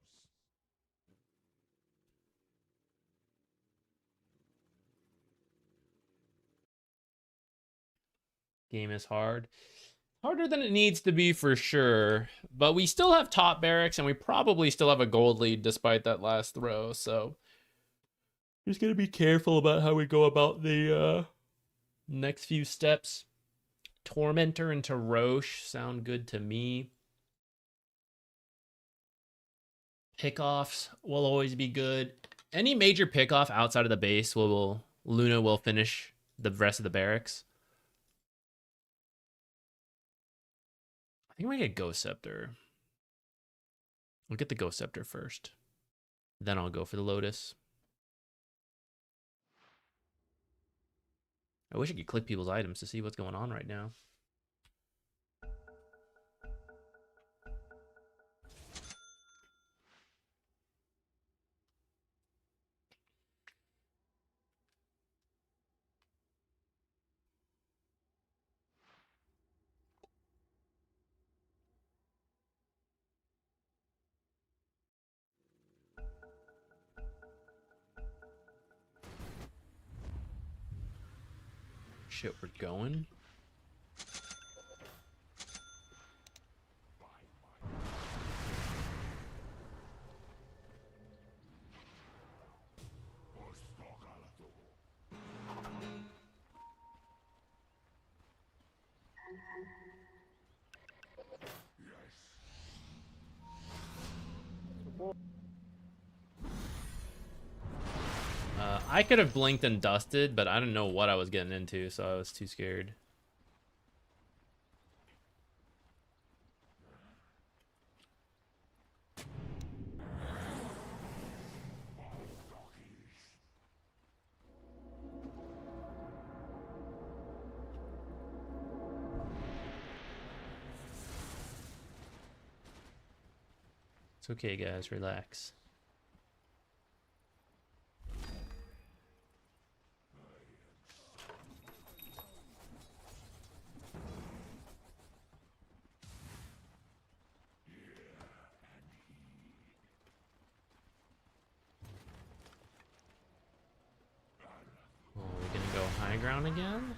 Game is hard. Harder than it needs to be for sure. But we still have top barracks and we probably still have a gold lead despite that last throw. So just gonna be careful about how we go about the next few steps. Tormentor into Roche sound good to me. Pickoffs will always be good. Any major pickoff outside of the base Luna will finish the rest of the barracks. I think we get Ghost Scepter. We'll get the Ghost Scepter first. Then I'll go for the Lotus. I wish I could click people's items to see what's going on right now. Shit, we're going. I could have blinked and dusted, but I didn't know what I was getting into, so I was too scared. It's okay, guys. Relax. Oh, we're gonna go high ground again?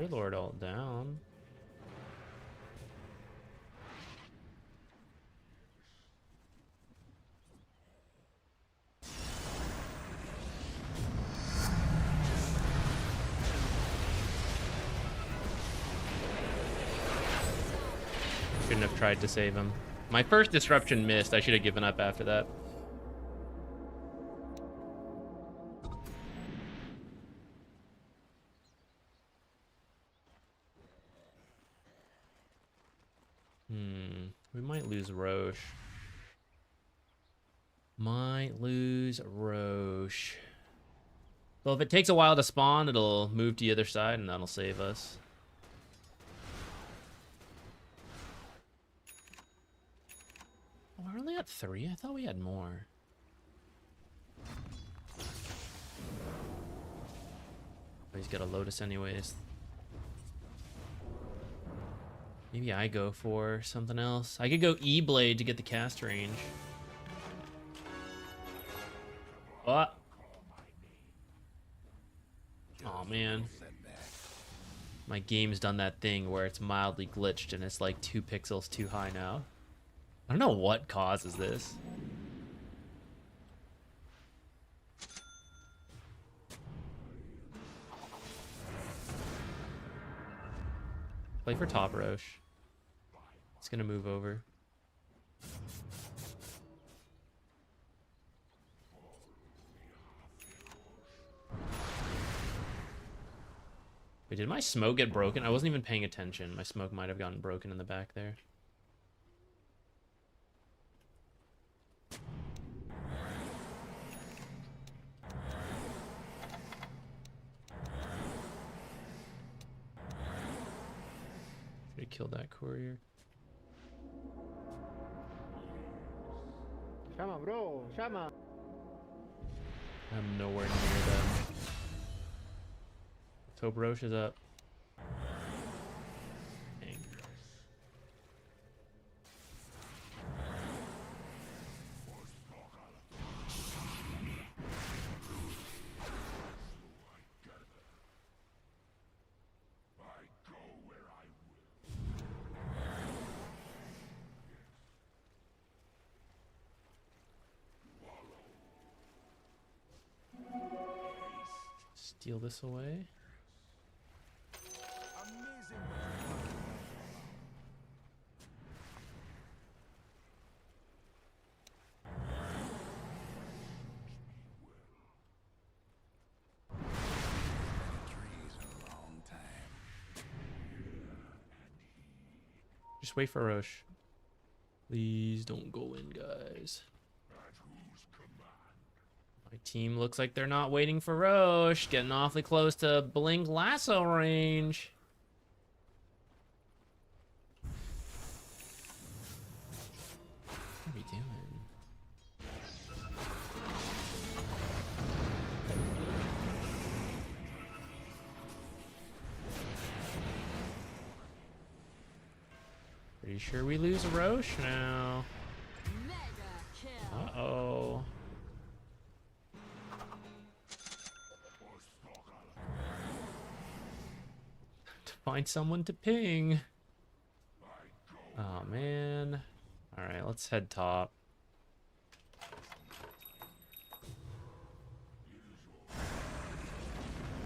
Underlord all down. Shouldn't have tried to save him. My first disruption missed. I should have given up after that. We might lose Roche. Might lose Roche. Well, if it takes a while to spawn, it'll move to the other side and that'll save us. Oh, we're only at 3? I thought we had more. Oh, he's got a Lotus anyways. Maybe I go for something else. I could go E-Blade to get the cast range. Oh. Oh man. My game's done that thing where it's mildly glitched and it's like 2 pixels too high now. I don't know what causes this. Play for top Roche. It's gonna move over. Wait, did my smoke get broken? I wasn't even paying attention. My smoke might have gotten broken in the back there. Should have killed that courier. Shaman, bro. Shaman. I'm nowhere near them. So Roche is up. Dang. Steal this away. Just wait for Roche. Please don't go in, guys. My team looks like they're not waiting for Roche. Getting awfully close to Blink Lasso range. What are we doing? Pretty sure we lose Roche now. Mega kill. Uh-oh. To find someone to ping. Oh, man. All right, let's head top.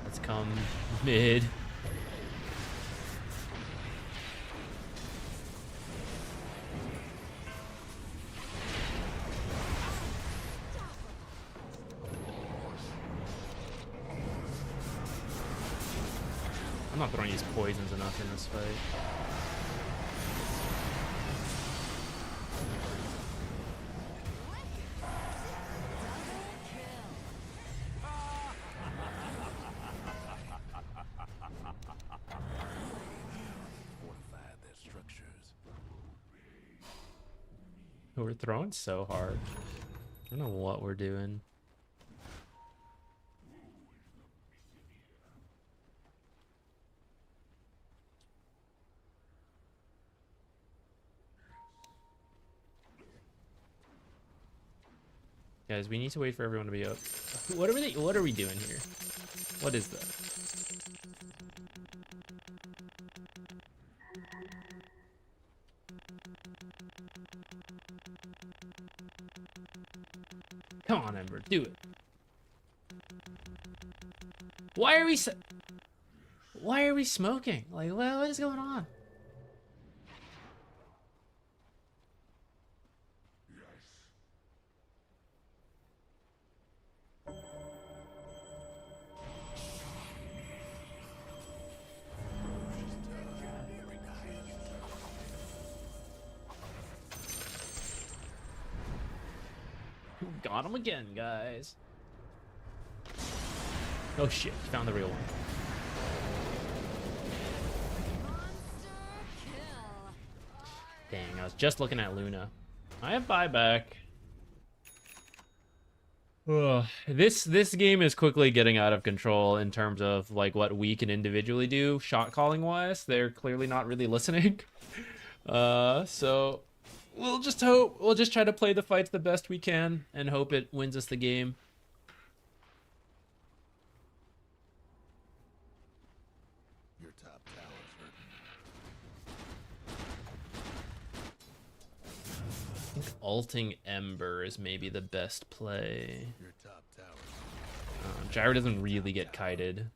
Let's come mid. I'm not throwing these poisons enough in this fight. Fortified their structures. We're throwing so hard. I don't know what we're doing. Guys, we need to wait for everyone to be up. What are we doing here? What is that? Come on, Ember, do it. Why are we smoking? Like, what is going on? Got him again, guys. Oh shit, found the real one. Monster kill. Dang, I was just looking at Luna. I have buyback. Ugh. This game is quickly getting out of control in terms of like what we can individually do shot calling wise. They're clearly not really listening. So we'll just try to play the fights the best we can and hope it wins us the game. Your top tower's hurting. I think ulting Ember is maybe the best play. Your top tower's Gyro doesn't really get kited.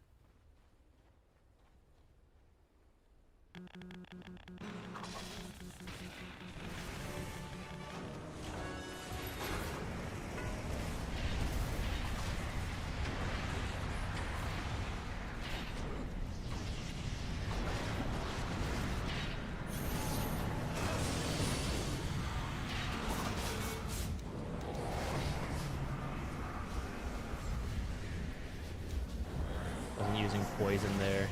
Wasn't using poison there.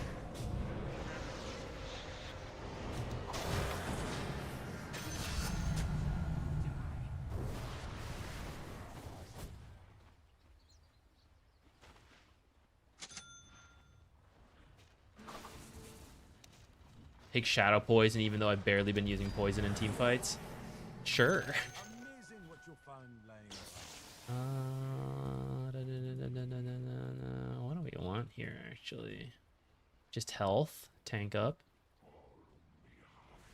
Take Shadow Poison even though I've barely been using poison in team fights? Sure. Amazing what you found lying What do we want here, actually? Just health? Tank up?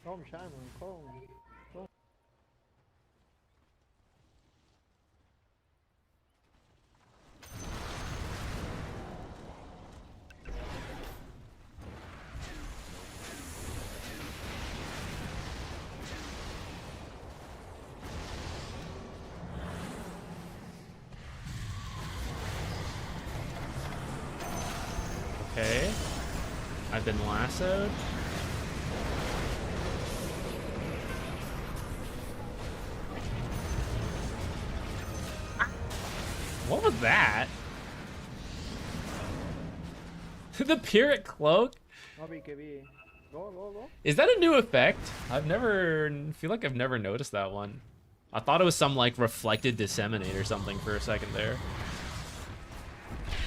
Come, Shaman, come. Okay. I've been lassoed. What was that? The Pyrrhic Cloak? No BKB. Go. Is that a new effect? Feel like I've never noticed that one. I thought it was some like reflected disseminate or something for a second there.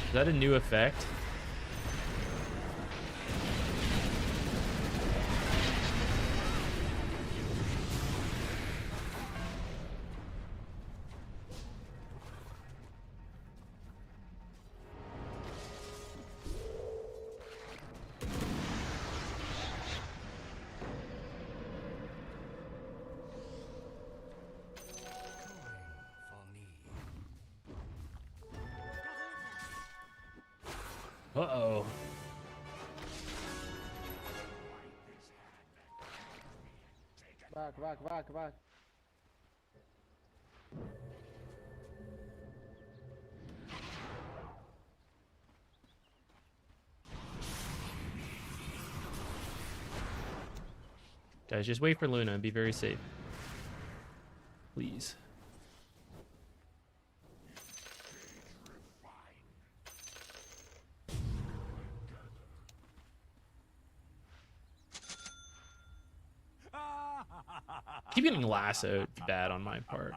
Is that a new effect? Uh-oh. Back. Guys, just wait for Luna and be very safe. Please. Keep getting lassoed bad on my part.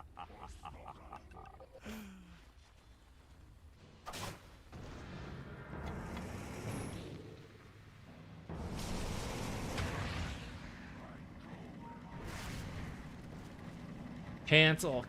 Cancel.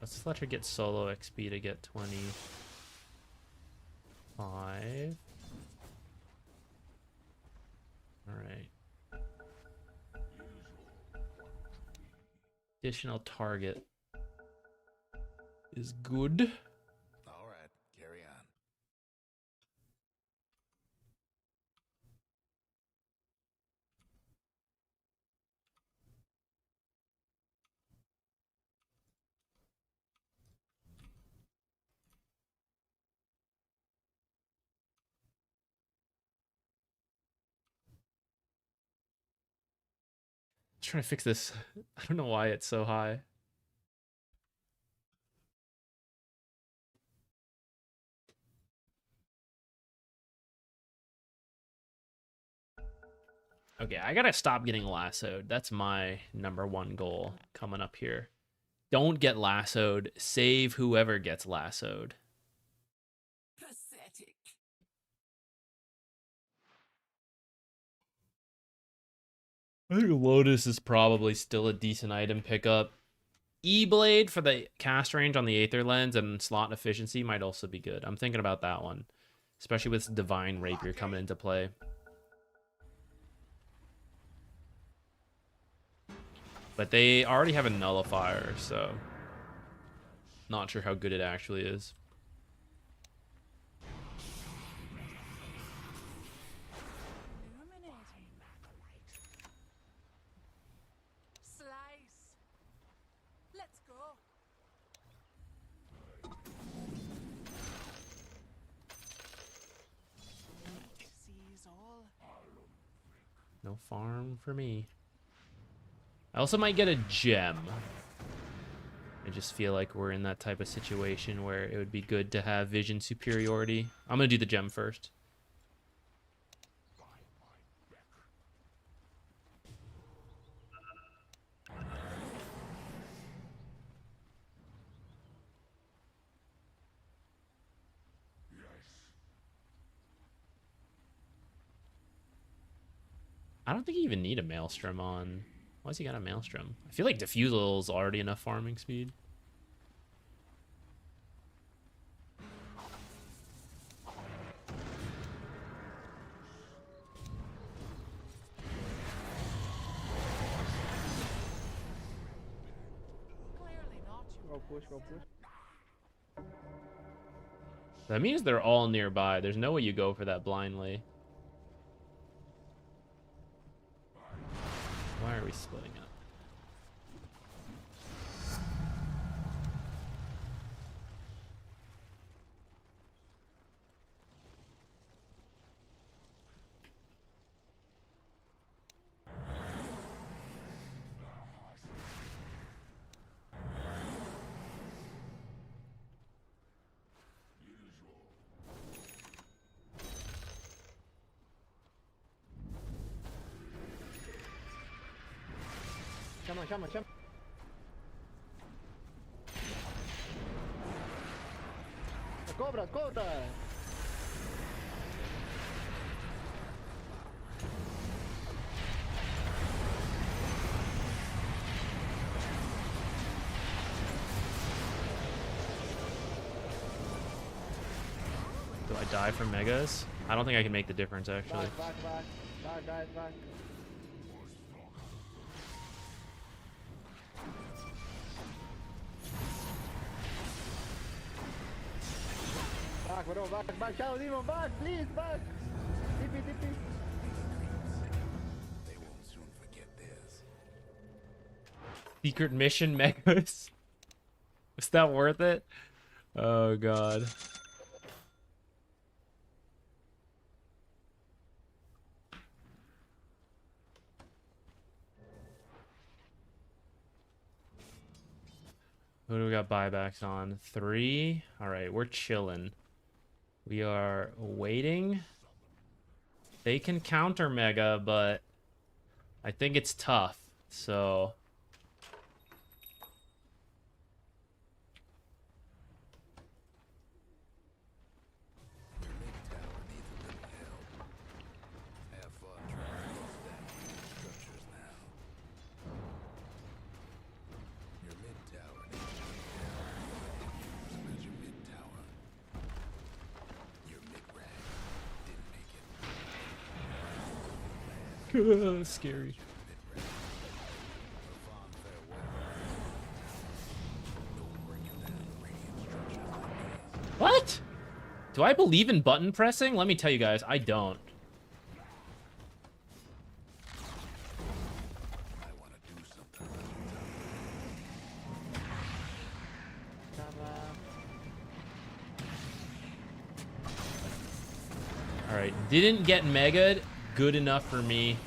Let's let her get solo XP to get 25. Alright. Additional target is good. All right, carry on. Trying to fix this. I don't know why it's so high. Okay, I gotta stop getting lassoed. That's my #1 goal coming up here. Don't get lassoed. Save whoever gets lassoed. Pathetic. I think Lotus is probably still a decent item pickup. E-Blade for the cast range on the Aether Lens and slot efficiency might also be good. I'm thinking about that one, especially with Divine Rapier coming into play. But they already have a nullifier, so not sure how good it actually is. Illuminating. Slice. Let's go. Sees all. No farm for me. I also might get a gem. I just feel like we're in that type of situation where it would be good to have vision superiority. I'm gonna do the gem first. I don't think you even need a Maelstrom on. Why's he got a Maelstrom? I feel like Diffusal's already enough farming speed. Clearly not you. Go push. That means they're all nearby. There's no way you go for that blindly. Why are we splitting up? Shaman. Cobra. Do I die from Megas? I don't think I can make the difference, actually. Back, guys, back. Back, bro, back, Shadow Demon, back, please, back. TP. They won't soon forget this. Secret mission Megas? Was that worth it? Oh, God. What do we got buybacks on? 3. All right, we're chilling. We are waiting. They can counter Mega, but I think it's tough. So Your mid tower needs a little help. Have fun trying to stack structures now. Your mid tower needs a little help. Scary. What? Do I believe in button pressing? Let me tell you guys, I don't. I want to do something. All right, didn't get mega'd. Good enough for me.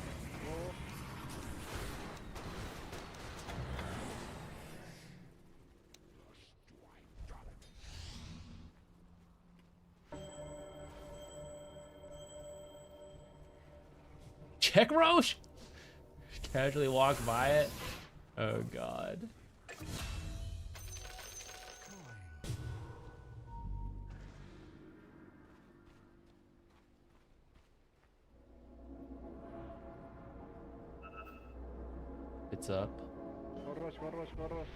Check Roche. Casually walk by it. Oh god. It's up. Go rush, go rush, go rush.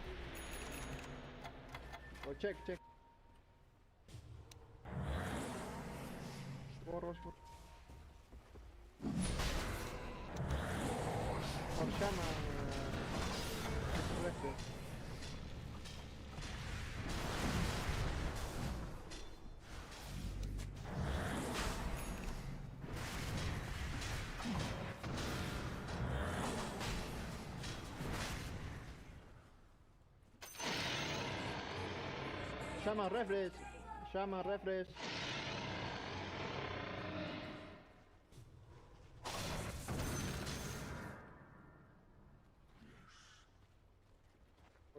Go check, check. Go rush, go. Or Shaman. Left there. Shaman refresh. Shaman refresh.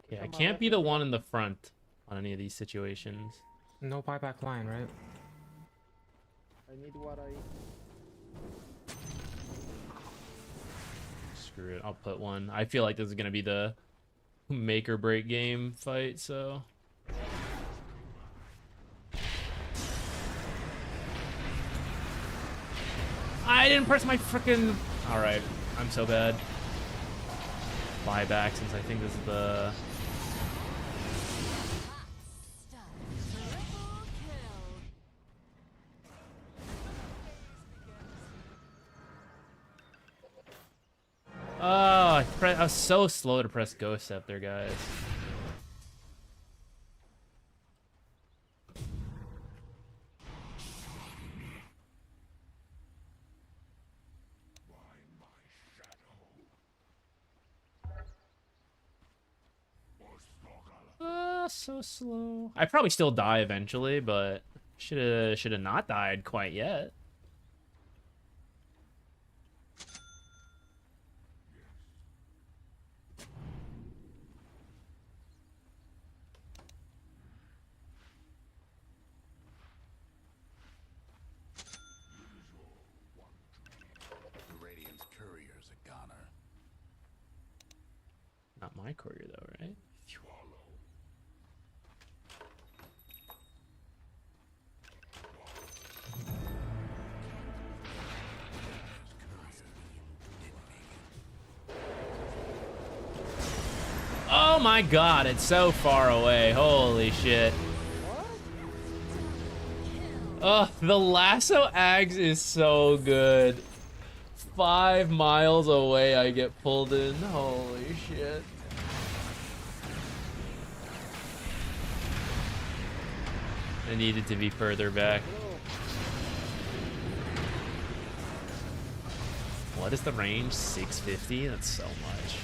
Yeah, I can't be the one in the front on any of these situations. No buyback line, right? I need what I. Screw it, I'll put one. I feel like this is gonna be the make or break game fight, so. I didn't press my frickin'. All right, I'm so bad. Buyback since I think this is the. Oh, I was so slow to press Ghost Scepter, guys. So slow. I probably still die eventually, but should have not died quite yet. The Radiant's courier's a goner. Not my courier though, right? Oh my god, it's so far away. Holy shit. Oh, the lasso axe is so good. 5 miles away I get pulled in. Holy shit. I needed to be further back. What is the range? 650? That's so much.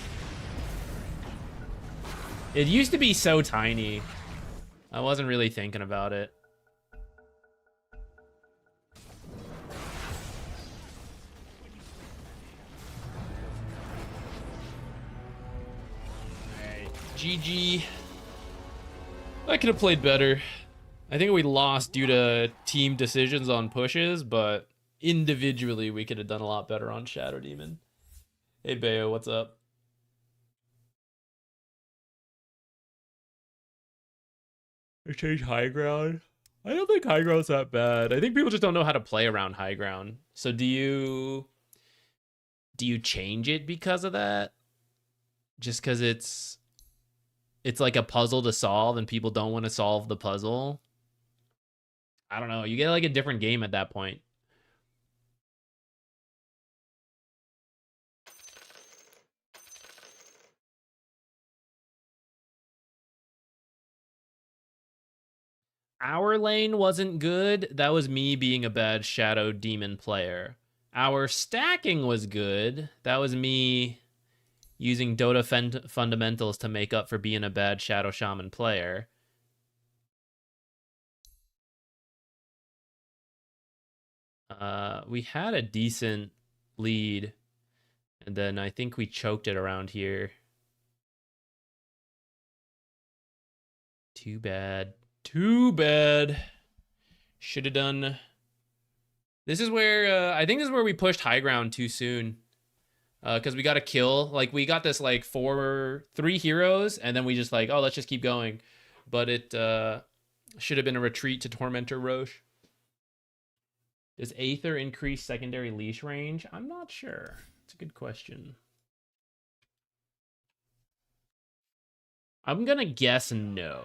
It used to be so tiny. I wasn't really thinking about it. Alright, GG. I could have played better. I think we lost due to team decisions on pushes, but individually we could have done a lot better on Shadow Demon. Hey Bayo, what's up? I changed high ground. I don't think high ground's that bad. I think people just don't know how to play around high ground. So do you change it because of that? Just because it's like a puzzle to solve and people don't want to solve the puzzle? I don't know. You get like a different game at that point. Our lane wasn't good. That was me being a bad Shadow Demon player. Our stacking was good. That was me using Dota fundamentals to make up for being a bad Shadow Shaman player. We had a decent lead, and then I think we choked it around here. Too bad. Too bad. Should have done. This is where I think this is where we pushed high ground too soon. Because we got a kill. Like, we got this like 3 heroes, and then we just like, oh, let's just keep going. But it should have been a retreat to Tormentor Roche. Does Aether increase secondary leash range? I'm not sure. It's a good question. I'm gonna guess no.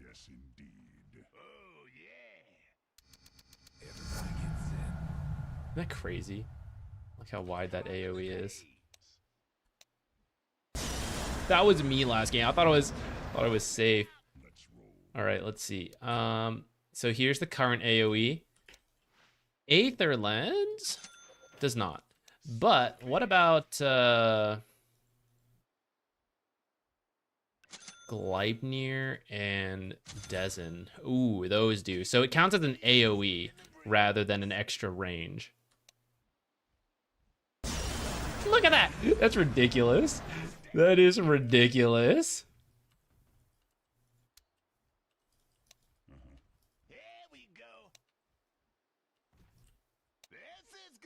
Yes, indeed. Oh, yeah. Everybody gets set. Isn't that crazy? Look how wide that AoE is. That was me last game. I thought it was safe. All right, let's see. So here's the current AoE. Aether Lens does not. But what about Gleipnir and Dezen? Ooh, those do. So it counts as an AoE rather than an extra range. Look at that. That's ridiculous. That is ridiculous. Here we go. This is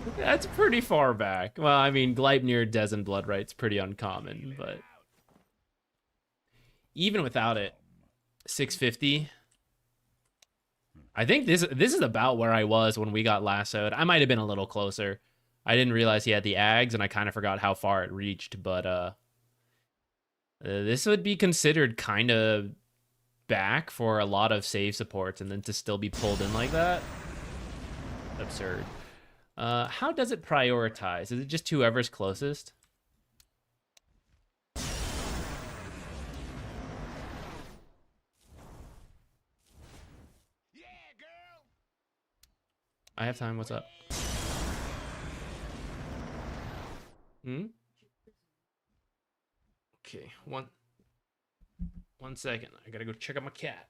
good. That's pretty far back. Well, I mean, Gleipnir, Dezen, Bloodright's pretty uncommon, but even without it, 650. I think this is about where I was when we got lassoed. I might have been a little closer. I didn't realize he had the Ags, and I kind of forgot how far it reached, but this would be considered kind of back for a lot of save supports, and then to still be pulled in like that? Absurd. How does it prioritize? Is it just whoever's closest? Yeah, girl. I have time. What's up? Okay, one second. I gotta go check out my cat.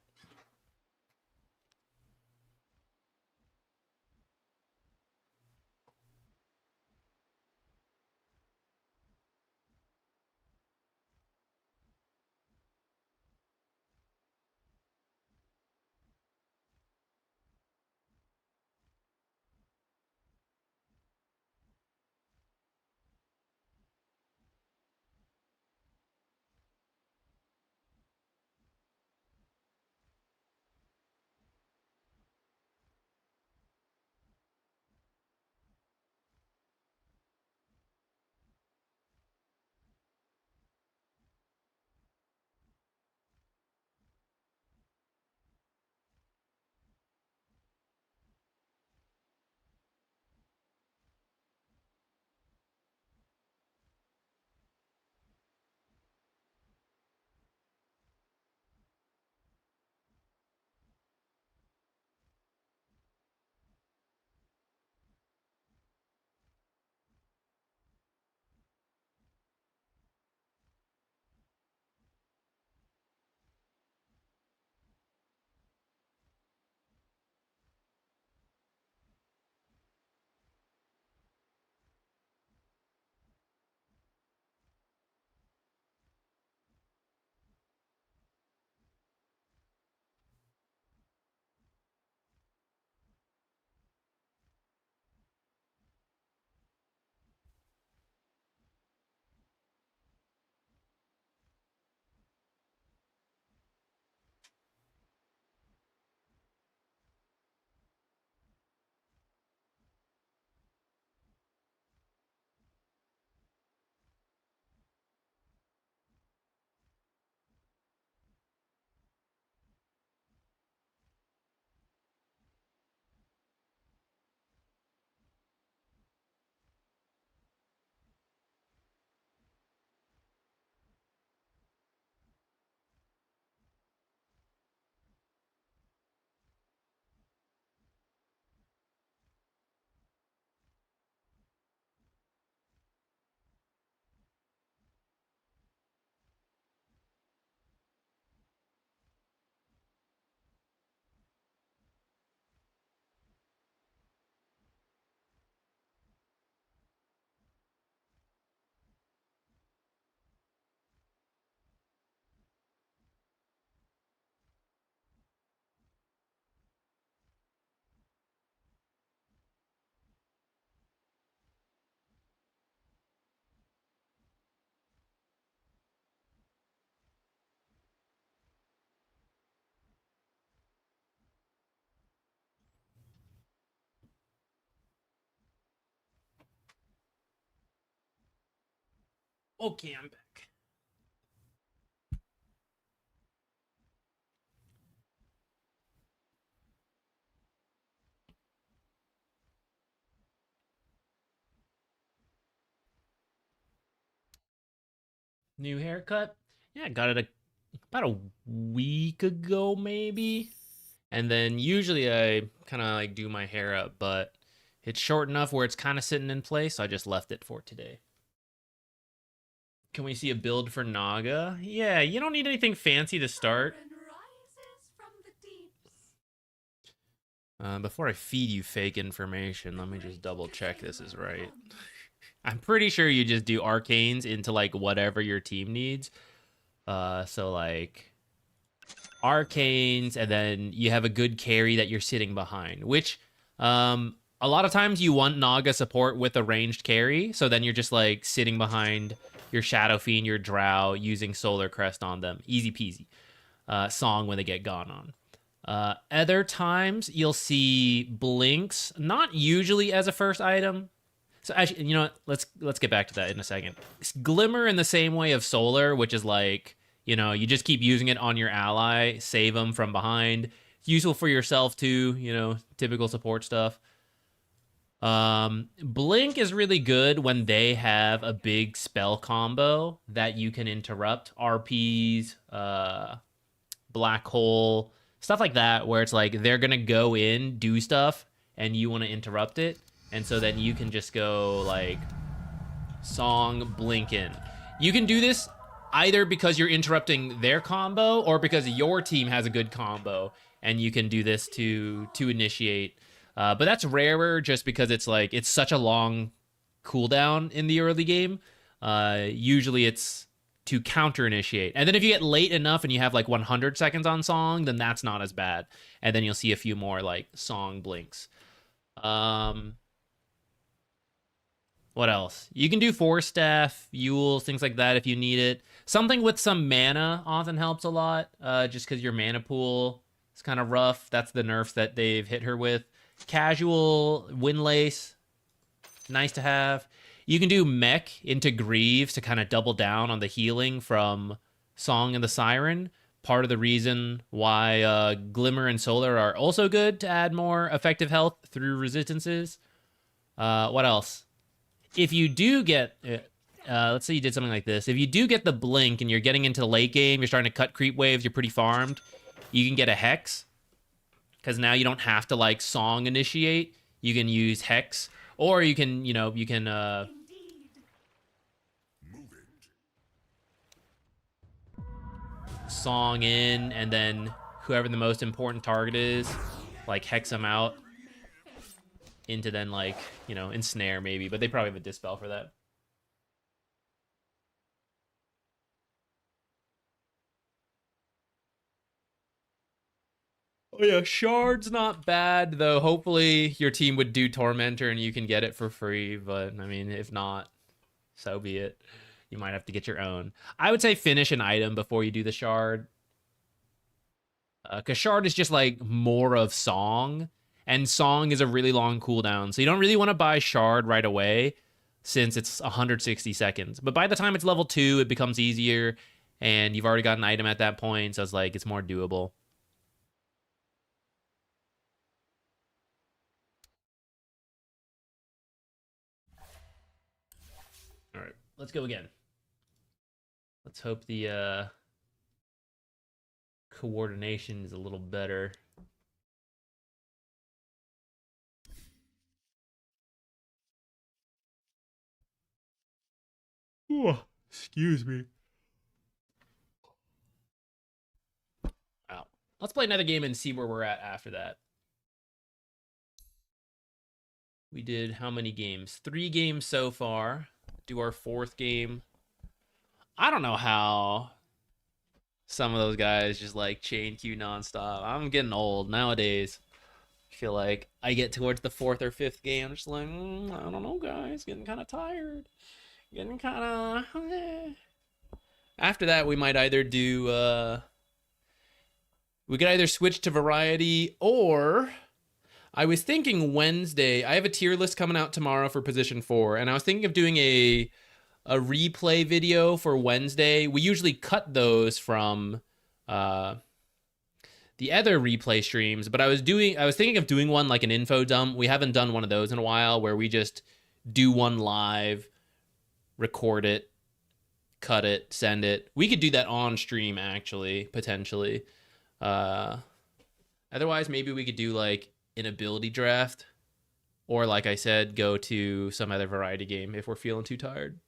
Okay, I'm back. New haircut? Yeah, I got it about a week ago, maybe. And then usually I kind of like do my hair up, but it's short enough where it's kind of sitting in place, so I just left it for today. Can we see a build for Naga? Yeah, you don't need anything fancy to start. Before I feed you fake information, let me just double check this is right. I'm pretty sure you just do arcanes into like whatever your team needs. So like arcanes, and then you have a good carry that you're sitting behind, which a lot of times you want Naga support with a ranged carry, so then you're just like sitting behind your Shadow Fiend, your Drow, using Solar Crest on them. Easy peasy. Song when they get gone on. Other times you'll see blinks, not usually as a first item. So actually, you know what? Let's get back to that in a second. Glimmer in the same way of Solar, which is like, you know, you just keep using it on your ally, save them from behind. It's useful for yourself too, you know, typical support stuff. Blink is really good when they have a big spell combo that you can interrupt. RPs, Black Hole, stuff like that, where it's like they're gonna go in, do stuff, and you want to interrupt it, and so then you can just go like song blink in. You can do this either because you're interrupting their combo or because your team has a good combo, and you can do this to initiate. But that's rarer just because it's like it's such a long cooldown in the early game. Usually it's to counter initiate. And then if you get late enough and you have like 100 seconds on song, then that's not as bad. And then you'll see a few more like song blinks. What else? You can do Force Staff, Yules, things like that if you need it. Something with some mana often helps a lot, just because your mana pool is kind of rough. That's the nerfs that they've hit her with. Casual, Windlace, nice to have. You can do Mech into Greaves to kind of double down on the healing from Song and the Siren. Part of the reason why Glimmer and Solar are also good to add more effective health through resistances. What else? If you do get, let's say you did something like this. If you do get the Blink and you're getting into the late game, you're starting to cut creep waves, you're pretty farmed, you can get a Hex. Because now you don't have to like Song initiate. You can use Hex. Or you can, you know, you can Song in, and then whoever the most important target is, like Hex them out into then like, you know, ensnare maybe, but they probably have a dispel for that. Oh yeah, Shard's not bad though. Hopefully your team would do Tormentor and you can get it for free, but I mean, if not, so be it. You might have to get your own. I would say finish an item before you do the Shard. Because Shard is just like more of Song, and Song is a really long cooldown. So you don't really want to buy Shard right away since it's 160 seconds. But by the time it's level 2, it becomes easier, and you've already got an item at that point, so it's like it's more doable. All right, let's go again. Let's hope the coordination is a little better. Oh, excuse me. Wow. Let's play another game and see where we're at after that. We did how many games? 3 games so far. Do our 4th game. I don't know how some of those guys just like chain queue nonstop. I'm getting old nowadays. I feel like I get towards the 4th or 5th game, I'm just like, I don't know, guys. Getting kind of tired. Getting kind of... After that, we might either do... we could either switch to variety, or... I was thinking Wednesday. I have a tier list coming out tomorrow for position 4, and I was thinking of doing a a replay video for Wednesday. We usually cut those from the other replay streams, but I was thinking of doing one like an info dump. We haven't done one of those in a while where we just do one live, record it, cut it, send it. We could do that on stream actually, potentially. Otherwise, maybe we could do like an ability draft, or like I said, go to some other variety game if we're feeling too tired.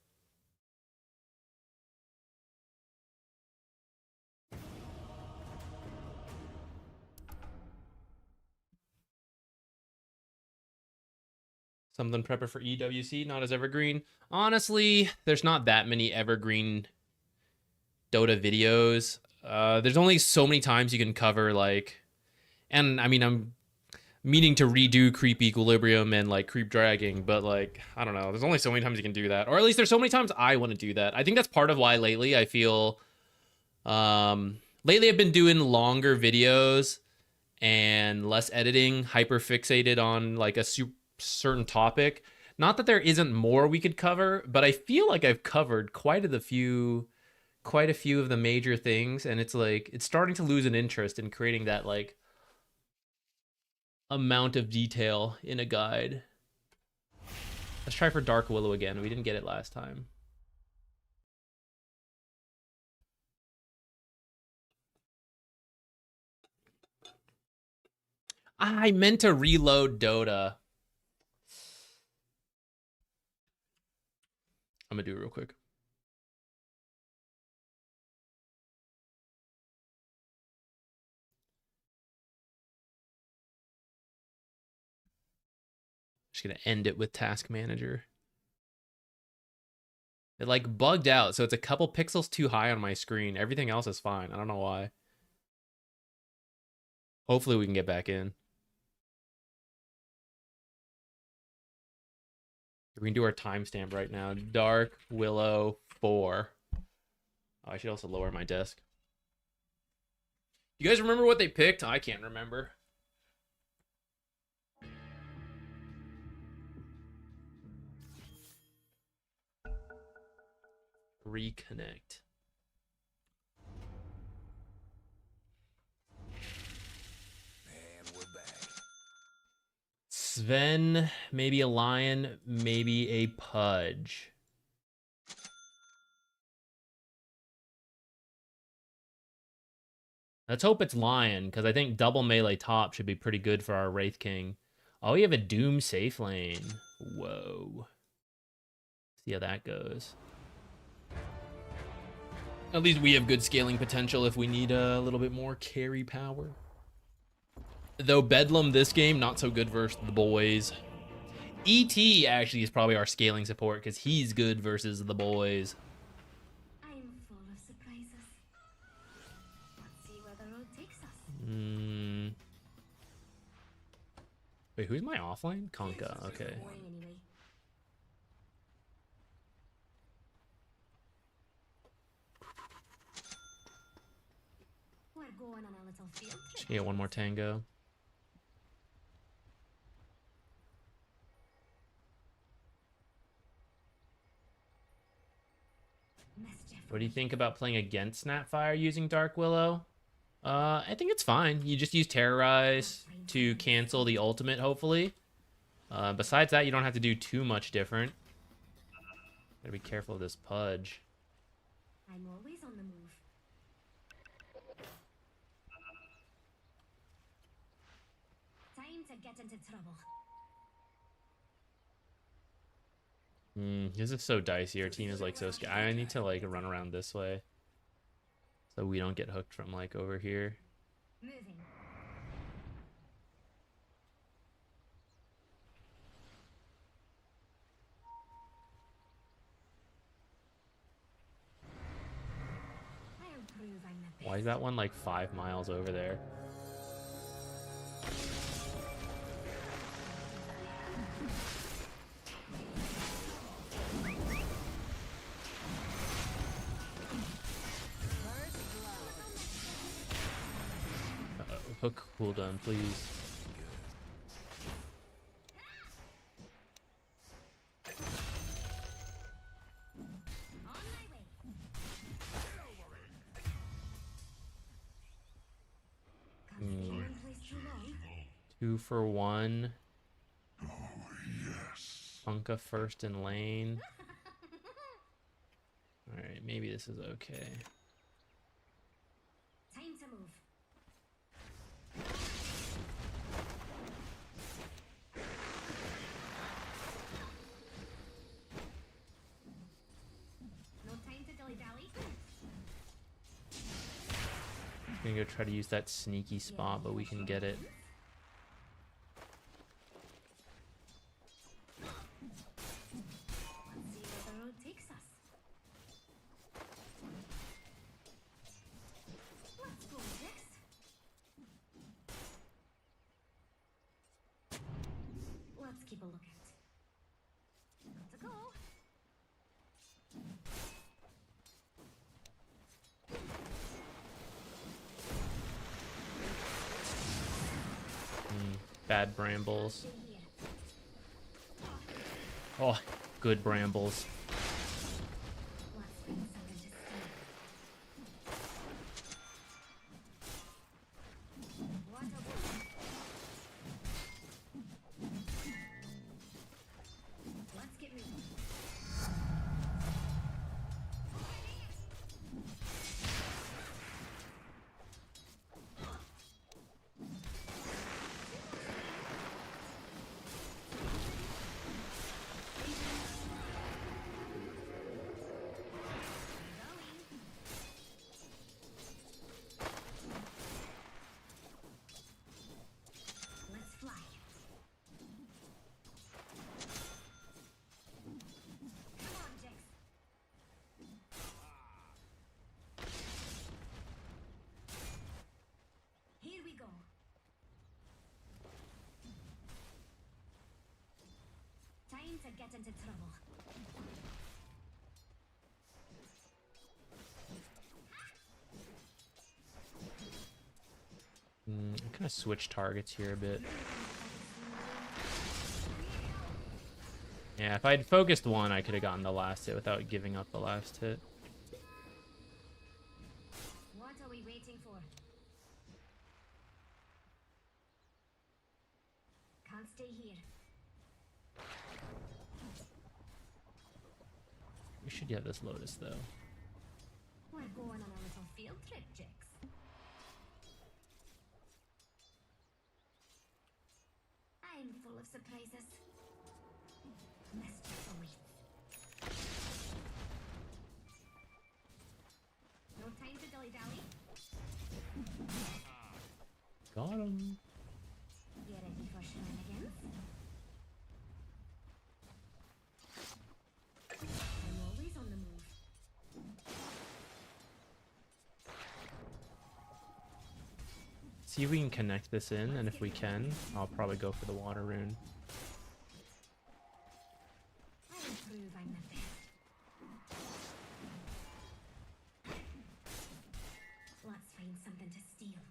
Something prepper for EWC, not as evergreen. Honestly, there's not that many evergreen Dota videos. There's only so many times you can cover like, and I mean, I'm meaning to redo Creep Equilibrium and like Creep Dragging, but like, I don't know. There's only so many times you can do that, or at least there's so many times I want to do that. I think that's part of why lately I feel, lately I've been doing longer videos and less editing, hyper fixated on like a certain topic. Not that there isn't more we could cover, but I feel like I've covered quite a few of the major things, and it's like it's starting to lose an interest in creating that like amount of detail in a guide. Let's try for Dark Willow again. We didn't get it last time. I meant to reload Dota. I'm gonna do it real quick. Just gonna end it with Task Manager. It like bugged out, so it's a couple pixels too high on my screen. Everything else is fine. I don't know why. Hopefully we can get back in. We can do our timestamp right now. Dark Willow 4. Oh, I should also lower my desk. You guys remember what they picked? I can't remember. Reconnect. And we're back. Sven, maybe a lion, maybe a pudge. Let's hope it's lion, because I think double melee top should be pretty good for our Wraith King. Oh, we have a Doom safe lane. Whoa. See how that goes. At least we have good scaling potential if we need a little bit more carry power. Though Bedlam this game, not so good versus the boys. ET actually is probably our scaling support because he's good versus the boys. I'm full of surprises. Let's see where the road takes us. Wait, who's my offlane? Conka, okay. Anyway. We're going on a little field trip. Just get one more tango. What do you think about playing against Snapfire using Dark Willow? I think it's fine. You just use Terrorize to cancel the ultimate, hopefully. Besides that, you don't have to do too much different. Gotta be careful of this pudge. I'm always on the move. Time to get into trouble. This is so dicey. Our team is like so scared. I need to like run around this way so we don't get hooked from like over here. Moving. I'll prove I'm the best. Why is that one like 5 miles over there? Hook cooldown, please. 2 for 1. Oh, yes. Punka first in lane. Alright, maybe this is okay. Time to move. No time to dilly-dally. I'm gonna go try to use that sneaky spot, but we can get it. Let's see where the road takes us. Let's go, Jix. Let's keep a lookout. Got to go. Bad brambles. Oh, good brambles. Let's find something to steal. What a boy. Let's get moving. Let's fly. Come on, Jix. Here we go. Time to get into trouble. I kind of switch targets here a bit. Yeah, if I'd focused one, I could have gotten the last hit without giving up the last hit. What are we waiting for? Can't stay here. We should get this Lotus, though. We're going on a little field trip, Jix. I'm full of surprises. Mischief awaits. No time to dilly-dally. Got him. You ready for shenanigans? I'm always on the move. See if we can connect this in, and if we can, I'll probably go for the water rune. I'll prove I'm the best. Let's find something to steal.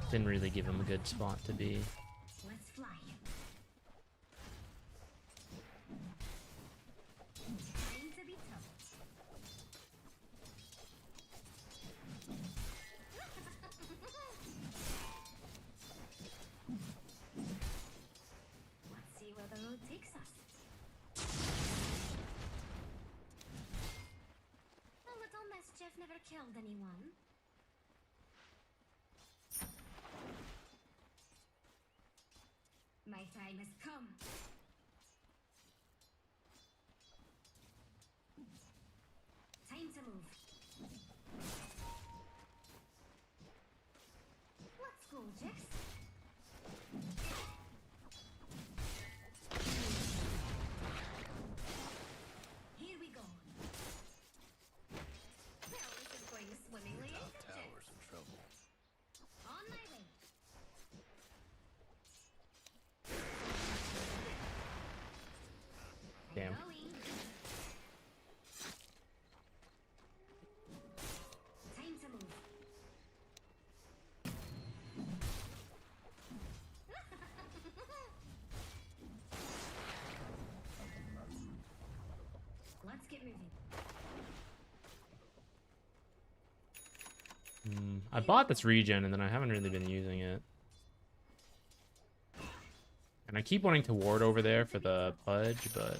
Didn't really give him a good spot to be. Let's fly. Time to be tough. Let's see where the road takes us. A little mischief never killed anyone. My time has come. Time to move. Let's go, Jix. Here we go. Well, this is going swimmingly, Top isn't it? tower's in trouble. On my way. Damn. Going. Time to move. Let's get moving. I bought this regen and then I haven't really been using it. And I keep wanting to ward over there for the pudge, but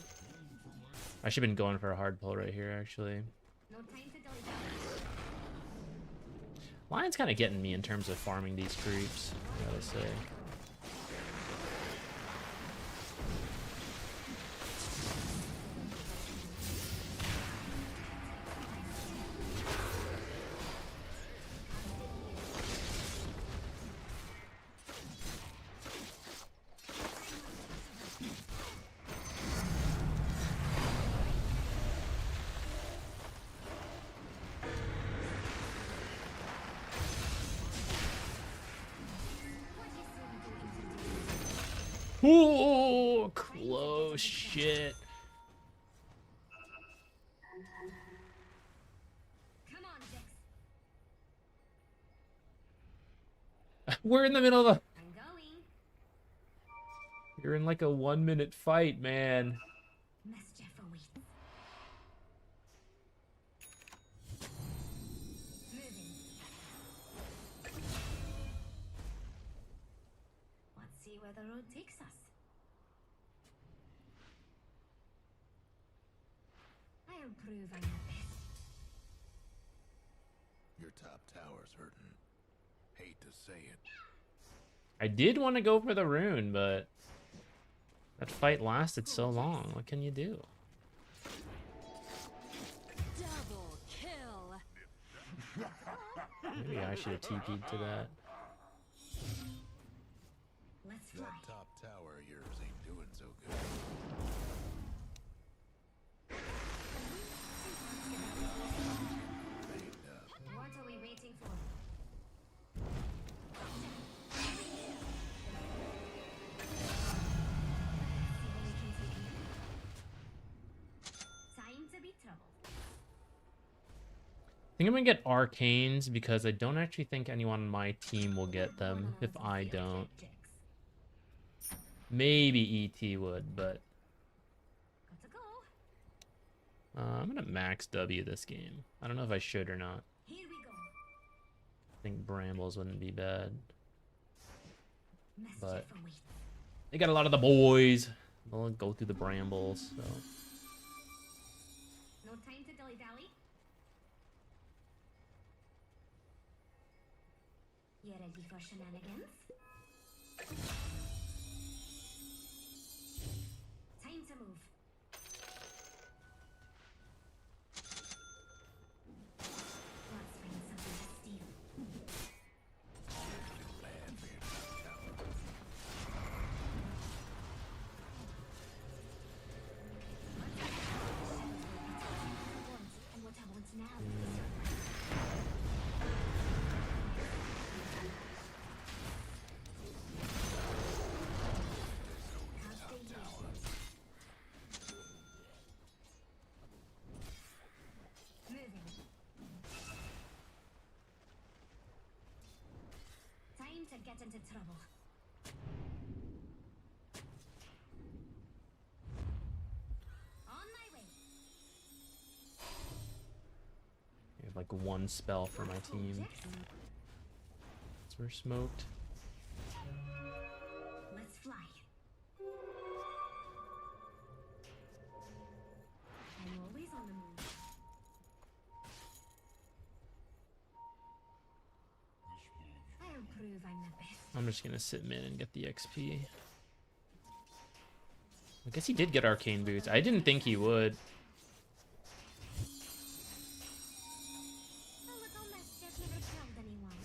I should have been going for a hard pull right here, actually. No time to dilly-dally. Lion's kind of getting me in terms of farming these creeps, I gotta say. Ooh, close shit. Come on, Dix. We're in the middle of a... I'm going. You're in like a 1-minute fight, man. Mischief awaits. Moving. Let's see where the road takes us. I'll prove I'm the best. Your top tower's hurting. Hate to say it. I did want to go for the rune, but that fight lasted so long. What can you do? Double kill. Maybe I should have TP'd to that. Let's fly. That top tower of yours ain't doing so good. Banged up. What are we waiting for? Time to be troubled. I think I'm gonna get arcanes because I don't actually think anyone on my team will get them if I don't. Maybe ET would, but Got to go. I'm gonna max W this game. I don't know if I should or not. Here we go. I think brambles wouldn't be bad. Mischief But- awaits. They got a lot of the boys. They'll go through the brambles, so. No time to dilly-dally. You ready for shenanigans? Time to move. Let's find something to steal. Bad for your top tower. And what I want now is moving. Time to get into trouble. On my way. I have like one spell for my team. So we're smoked. Let's fly. I'm always on the move. I'll prove I'm the best. I'm just gonna sit mid and get the XP. I guess he did get arcane boots. I didn't think he would. A little mischief never killed anyone.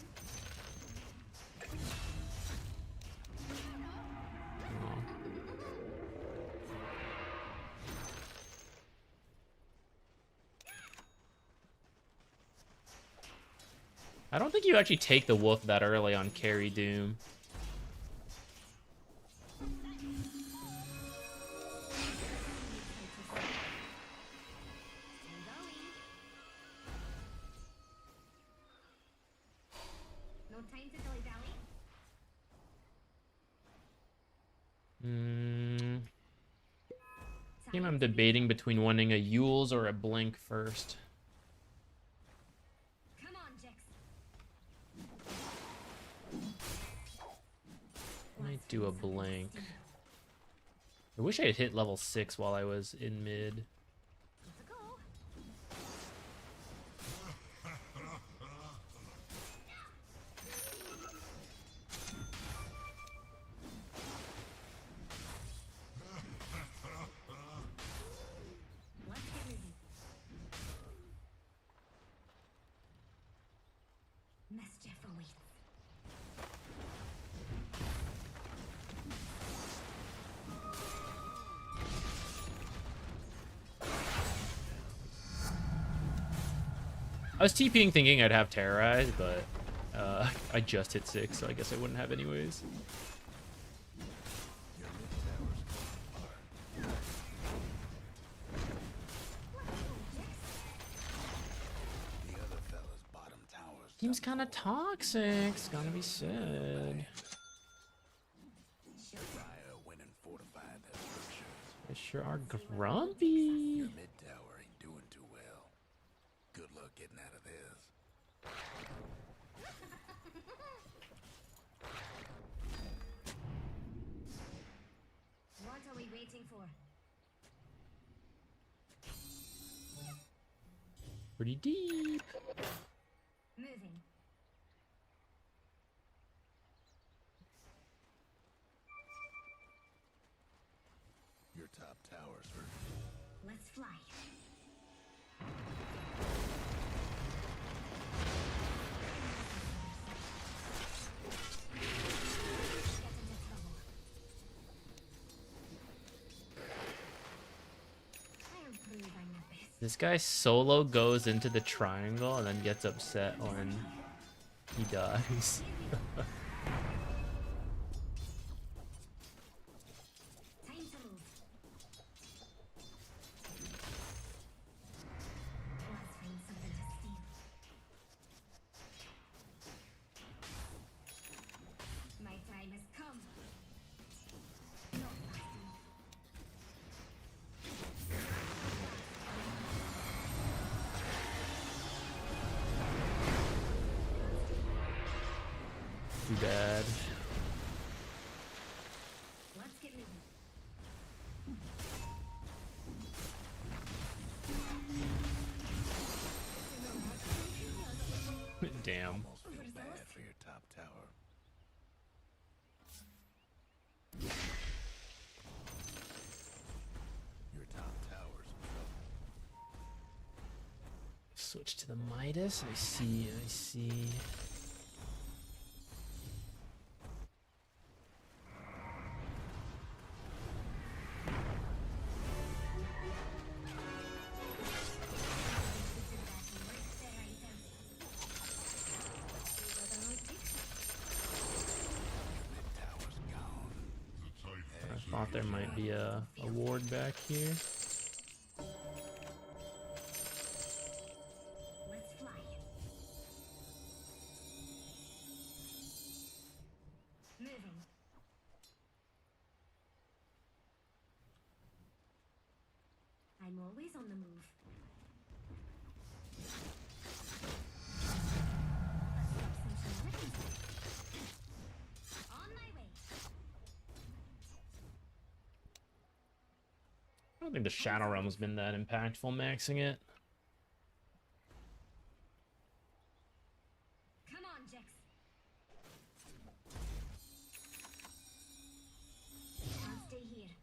Aw. I don't think you actually take the wolf that early on carry Doom. No time to dilly-dally. Game I'm debating between wanting a Yule's or a Blink first. Come on, Jix. Might do a blank. I wish I had hit level 6 while I was in mid. Mischief awaits. I was TPing thinking I'd have Terrorize, but I just hit 6, so I guess I wouldn't have anyways. Team's kind of toxic. It's gonna be sad. They sure are grumpy. Your mid tower ain't doing too well. Good luck getting out of this. What are we waiting for? Pretty deep. Moving. Your top tower's hurt. Let's fly. Get into trouble. I'll prove I'm the best. This guy solo goes into the triangle and then gets upset when he dies. Time to move. Let's find something to steal. My time has come. Not fast enough. Too bad. Let's get moving. Damn. Almost feel bad for your top tower. Your top tower's in trouble. Switch to the Midas. I see. I see. I thought there might be a ward back here. Let's fly. Moving. I'm always on the move. On my way. I don't think the Shadow Realm has been that impactful maxing it. Come on, Jax. I'll stay here.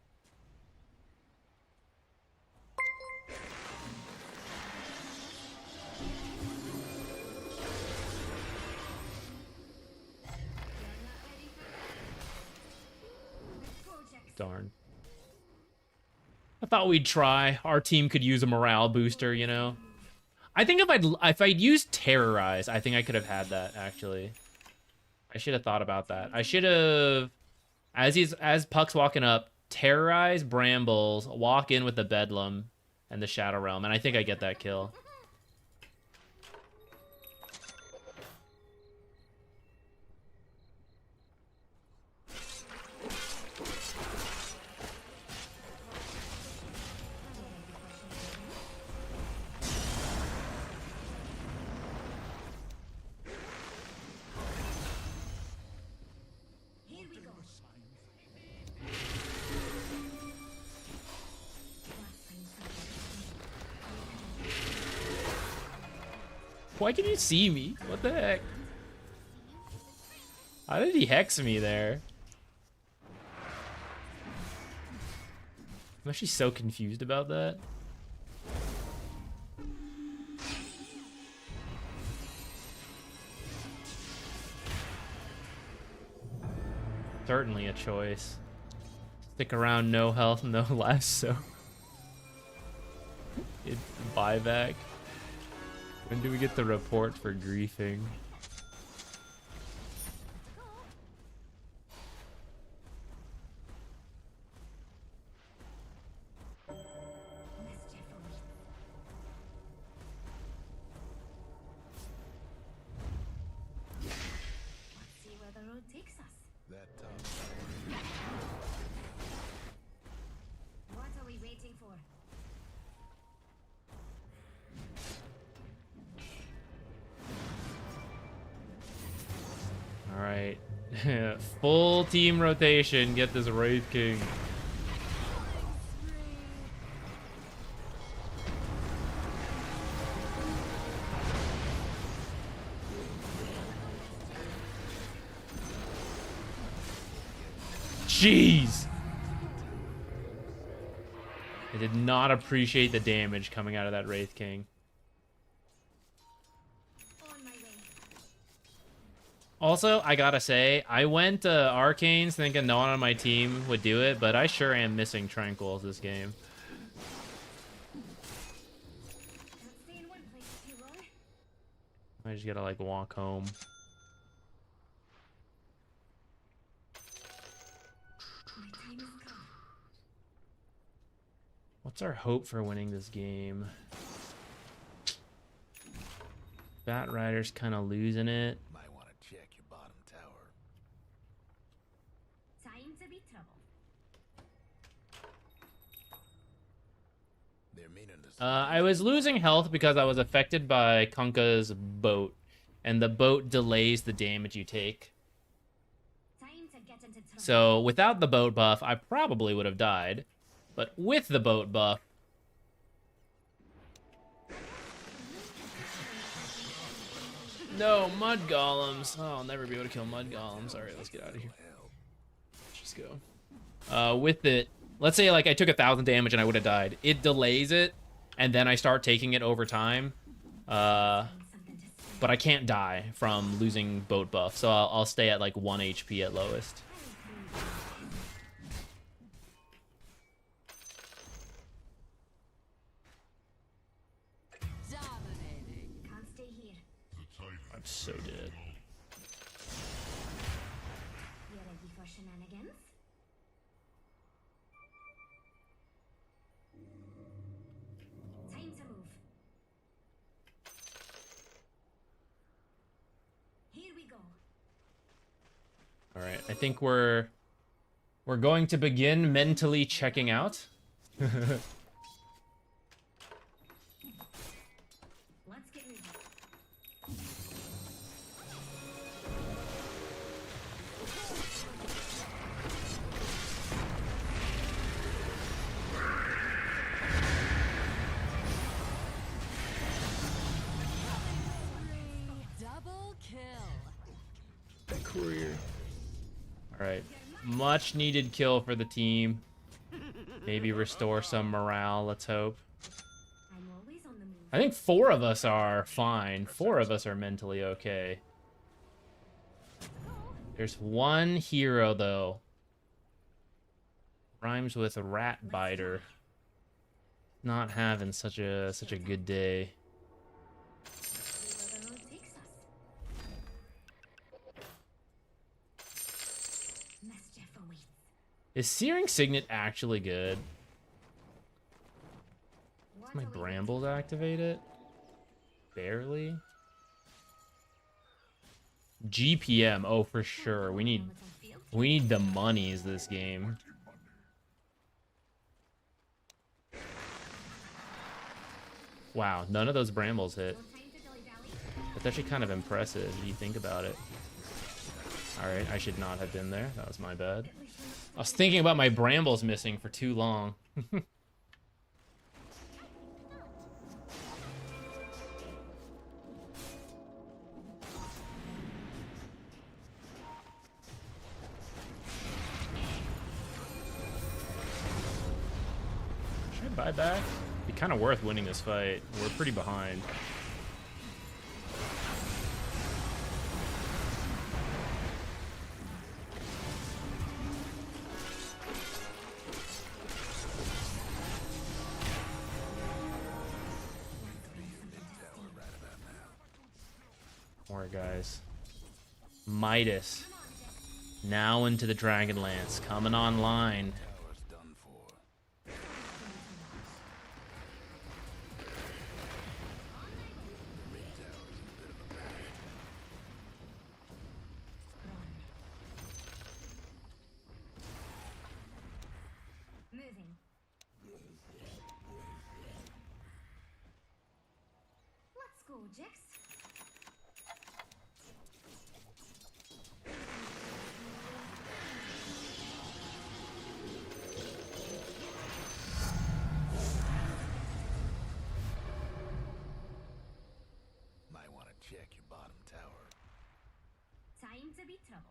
You're not ready for Let's go, Jax. Darn. I thought we'd try. Our team could use a morale booster, you know. I think if I'd used Terrorize, I think I could have had that actually. I should have thought about that. I should have, as Puck's walking up, Terrorize Brambles, walk in with the Bedlam and the Shadow Realm, and I think I get that kill. Here we go. Why can you see me? What the heck? How did he hex me there? I'm actually so confused about that. Certainly a choice. Stick around, no health, no life, so it's buyback. When do we get the report for griefing? Let's see where the road takes us. That top What are we waiting for? All right, full team rotation. Get this Wraith King. Jeez! I did not appreciate the damage coming out of that Wraith King. On my way. Also, I gotta say, I went Arcanes thinking no one on my team would do it, but I sure am missing Tranquils this game. Can't stay in one place too long. I just gotta, like, walk home. My time has come. What's our hope for winning this game? Bat Rider's kind of losing it. might want to check your bottom tower. Time to be troubled. They're meaning to I was losing health because I was affected by Kunkka's boat, and the boat delays the damage you take. Time to get into trouble. So without the boat buff, I probably would have died. But with the boat buff... No, mud golems. Oh, I'll never be able to kill mud golems. Alright, let's get out of here. Let's just go. With it, let's say like I took 1,000 damage and I would have died. It delays it, and then I start taking it over time. But I can't die from losing boat buff, so I'll stay at like 1 HP at lowest. Dominating. Can't stay here. I'm so dead. You ready for shenanigans? Time to move. Here we go. All right, I think we're going to begin mentally checking out. Let's get moving. Double kill. Courier. All right, much needed kill for the team. Maybe restore some morale. Let's hope. I'm always on the move. I think 4 of us are fine. 4 of us are mentally okay. There's one hero though. Rhymes with rat biter. Not having such a good day. See where the road takes us. Mischief awaits. Is Searing Signet actually good? What Does my are we waiting brambles activate it? Barely. GPM, oh for sure. We need the monies this game. Wow, none of those brambles hit. No time to dilly-dally. That's actually kind of impressive if you think about it. Alright, I should not have been there. That was my bad. I was thinking about my brambles missing for too long. Buyback. Be kind of worth winning this fight. We're pretty behind. Alright, guys. Midas. Now into the Dragonlance. Coming online. Moving. Let's go, Jix. Might want to check your bottom tower. Time to be troubled.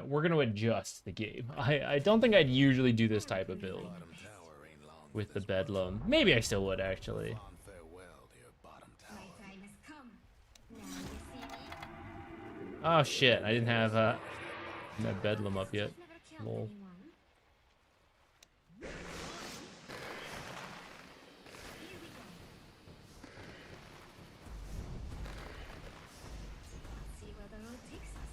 We're gonna adjust the game. I don't think I'd usually do this type of build Bottom tower ain't long with the Bedlam. Maybe I still would actually. on farewell to your bottom My tower. time has come. Now you see me. Oh shit! I didn't have that Bedlam up yet. I've never killed Lol. anyone. Here we go. Let's see where the road takes us.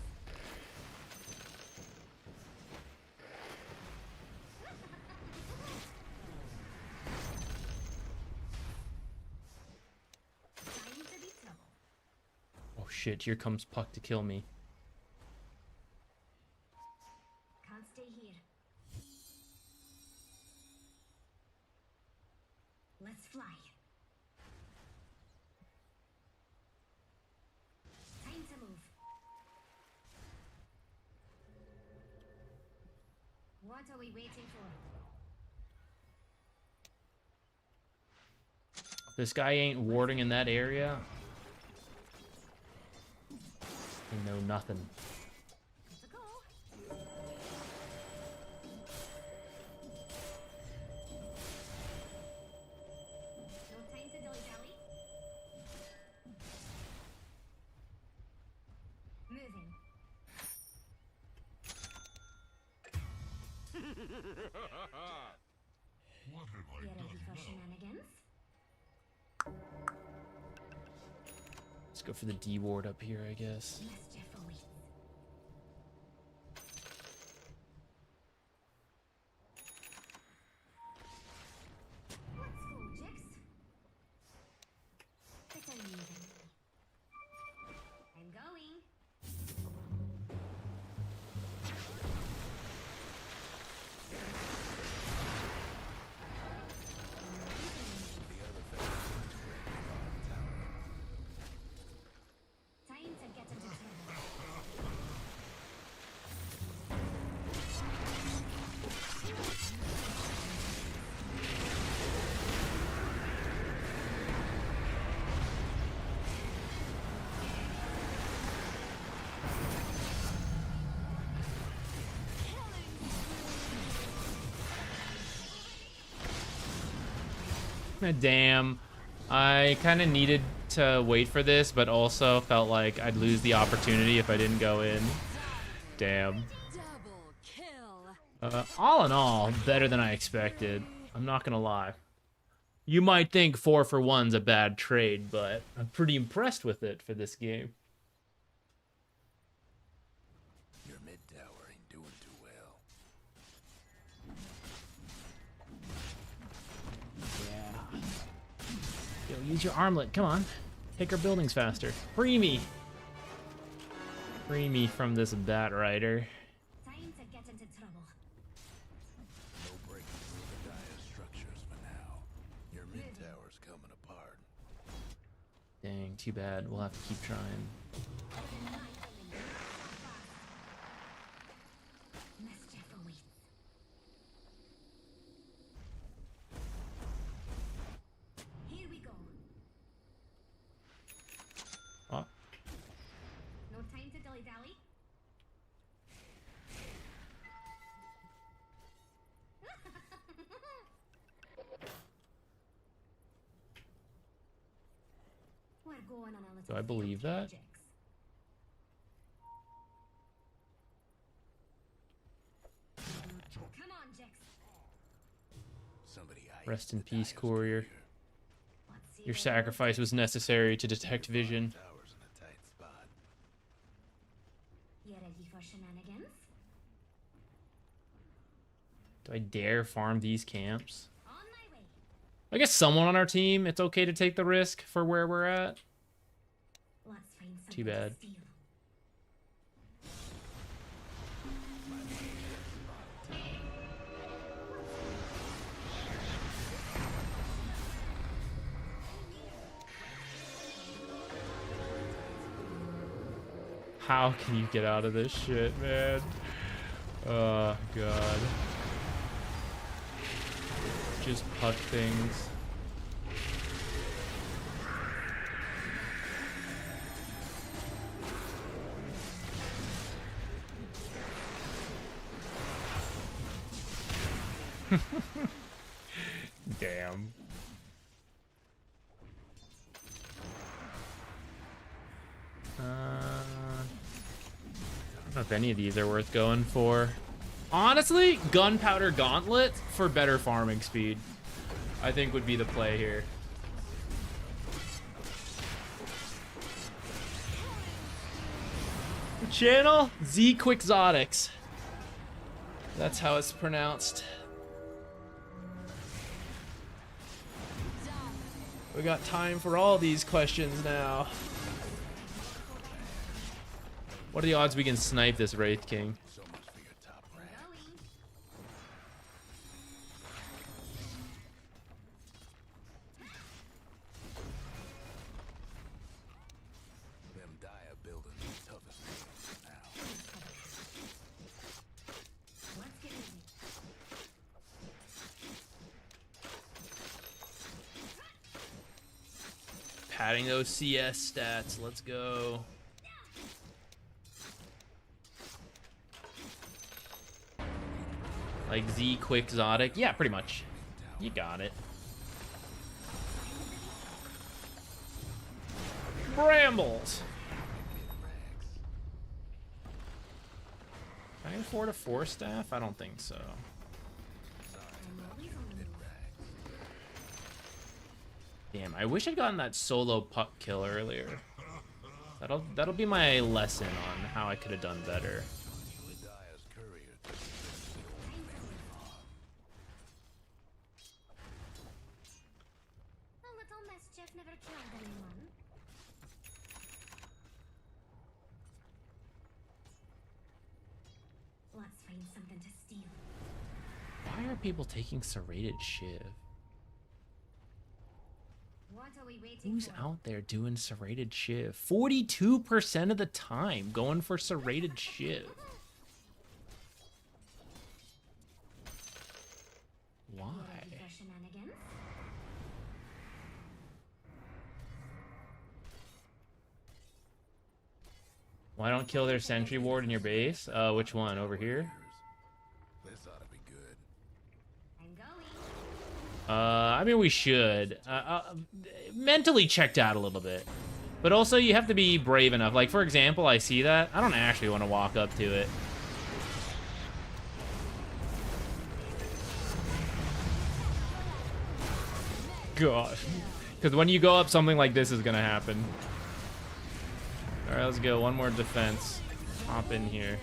Time to be troubled. Oh shit! Here comes Puck to kill me. Can't stay here. Let's fly. Time to move. What are we waiting for? This guy ain't warding in that area. I know nothing. Let's go. No time to dilly-dally. Moving. Get ready for shenanigans. Let's go for the D ward up here, I guess. Mischief awaits. Let's go, Jix. Better you than me. I'm going. Time to get into trouble. Damn. I kind of needed to wait for this, but also felt like I'd lose the opportunity if I didn't go in. Damn. Double kill. All in all, better than I expected. I'm not gonna lie. You might think 4 for 1's a bad trade, but I'm pretty impressed with it for this game. Your mid tower ain't doing too well. Yeah. Yo, use your armlet. Come on. Take our buildings faster. Free me. Free me from this bat rider. Time to get into trouble. No breaking through the dire structures for now. Your mid tower's coming apart. Dang, too bad. We'll have to keep trying. Mischief awaits. Here we go. Oh, No time to dilly-dally. going on a little Do I believe that? Jax. Come on, Jax. Somebody Rest in peace, courier. Let's see Your where sacrifice was necessary to detect vision. towers in a tight spot. you ready for shenanigans? Do I dare farm these camps? On my way. I guess someone on our team, it's okay to take the risk for where we're at. Let's find something Too bad. to steal. How can you get out of this shit, man? Oh, God. Just puck things. Damn. I don't know if any of these are worth going for. Honestly, gunpowder gauntlet for better farming speed, I think would be the play here. Channel ZQuixotix. That's how it's pronounced. We got time for all these questions now. What are the odds we can snipe this Wraith King? So much for your top rank. Going. Them dire buildings the toughest things now. Let's get busy. Padding those CS stats. Let's go. Like ZQuixotix. Yeah, pretty much. You got it. Brambles. Can I afford a 4-staff? I don't think so. I'm always on the move. Damn, I wish I'd gotten that solo puck kill earlier. That'll be my lesson on how I could have done better. The dire's courier took the old family farm. A little mischief never killed anyone. Let's find something to steal. Why are people taking serrated shiv? What are we waiting Who's for? out there doing serrated shiv? 42% of the time going for serrated shiv. Why? Ready for shenanigans? Why don't kill their sentry ward in your base? Which one? Over here? This ought to be good. I'm going. I mean, we should. Mentally checked out a little bit. But also, you have to be brave enough. Like, for example, I see that. I don't actually want to walk up to it. Gosh. Because when you go up, something like this is going to happen. Alright, let's go. One more defense. Hop in here.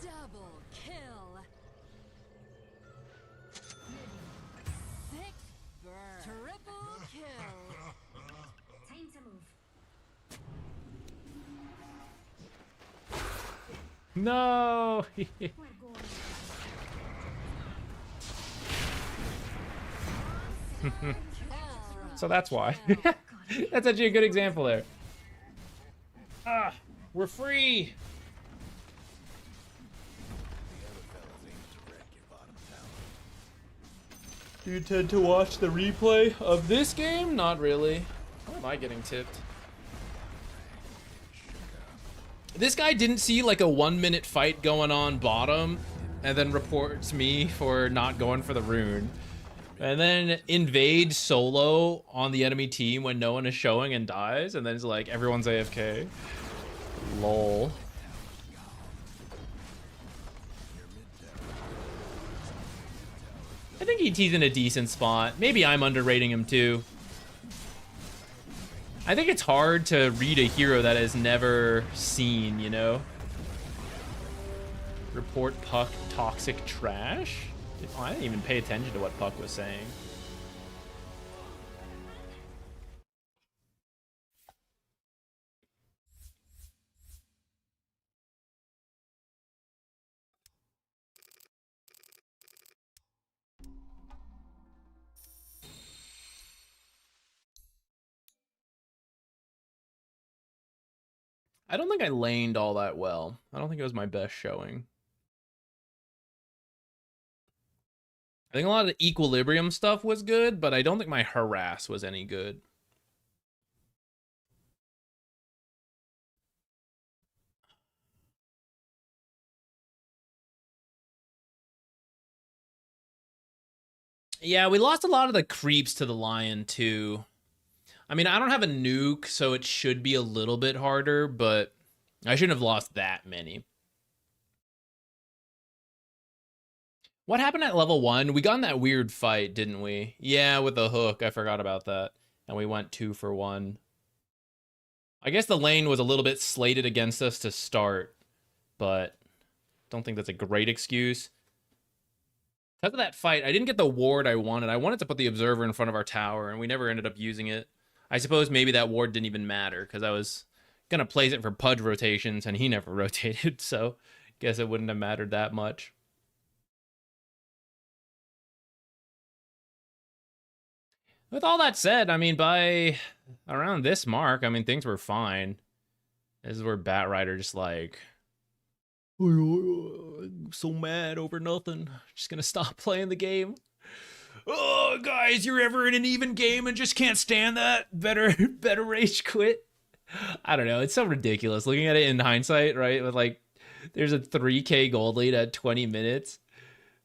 Double kill. Sick burn. Triple kill. Time to move. No! We're going. So that's why. That's actually a good example there. Ah, we're free. The other fellas aim to wreck your bottom tower. Do you tend to watch the replay of this game? Not really. How am I getting tipped? This guy didn't see like a 1-minute fight going on bottom and then reports me for not going for the rune, and then invades solo on the enemy team when no one is showing and dies, and then it's like everyone's AFK. Lol. I think ET's in a decent spot. Maybe I'm underrating him too. I think it's hard to read a hero that has never seen, you know? Report Puck toxic trash? Oh, I didn't even pay attention to what Puck was saying. I don't think I laned all that well. I don't think it was my best showing. I think a lot of the equilibrium stuff was good, but I don't think my harass was any good. Yeah, we lost a lot of the creeps to the lion too. I mean, I don't have a nuke, so it should be a little bit harder, but I shouldn't have lost that many. What happened at level 1? We got in that weird fight, didn't we? Yeah, with the hook. I forgot about that. And we went 2 for 1. I guess the lane was a little bit slated against us to start, but don't think that's a great excuse. Because of that fight, I didn't get the ward I wanted. I wanted to put the observer in front of our tower, and we never ended up using it. I suppose maybe that ward didn't even matter, because I was going to place it for Pudge rotations, and he never rotated, so guess it wouldn't have mattered that much. With all that said, I mean, by around this mark, I mean, things were fine. This is where Batrider just like, I'm so mad over nothing. Just gonna stop playing the game. Oh, guys, you're ever in an even game and just can't stand that? Better rage quit. I don't know. It's so ridiculous looking at it in hindsight, right? With like, there's a 3K gold lead at 20 minutes.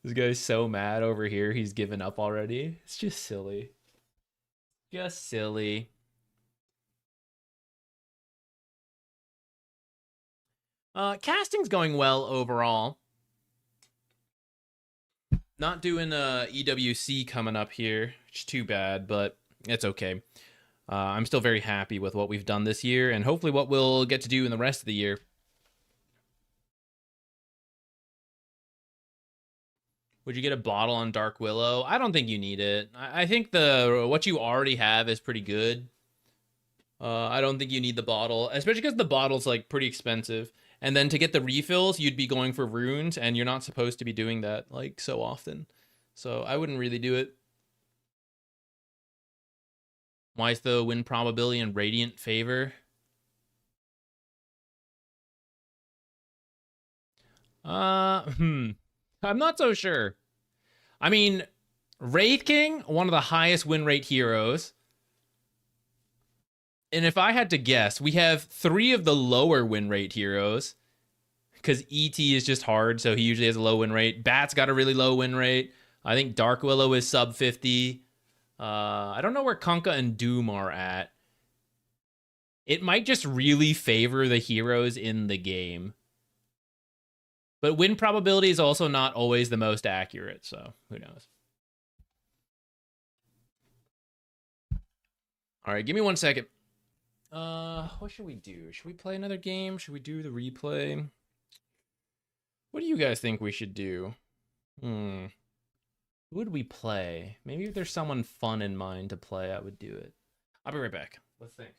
This guy's so mad over here. He's given up already. It's just silly. Just silly. Casting's going well overall. Not doing EWC coming up here, which is too bad, but it's okay. I'm still very happy with what we've done this year, and hopefully what we'll get to do in the rest of the year. Would you get a bottle on Dark Willow? I don't think you need it. I think what you already have is pretty good. I don't think you need the bottle, especially because the bottle's like pretty expensive. And then to get the refills, you'd be going for runes, and you're not supposed to be doing that like so often. So I wouldn't really do it. Why is the win probability in Radiant favor? I'm not so sure. I mean, Wraith King, one of the highest win rate heroes. And if I had to guess, we have 3 of the lower win rate heroes. Because ET is just hard, so he usually has a low win rate. Bat's got a really low win rate. I think Dark Willow is sub 50. I don't know where Kunkka and Doom are at. It might just really favor the heroes in the game. But win probability is also not always the most accurate, so who knows. All right, give me 1 second. What should we do? Should we play another game? Should we do the replay? What do you guys think we should do? Who would we play? Maybe if there's someone fun in mind to play, I would do it. I'll be right back. Let's think.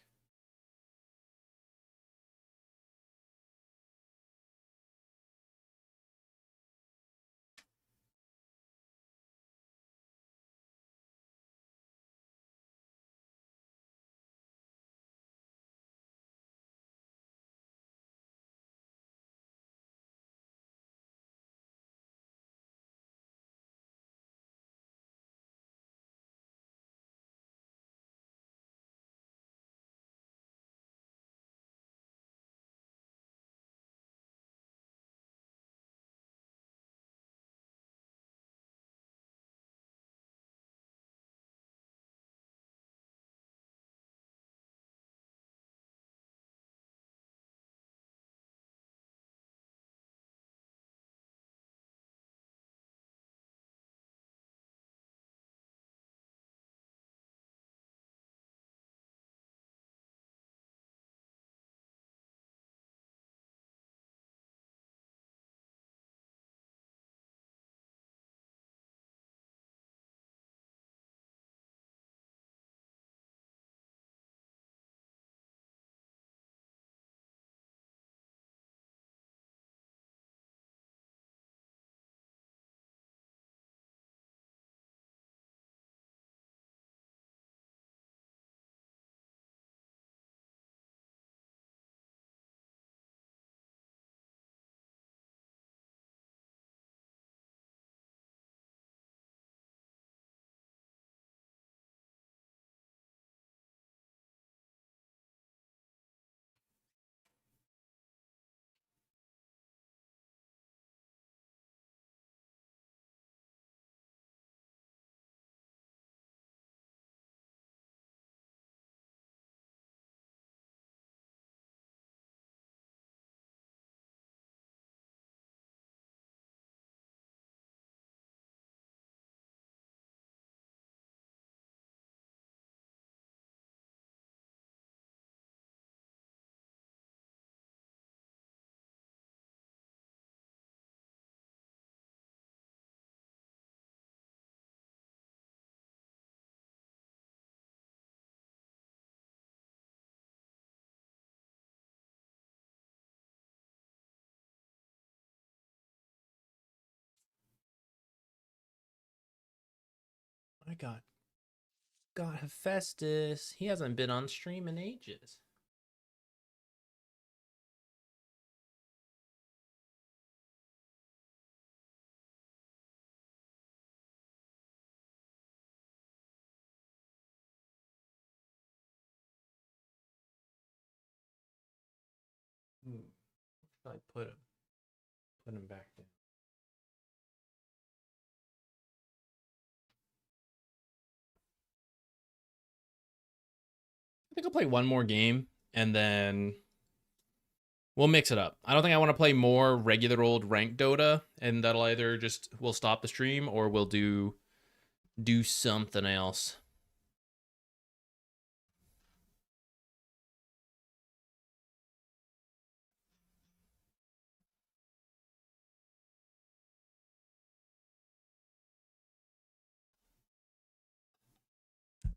I got Hephaestus. He hasn't been on stream in ages. I put him back there. I think I'll play one more game and then we'll mix it up. I don't think I want to play more regular old ranked Dota, and that'll either just we'll stop the stream or we'll do something else.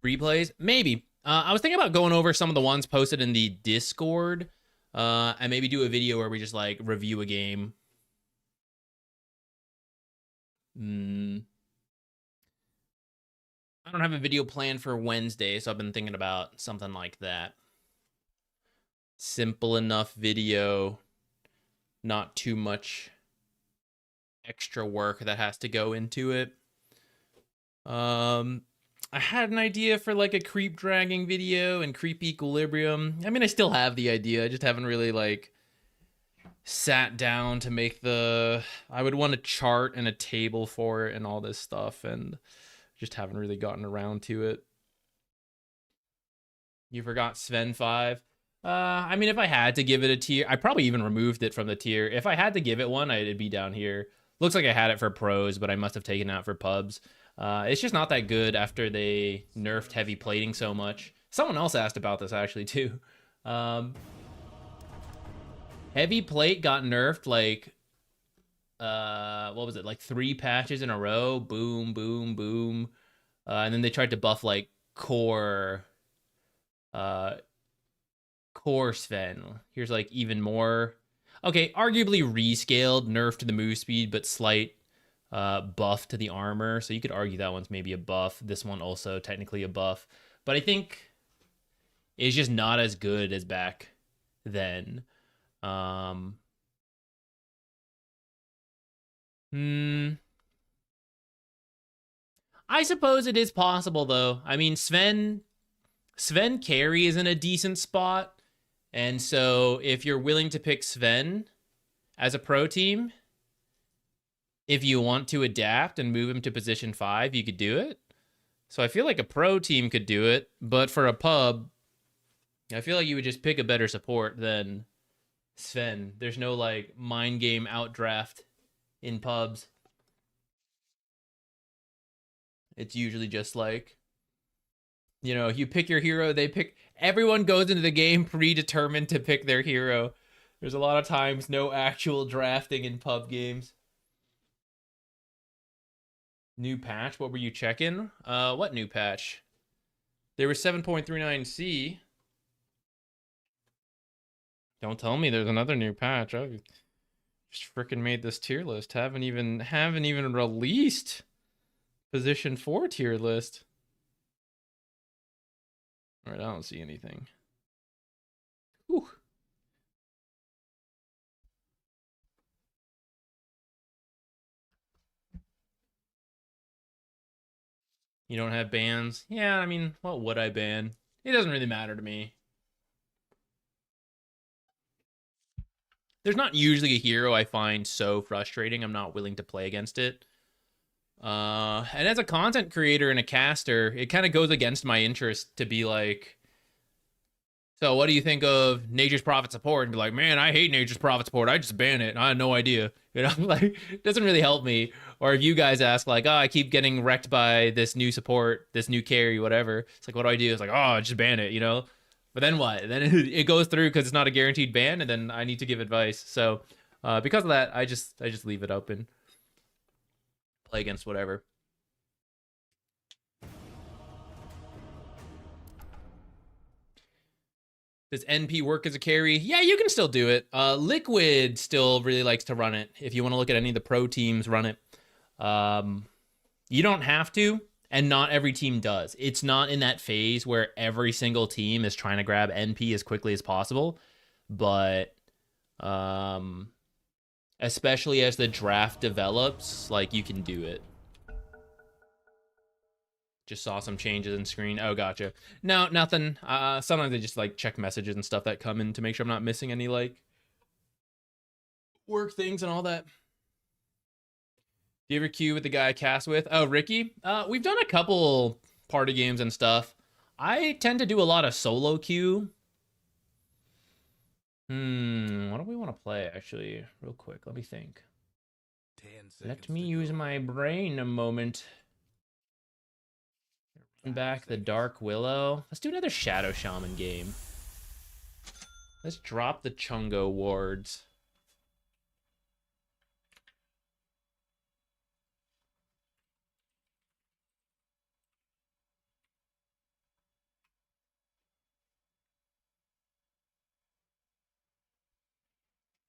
Replays? Maybe. I was thinking about going over some of the ones posted in the Discord, and maybe do a video where we just like review a game. I don't have a video planned for Wednesday, so I've been thinking about something like that. Simple enough video, not too much extra work that has to go into it. I had an idea for like a creep dragging video and creep equilibrium. I mean, I still have the idea. I just haven't really like sat down to make I would want a chart and a table for it and all this stuff, and just haven't really gotten around to it. You forgot Sven 5. I mean, if I had to give it a tier, I probably even removed it from the tier. If I had to give it one, it'd be down here. Looks like I had it for pros, but I must have taken it out for pubs. It's just not that good after they nerfed heavy plating so much. Someone else asked about this actually too. Heavy plate got nerfed like, what was it? Like 3 patches in a row. Boom, boom, boom. And then they tried to buff like core Sven. Here's like even more. Okay, arguably rescaled, nerfed the move speed, but slight buff to the armor, so you could argue that one's maybe a buff. This one also technically a buff, but I think it's just not as good as back then. I suppose it is possible though. I mean, Sven carry is in a decent spot, and so if you're willing to pick Sven as a pro team, if you want to adapt and move him to position 5, you could do it. So I feel like a pro team could do it, but for a pub, I feel like you would just pick a better support than Sven. There's no like mind game outdraft in pubs. It's usually just like, you know, you pick your hero, everyone goes into the game predetermined to pick their hero. There's a lot of times no actual drafting in pub games. New patch? What were you checking? What new patch? There was 7.39C. Don't tell me there's another new patch. I just freaking made this tier list. Haven't even released position 4 tier list. All right, I don't see anything. Whew. You don't have bans? Yeah, I mean, what would I ban? It doesn't really matter to me. There's not usually a hero I find so frustrating I'm not willing to play against it. And as a content creator and a caster, it kind of goes against my interest to be like, so what do you think of Nature's Prophet support? And be like, man, I hate Nature's Prophet support. I just ban it. I had no idea. You know, like, it doesn't really help me. Or if you guys ask like, oh, I keep getting wrecked by this new support, this new carry, whatever. It's like, what do I do? It's like, oh, just ban it, you know? But then what? Then it goes through because it's not a guaranteed ban, and then I need to give advice. So because of that, I just leave it open. Play against whatever. Does NP work as a carry? Yeah, you can still do it. Liquid still really likes to run it. If you want to look at any of the pro teams, run it. You don't have to. And not every team does. It's not in that phase where every single team is trying to grab NP as quickly as possible. But especially as the draft develops, like, you can do it. Just saw some changes in screen. Oh, gotcha. No, nothing. Sometimes I just like check messages and stuff that come in to make sure I'm not missing any like work things and all that. Do you ever queue with the guy I cast with? Oh, Ricky? We've done a couple party games and stuff. I tend to do a lot of solo queue. What do we want to play, actually? Real quick, let me think. 10 seconds Let me to use go. my brain a moment. Bring back the Dark Willow. Let's do another Shadow Shaman game. Let's drop the Chungo wards.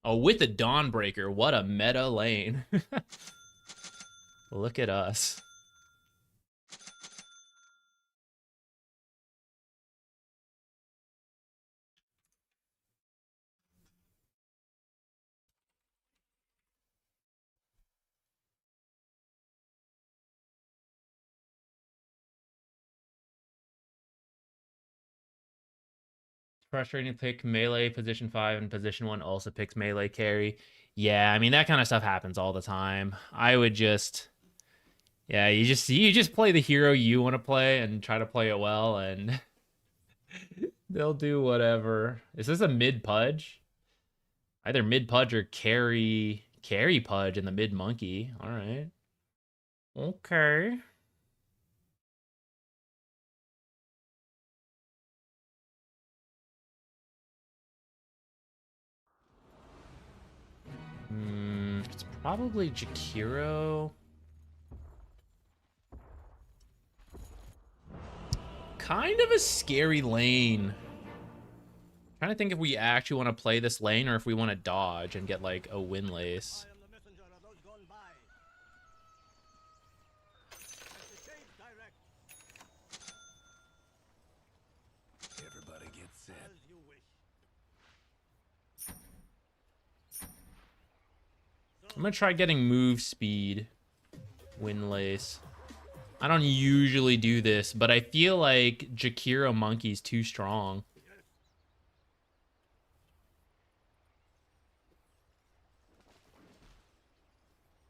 Oh, with the Dawnbreaker. What a meta lane. Look at us. Frustrating to pick melee position 5 and position 1 also picks melee carry. Yeah, I mean, that kind of stuff happens all the time. I would just, yeah, you just play the hero you want to play and try to play it well, and they'll do whatever. Is this a mid pudge? Either mid pudge or carry pudge in the mid monkey. All right. Okay. It's probably Jakiro. Kind of a scary lane. Trying to think if we actually want to play this lane or if we want to dodge and get like a win lace. I am the messenger of those gone by. As the shades direct, Everybody get set. as you wish. I'm gonna try getting move speed, win lace. I don't usually do this, but I feel like Jakiro Monkey's too strong.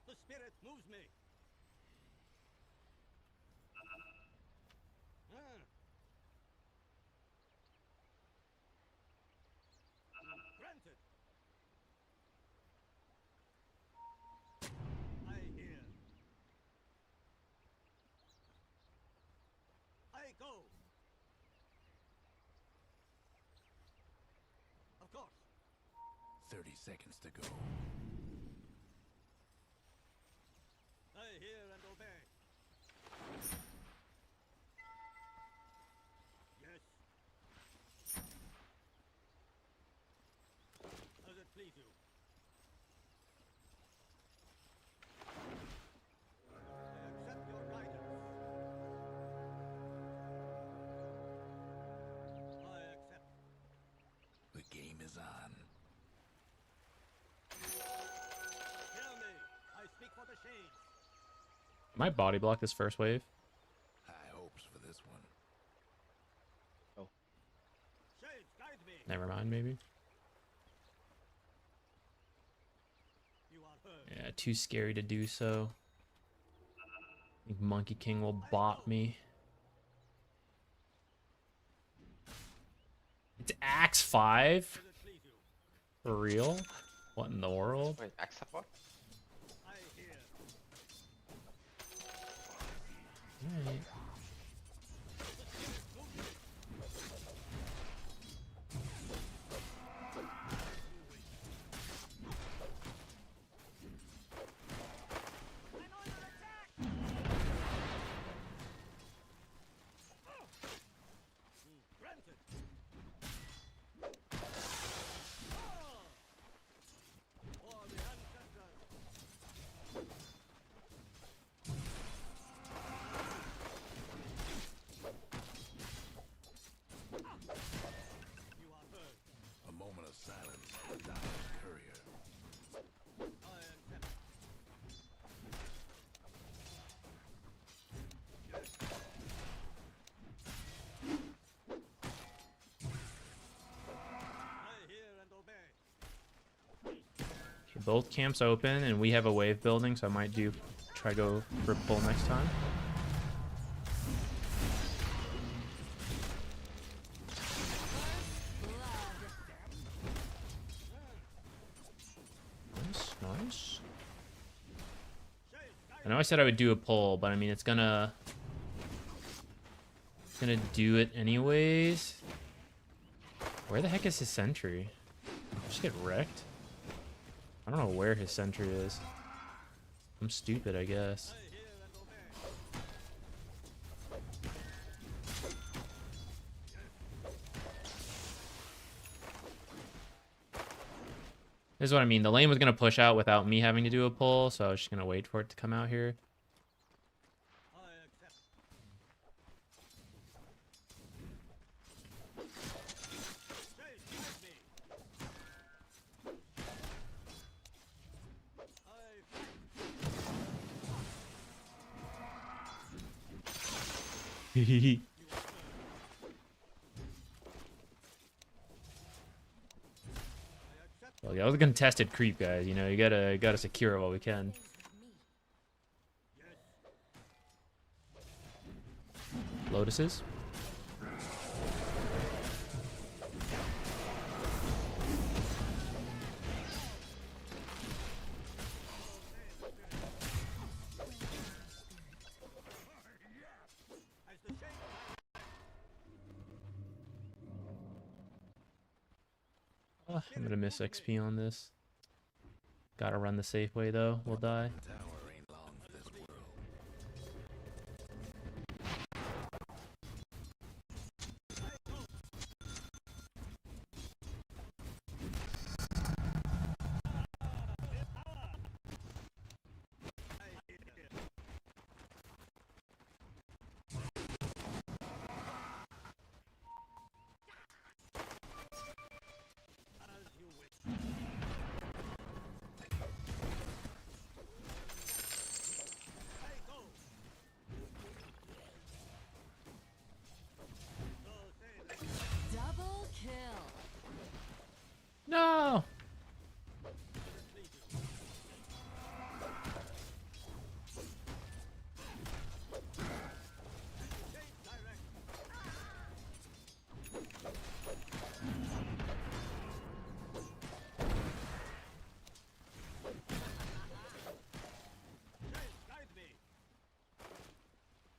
The spirit moves me. Granted. I hear. I go. Of course. 30 seconds to go. I hear and obey. Yes. Does it please you? I accept your guidance. I accept. The game is on. Hear me. I speak for the shades. Might body block this first wave. High hopes for this one. Shades, guide me. Never mind, maybe. You are heard. Yeah, too scary to do so. I think Monkey King will bot me. It's Axe 5? Does it please you? For real? What in the world? Wait, axe support? I hear. Alright. Granted. For the ancestors. both camps open, and we have a wave building, so I might try go for pull next time. Nice. I know I said I would do a pull, but I mean it's gonna do it anyways. Where the heck is his sentry? Just get wrecked. I don't know where his sentry is. I'm stupid, I guess. This is what I mean. The lane was going to push out without me having to do a pull, so I was just going to wait for it to come out here. Well, yeah, that was a contested creep, guys. You know, you gotta secure it while we can. Lotuses. I'm gonna miss XP on this. Gotta run the safe way though. We'll die. Double kill. No.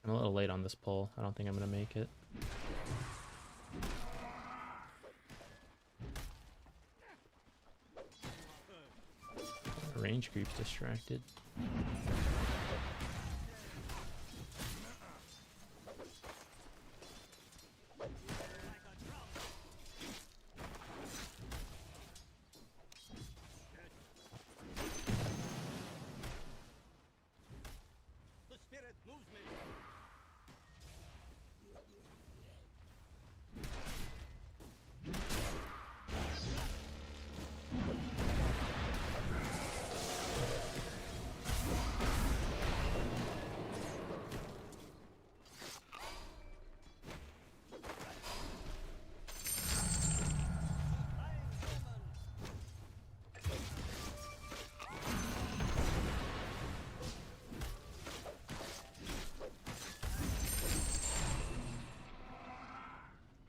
I'm a little late on this pull. I don't think I'm gonna make it. Range creep's distracted.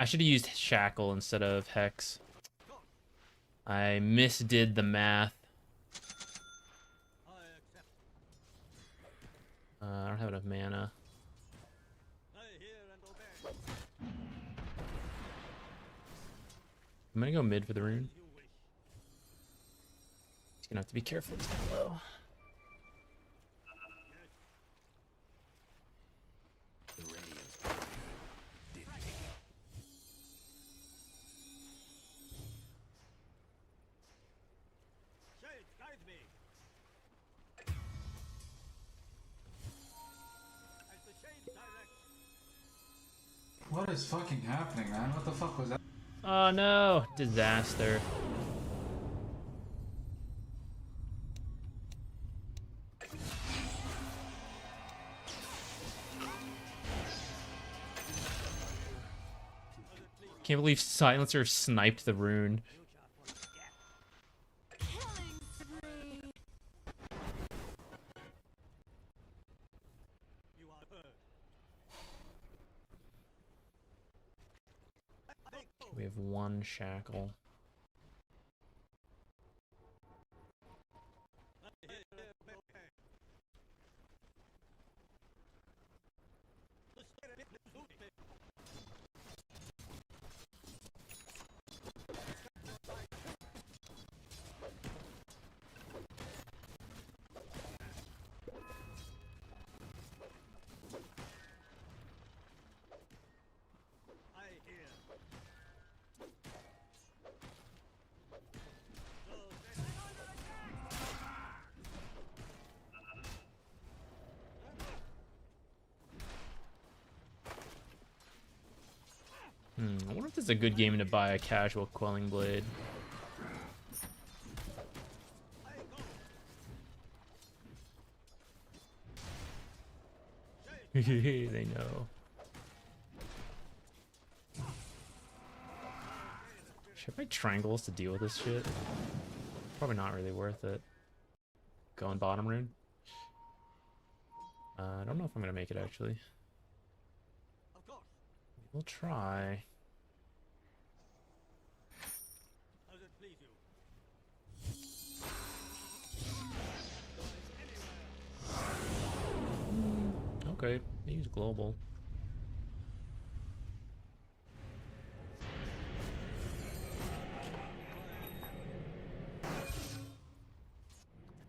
I should have used Shackle instead of Hex. I misdid the math. I don't have enough mana. I'm gonna go mid for the rune. He's gonna have to be careful. He's down low. What is fucking happening, man? What the fuck was that? Oh no! Disaster. Can't believe Silencer sniped the rune. Killing spree. We have one shackle. I wonder if this is a good game to buy a casual Quelling Blade. They know. Should I buy triangles to deal with this shit? Probably not really worth it. Going bottom rune. I don't know if I'm gonna make it actually. We'll try. Okay, use global.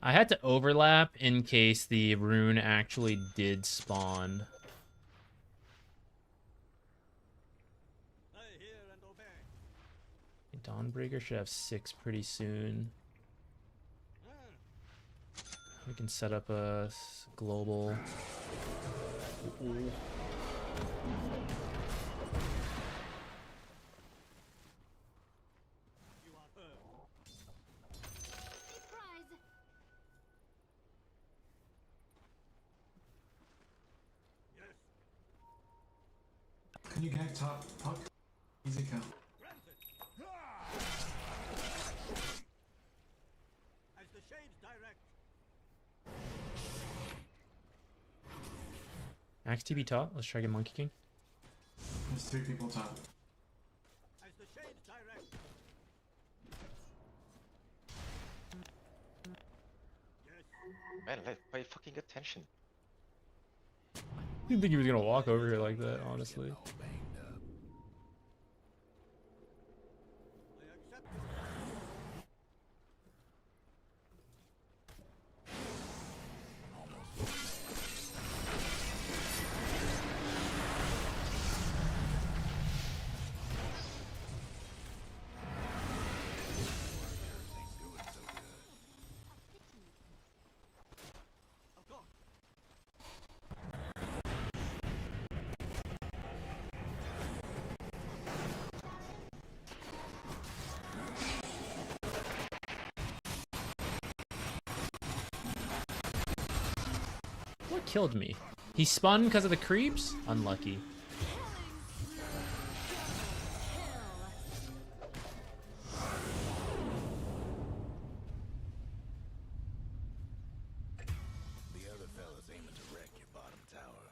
I had to overlap in case the rune actually did spawn. Dawnbreaker should have 6 pretty soon. We can set up a global. Ooh. Can you get top puck? Easy kill. As the shades direct. Axe TB top. Let's try get Monkey King. There's 3 people top. As the shades direct. Man, like, pay fucking attention. I didn't think he was gonna walk over here like that, honestly. What killed me? He spun because of the creeps? Unlucky. The other fella's aiming to wreck your bottom tower.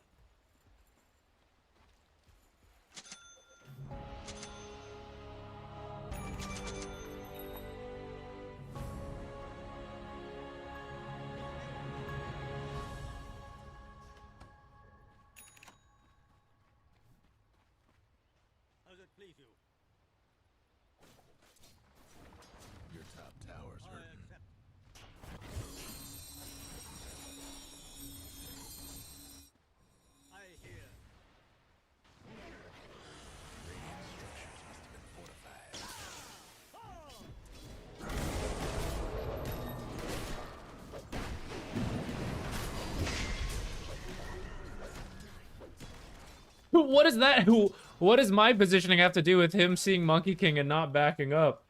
Does it please you? Your top tower's I hurting. accept. I hear. Radiant structures must have been fortified. What is that? What does my positioning have to do with him seeing Monkey King and not backing up?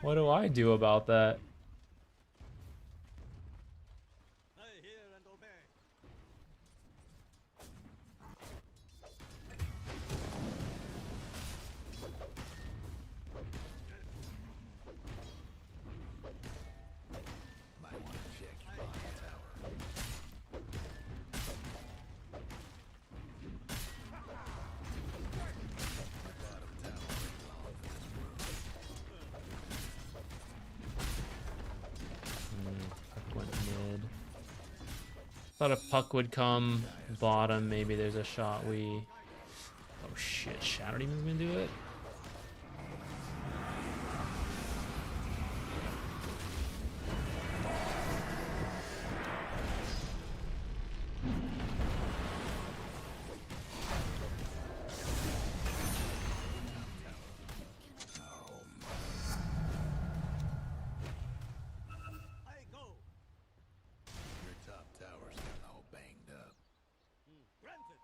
What do I do about that? I hear and obey. Might want to check your bottom tower. Thought a puck would come bottom. Maybe there's a shot we... Oh shit, Shadow Demon's gonna do it? Your top tower's getting all banged up. Granted.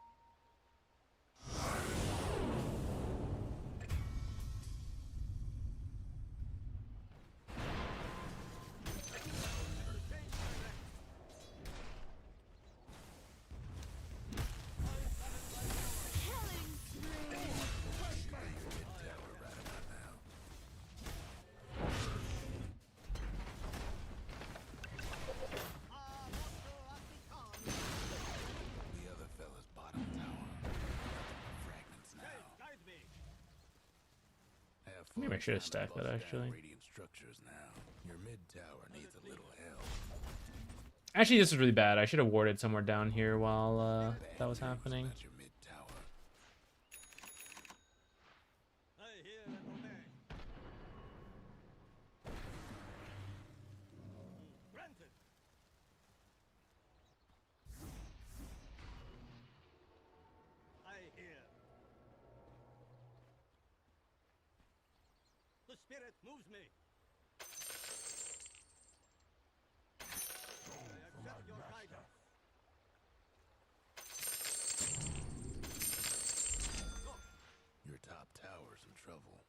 Killing spree. Tower right about now. The other fella's bottom tower. Fragments now. Guide me. Have fun Maybe I should have trying to stacked that, bust down actually. Radiant structures now. Your mid tower needs a little help. Actually, this is really bad. I should have warded somewhere down here while that was happening. That's your mid tower. I hear and obey. Granted. I hear. The spirit moves me. I accept your guidance. Your top tower's in trouble.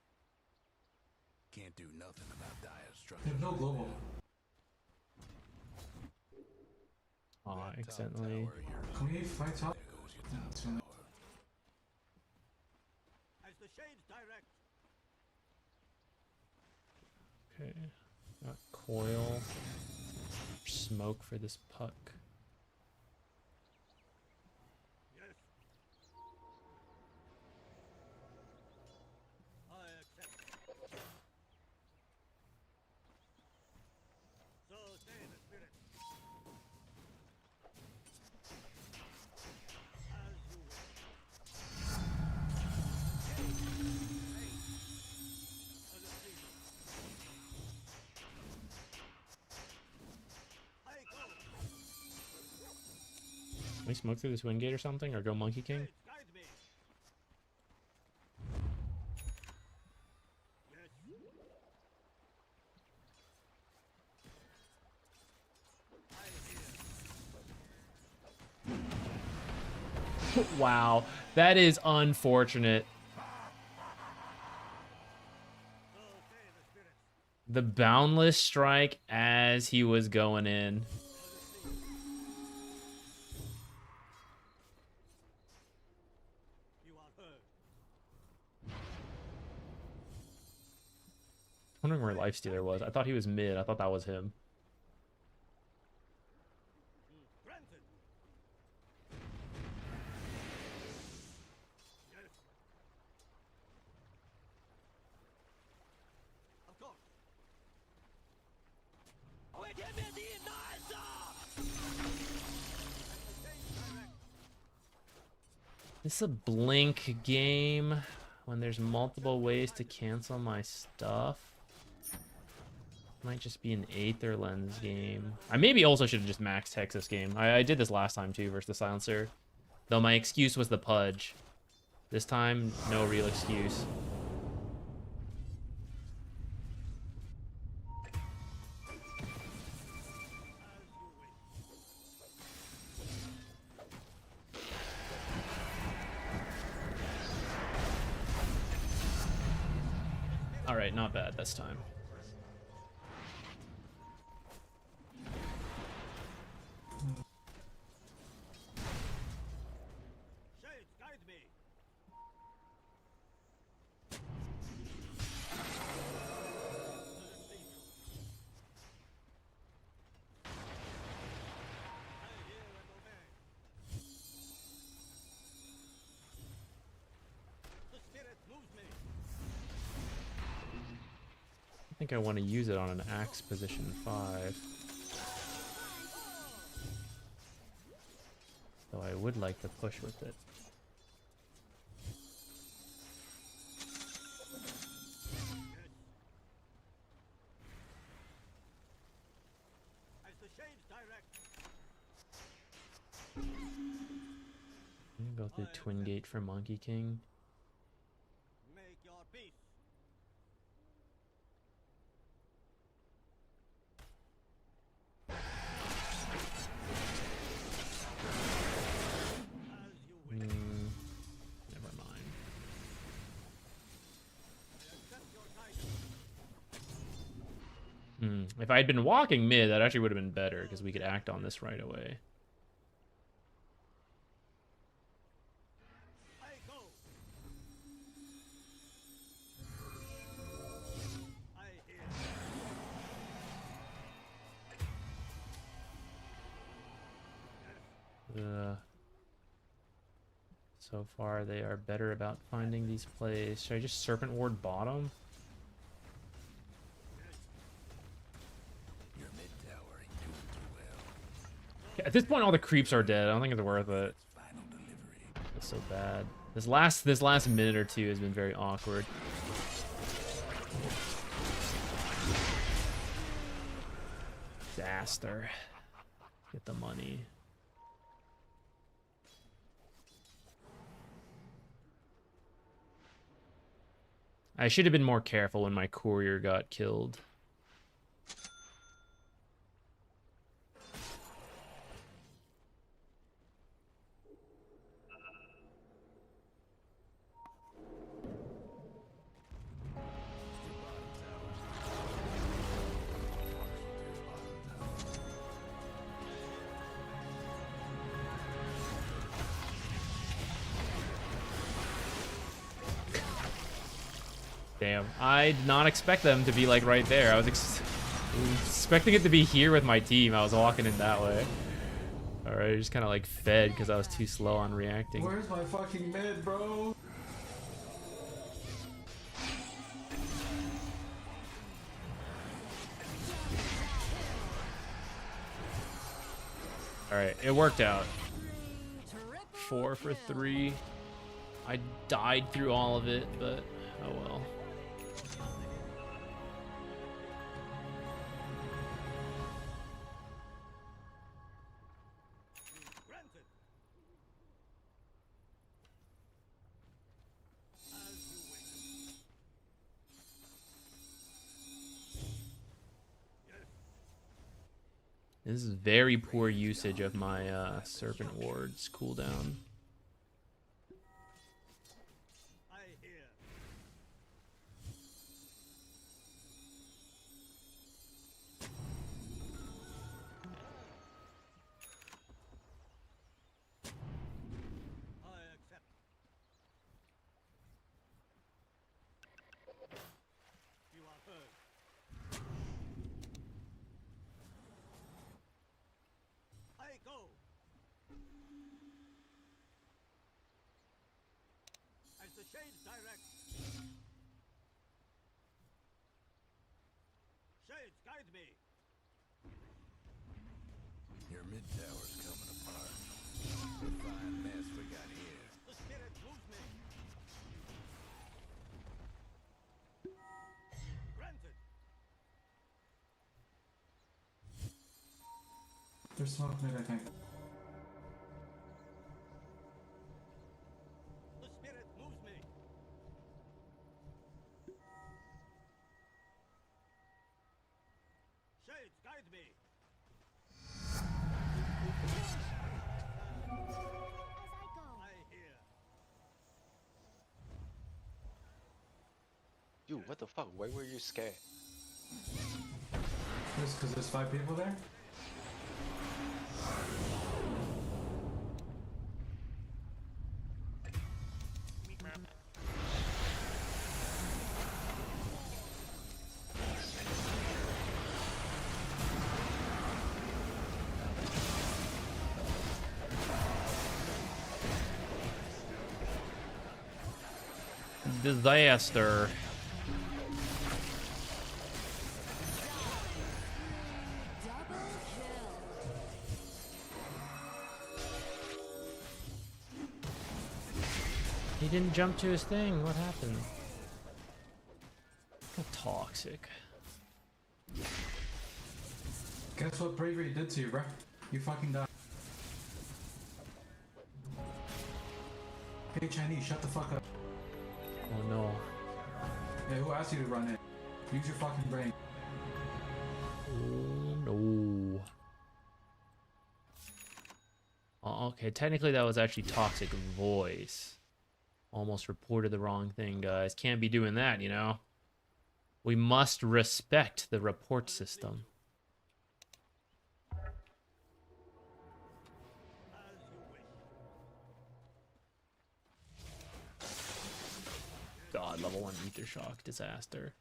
Can't do nothing about dire They structures. have no global. Aw, That top accidentally. tower here. Can we fight top? There goes your top It's really- tower. As the shades direct. Okay. Got coil. Smoke for this puck. Yes. I accept. So say the spirit. As you wish. I go. Can we smoke through this wind gate or something? Or go Monkey King? Guide me. Yes. I hear. Wow. That is unfortunate. So say the spirit. The boundless strike as he was going in. You are heard. Wondering where Lifestealer was. I thought he was mid. I thought that was him. Granted. Yes. Of course. This is a blink game when there's multiple ways to cancel my stuff. Might just be an Aether Lens game. I maybe also should have just maxed Hex this game. I did this last time too versus the Silencer. Though my excuse was the Pudge. This time, no real excuse. Alright, not bad this time. Shades, guide me. I hear and obey. The spirit moves me. I think I want to use it on an axe position 5. would like to push with it. As the shades direct. Go through Twin Gate for Monkey King. Make your peace. Never mind. If I had been walking mid, that actually would have been better because we could act on this right away. So far, they are better about finding these plays. Should I just Serpent Ward bottom? Your mid tower ain't doing too well. At this point, all the creeps are dead. I don't think it's worth it. Final delivery. It's so bad. This last minute or two has been very awkward. Disaster. Get the money. I should have been more careful when my courier got killed. Damn, I did not expect them to be like right there. I was expecting it to be here with my team. I was walking in that way. Alright, just kind of like fed because I was too slow on reacting. Where's my fucking mid, bro? Alright, it worked out. 4 for 3. I died through all of it, but oh well. This is very poor usage of my Serpent Ward's cooldown. Shades direct. Shades, guide me. Your mid tower's coming apart. What a fine mess we got here. The spirit moves me. Granted. There's smoke mid, I think. Dude, what the fuck? Why were you scared? Just because there's 5 people there? Disaster. He didn't jump to his thing. What happened? How toxic. Guess what bravery did to you, bruh? You fucking died. Hey Chinese, shut the fuck up. Oh no. Yeah, who asked you to run it? Use your fucking brain. Oh no. Oh, okay, technically that was actually toxic voice. Almost reported the wrong thing, guys. Can't be doing that, you know? We must respect the report system. God, level 1 Ether Shock disaster.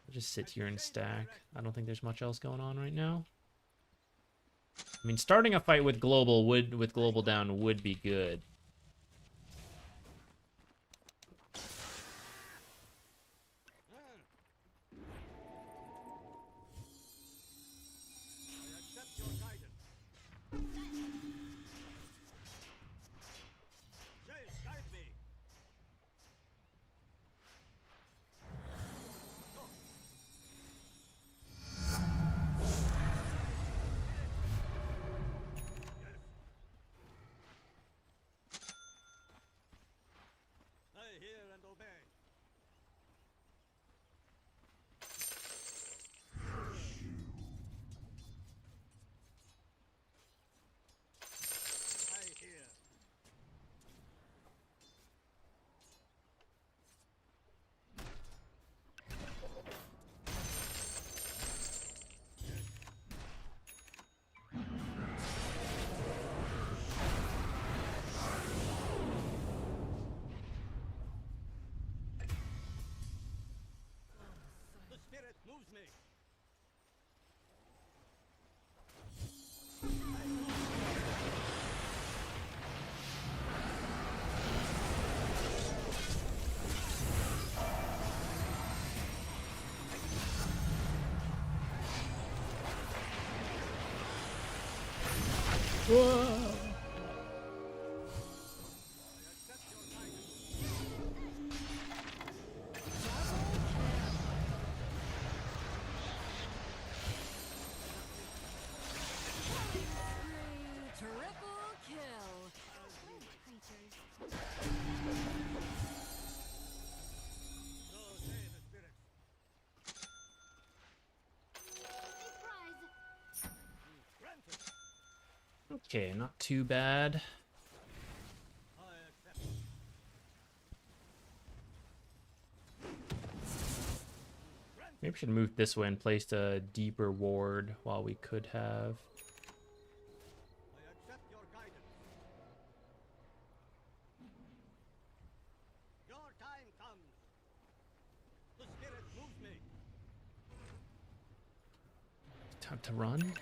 I'll just sit here and stack. I don't think there's much else going on right now. I mean, starting a fight with global down would be good. Whoa. Triple kill. Okay, not too bad. Maybe we should move this way and placed a deeper ward while we could have. Time to run.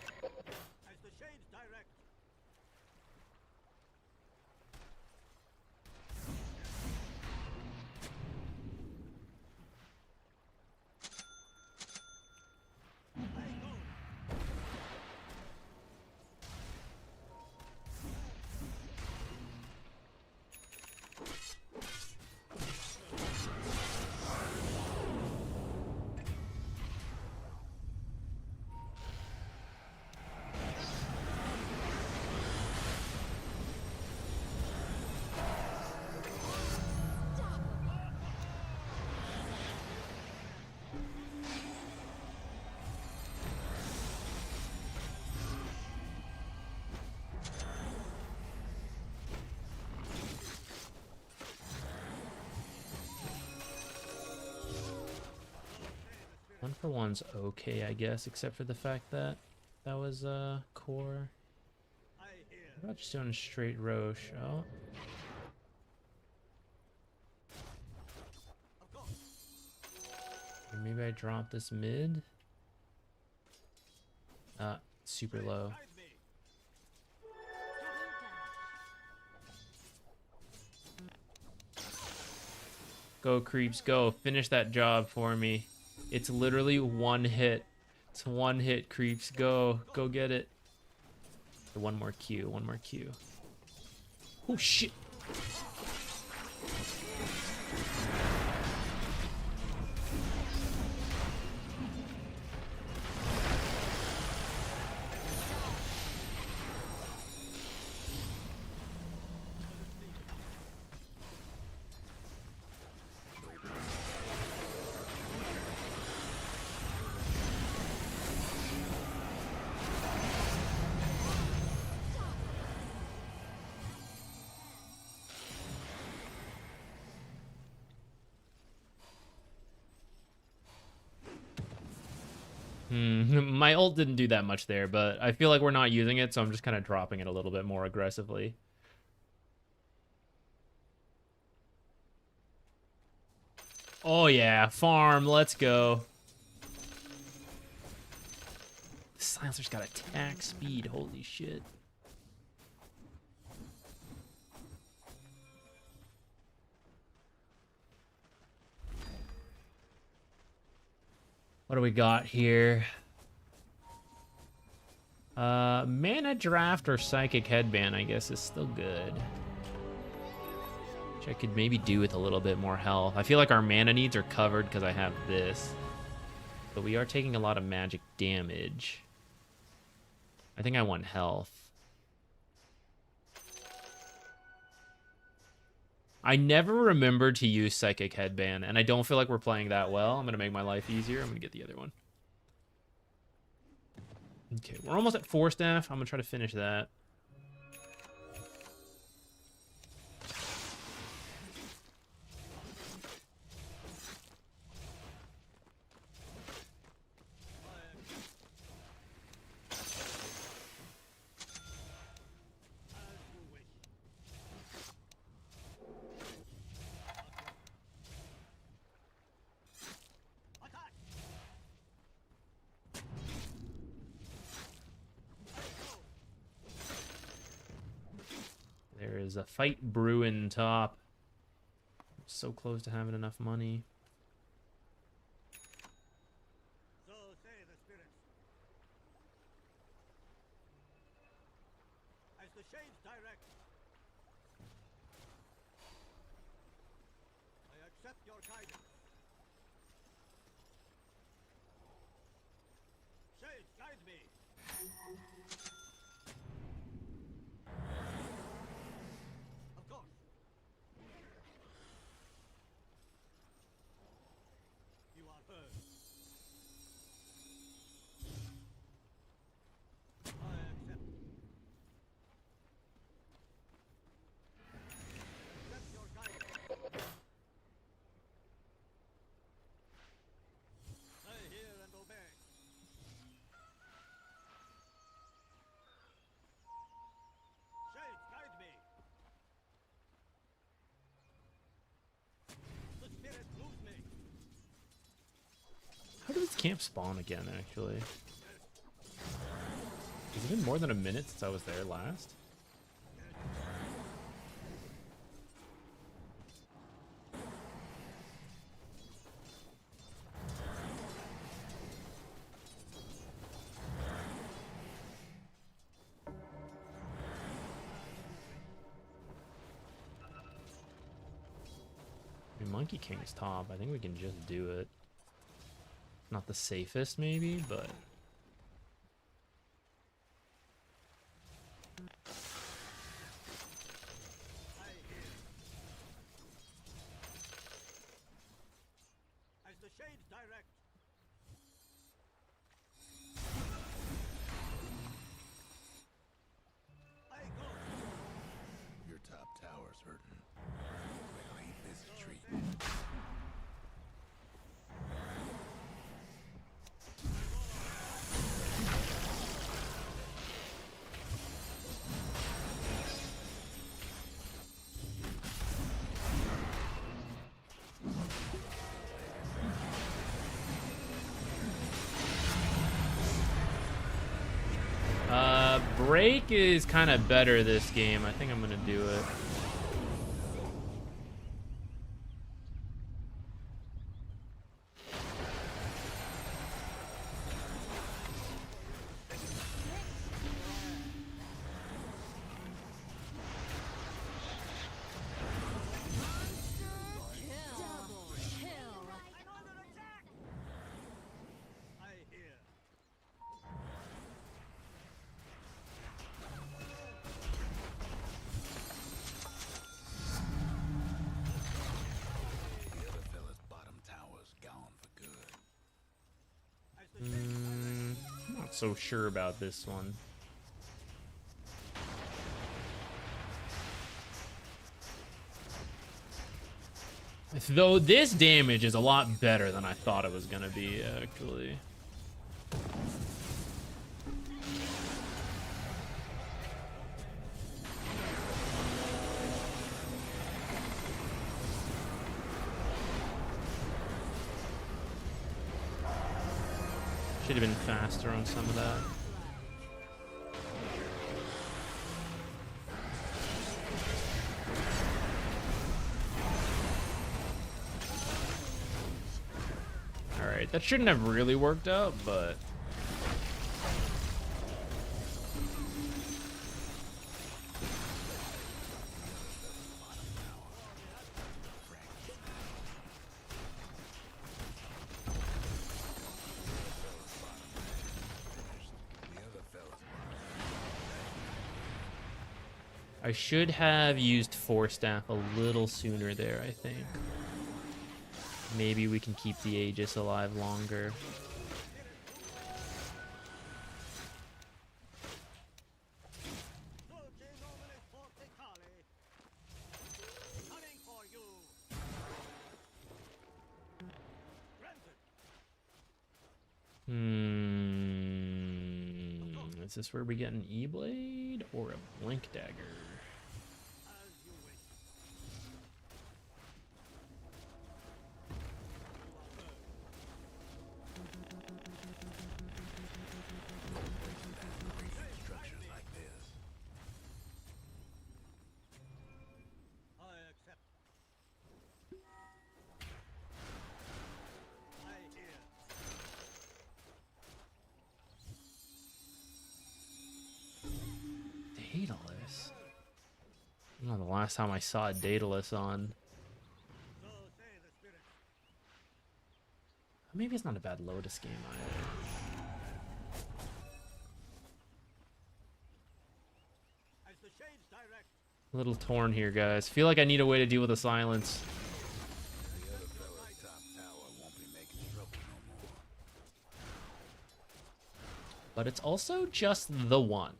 One for one's okay, I guess, except for the fact that that was core. What about just doing a straight Roche? Oh. Or maybe I drop this mid. Super low. Go, creeps, go. Finish that job for me. It's literally one hit. It's one hit, creeps. Go. Go get it. One more Q. One more Q. Oh, shit. My ult didn't do that much there, but I feel like we're not using it, so I'm just kind of dropping it a little bit more aggressively. Oh yeah, farm, let's go. The silencer's got attack speed, holy shit. What do we got here? Mana Draft or Psychic Headband, I guess, is still good. Which I could maybe do with a little bit more health. I feel like our mana needs are covered because I have this. But we are taking a lot of magic damage. I think I want health. I never remembered to use Psychic Headband, and I don't feel like we're playing that well. I'm going to make my life easier. I'm going to get the other one. Okay, we're almost at 4 staff. I'm going to try to finish that. There is a fight brewing top. So close to having enough money. So say the spirits. As the shades direct, I accept your guidance. Shades, guide me. Of course. You are heard. I accept. Accept your guidance. I hear and obey. Shades, guide me. The spirit moves me. How did this camp spawn again, actually? Has it been more than a minute since I was there last? I mean, Monkey King's top. I think we can just do it. Not the safest, maybe, but... As the shades direct. I go. Your top tower's hurting. Well, ain't this a treat? Break is kind of better this game. I think I'm gonna do it. so sure about this one. Though this damage is a lot better than I thought it was gonna be, actually. Should have been faster on some of that. Alright, that shouldn't have really worked out, but... I should have used Force Staff a little sooner there, I think. Maybe we can keep the Aegis alive longer. Is this where we get an E-Blade or a Blink Dagger? Daedalus? I don't know the last time I saw a Daedalus on. Maybe it's not a bad Lotus game either. A little torn here, guys. Feel like I need a way to deal with the silence. But it's also just the one.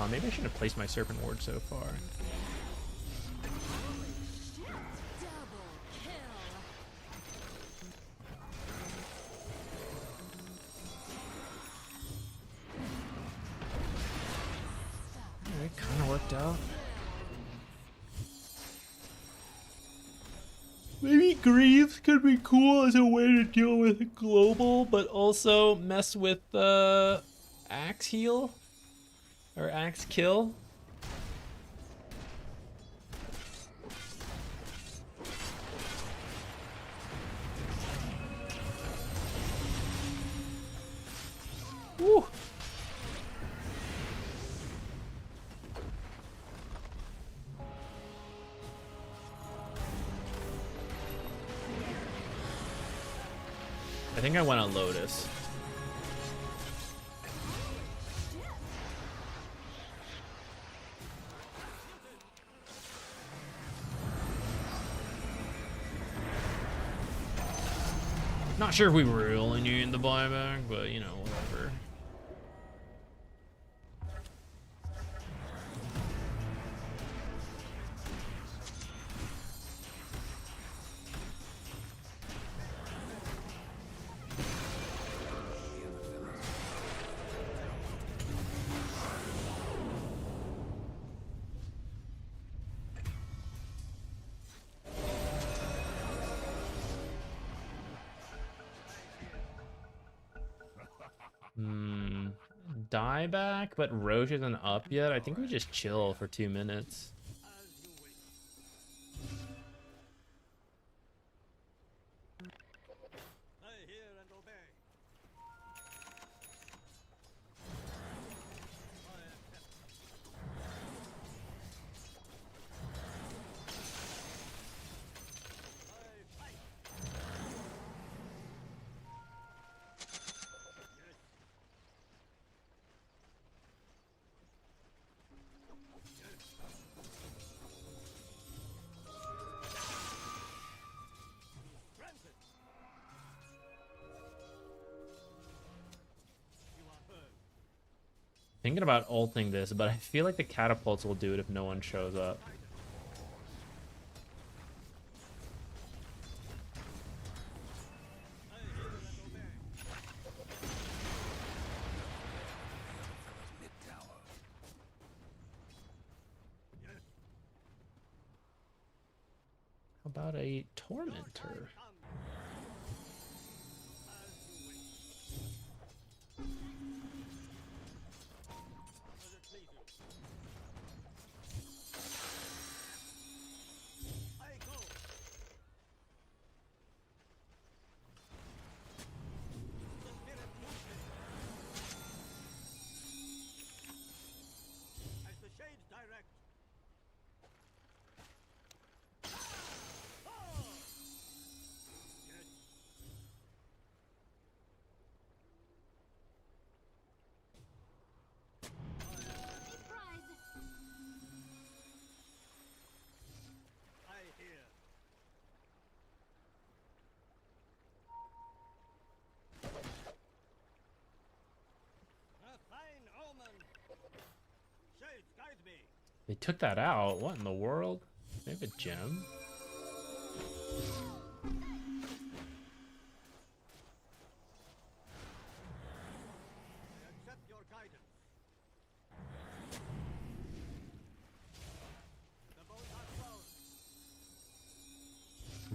Maybe I should have placed my Serpent Ward so far. It kind of worked out. Maybe Greaves could be cool as a way to deal with global, but also mess with Axe Heal. Or Axe Kill. Woo. I think I went on Lotus. Not sure if we really need the buyback, but you know, whatever. Die back, but Roche isn't up yet. I think we just chill for 2 minutes. Thinking about ulting this, but I feel like the catapults will do it if no one shows up. How about a tormentor? They took that out. What in the world? They have a gem?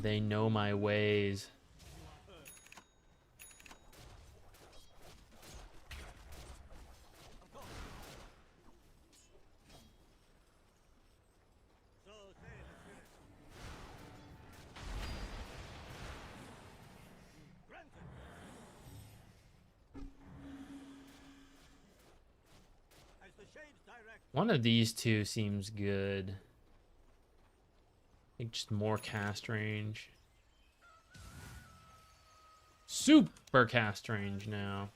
They know my ways. One of these two seems good. I think just more cast range. Super cast range now.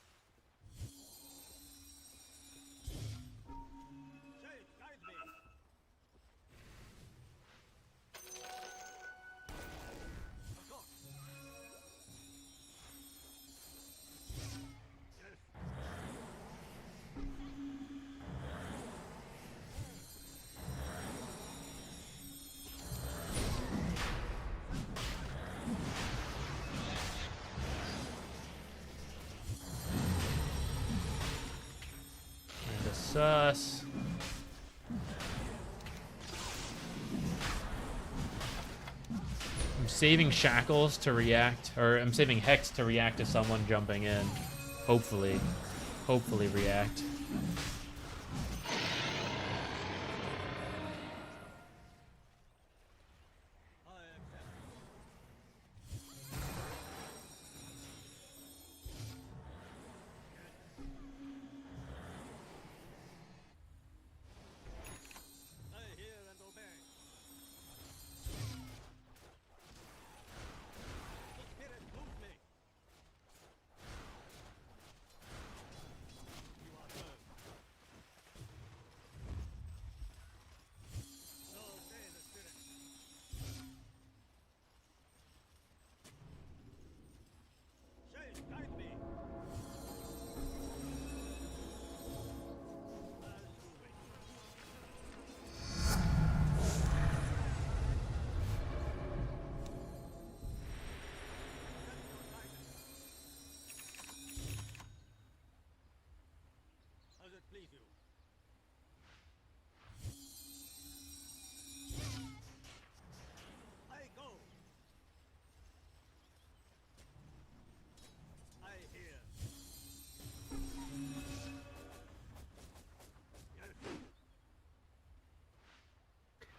Sus. I'm saving shackles to react, or I'm saving hex to react to someone jumping in. Hopefully react.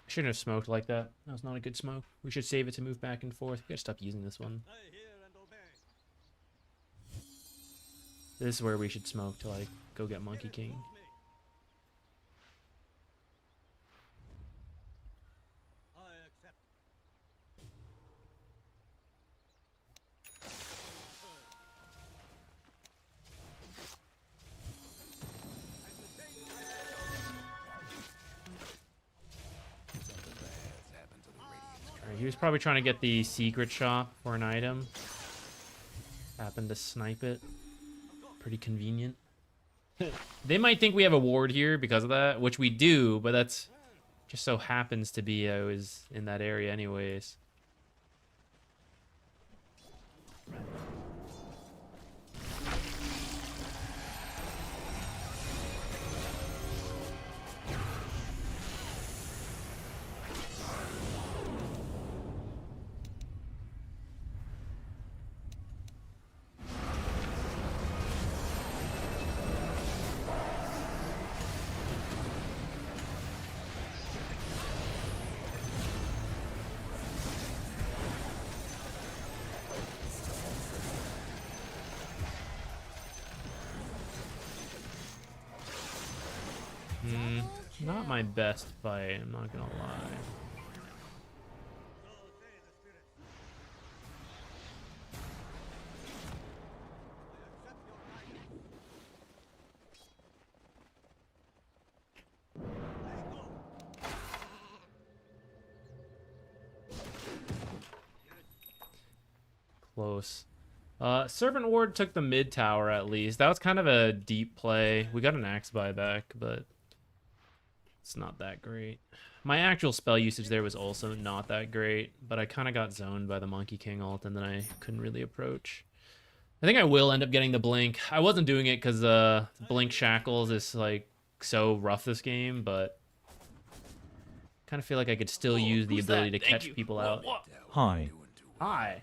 Shouldn't have smoked like that. That was not a good smoke. We should save it to move back and forth. We gotta stop using this one. This is where we should smoke to like go get Monkey King. He was probably trying to get the secret shop for an item. Happened to snipe it. Pretty convenient. They might think we have a ward here because of that, which we do, but that's just so happens to be I was in that area anyways. Not my best fight, I'm not gonna lie. Close. Servant Ward took the mid tower at least. That was kind of a deep play. We got an axe buyback, but it's not that great. My actual spell usage there was also not that great, but I kind of got zoned by the Monkey King ult, and then I couldn't really approach. I think I will end up getting the Blink. I wasn't doing it because Blink Shackles is like so rough this game, but kind of feel like I could still use the ability to catch people out. Hi. Hi.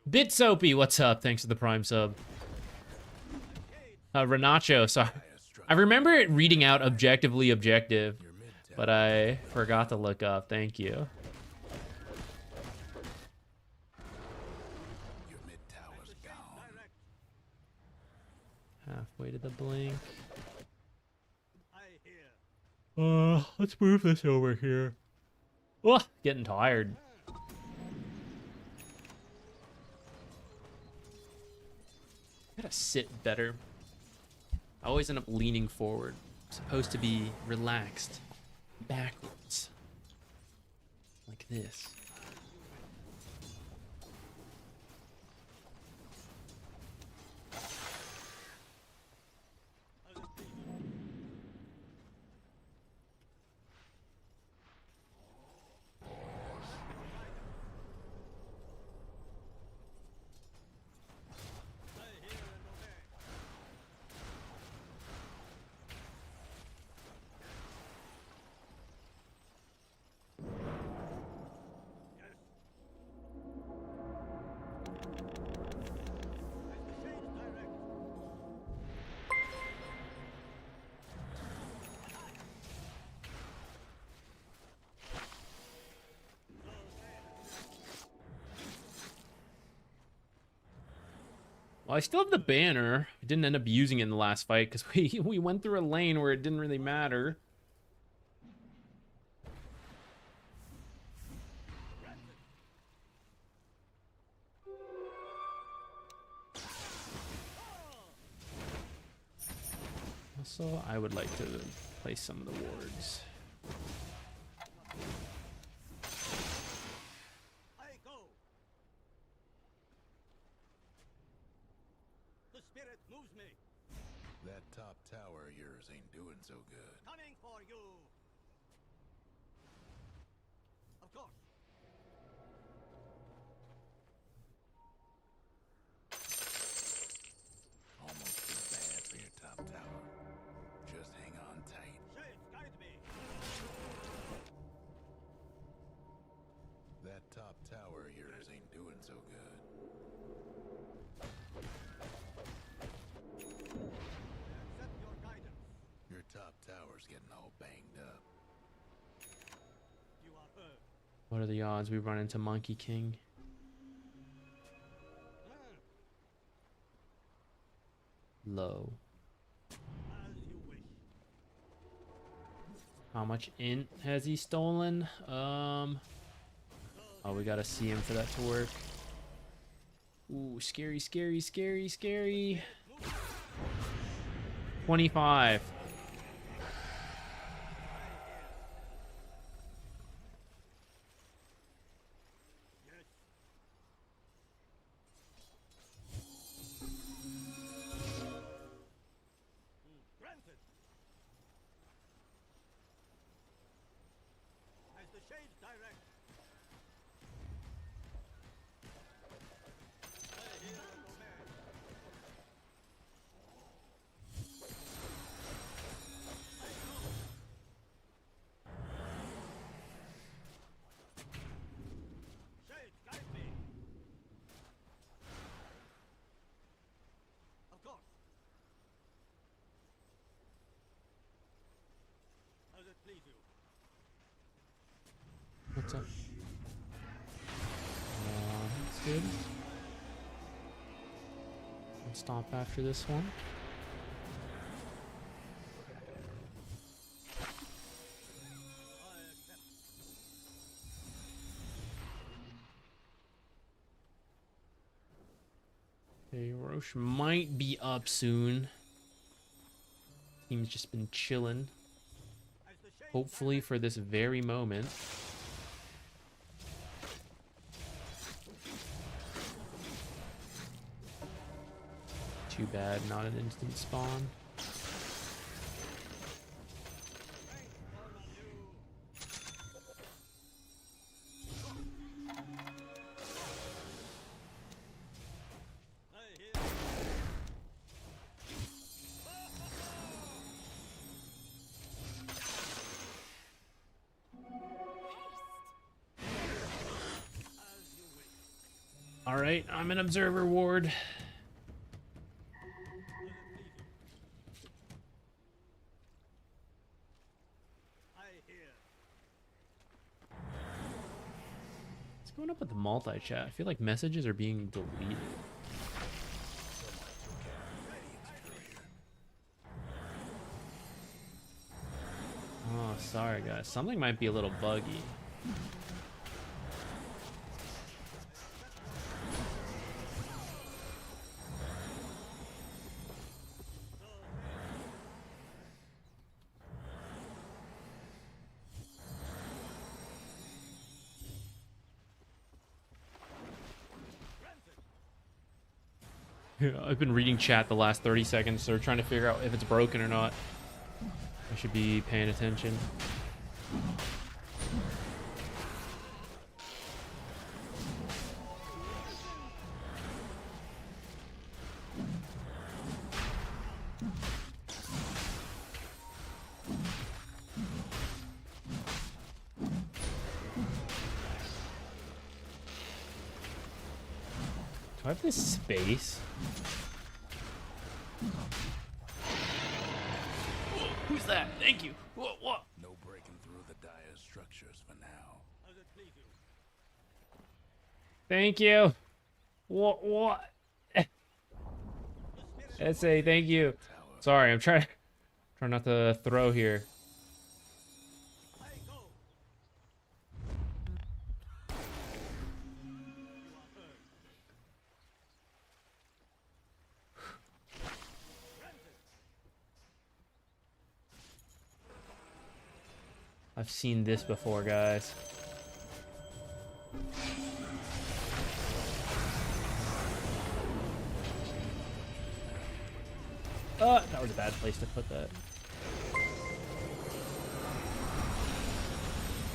Bit Soapy, what's up? Thanks for the Prime sub. Renacho, sorry. I remember it reading out objectively objective, but I forgot to look up. Thank you. Your mid tower's gone. Halfway to the blink. Let's move this over here. Oh, getting tired. Gotta sit better. I always end up leaning forward. I'm supposed to be relaxed. Backwards. Like this. Well, I still have the banner. I didn't end up using it in the last fight because we went through a lane where it didn't really matter. Also, I would like to place some of the wards. That top tower of yours ain't doing so good. Coming for you. Of course. Almost too bad for your top tower. Just hang on tight. Shades, guide me. That top tower of yours ain't doing so good. Accept your guidance. Your top tower's getting all banged up. You are heard. What are the odds we run into Monkey King? Low. As you wish. How much int has he stolen? Oh, we gotta see him for that to work. Ooh, scary, scary, scary, scary. 25. What's up? That's good. I'll stop after this one. Okay, Roche might be up soon. Team's just been chilling. Hopefully for this very moment. Too bad, not an instant spawn. All right, I'm an observer ward. What's going up with the multi-chat? I feel like messages are being deleted. Oh, sorry guys. Something might be a little buggy. I've been reading chat the last 30 seconds, so we're trying to figure out if it's broken or not. I should be paying attention. Do I have this space? Whoa, who's that? Thank you. What? No breaking through the dire structures for now. Thank you. What? SA, thank you. Sorry, I'm trying not to throw here. I've seen this before, guys. That was a bad place to put that.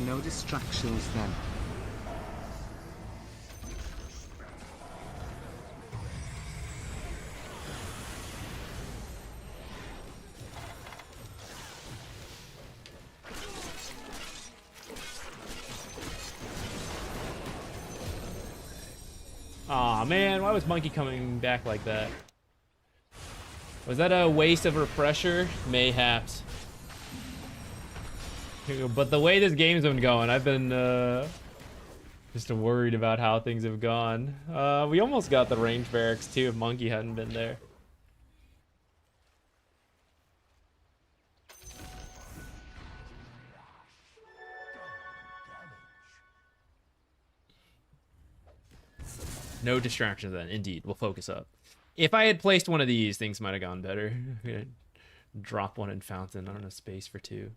No distractions then. Aw, man, why was Monkey coming back like that? Was that a waste of refresher? Mayhaps. But the way this game's been going, I've been just worried about how things have gone. We almost got the range barracks too if Monkey hadn't been there. No distractions then, indeed. We'll focus up. If I had placed one of these, things might have gone better. Drop one in Fountain. I don't have space for two.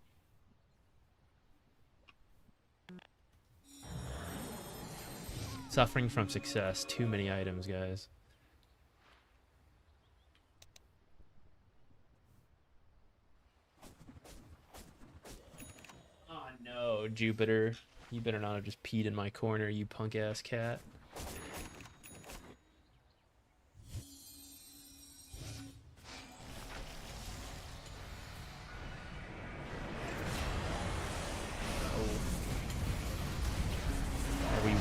Suffering from success. Too many items, guys. Oh no, Jupiter. You better not have just peed in my corner, you punk-ass cat.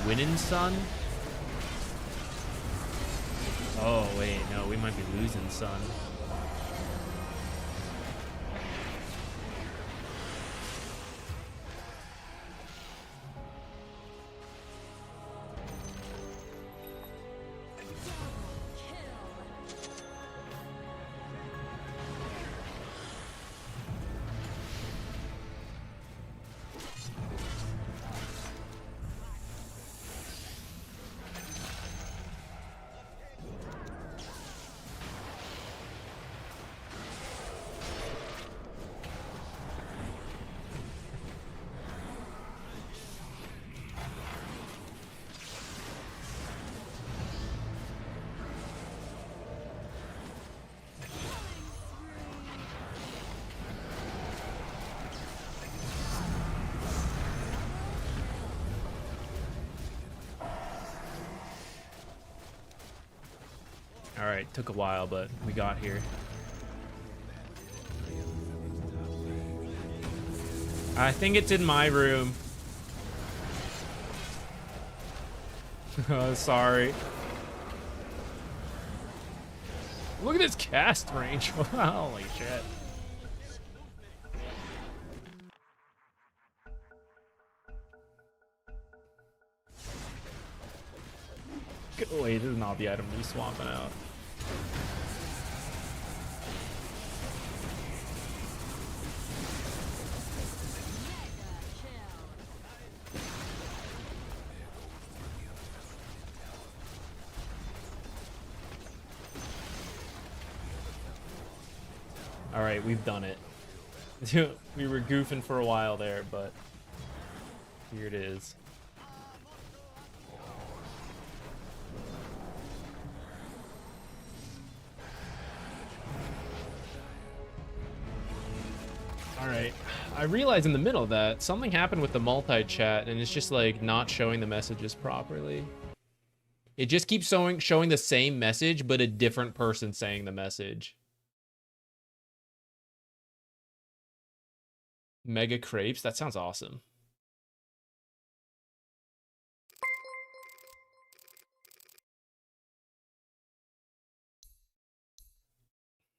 Winning, son? Oh, wait, no, we might be losing, son. Alright, took a while, but we got here. I think it's in my room. Oh, sorry. Look at this cast range. Holy shit. Wait, this is not the item we're swapping out. All right, we've done it. We were goofing for a while there, but here it is. Alright, I realized in the middle of that something happened with the multi-chat and it's just like not showing the messages properly. It just keeps showing the same message, but a different person saying the message. Mega crepes? That sounds awesome.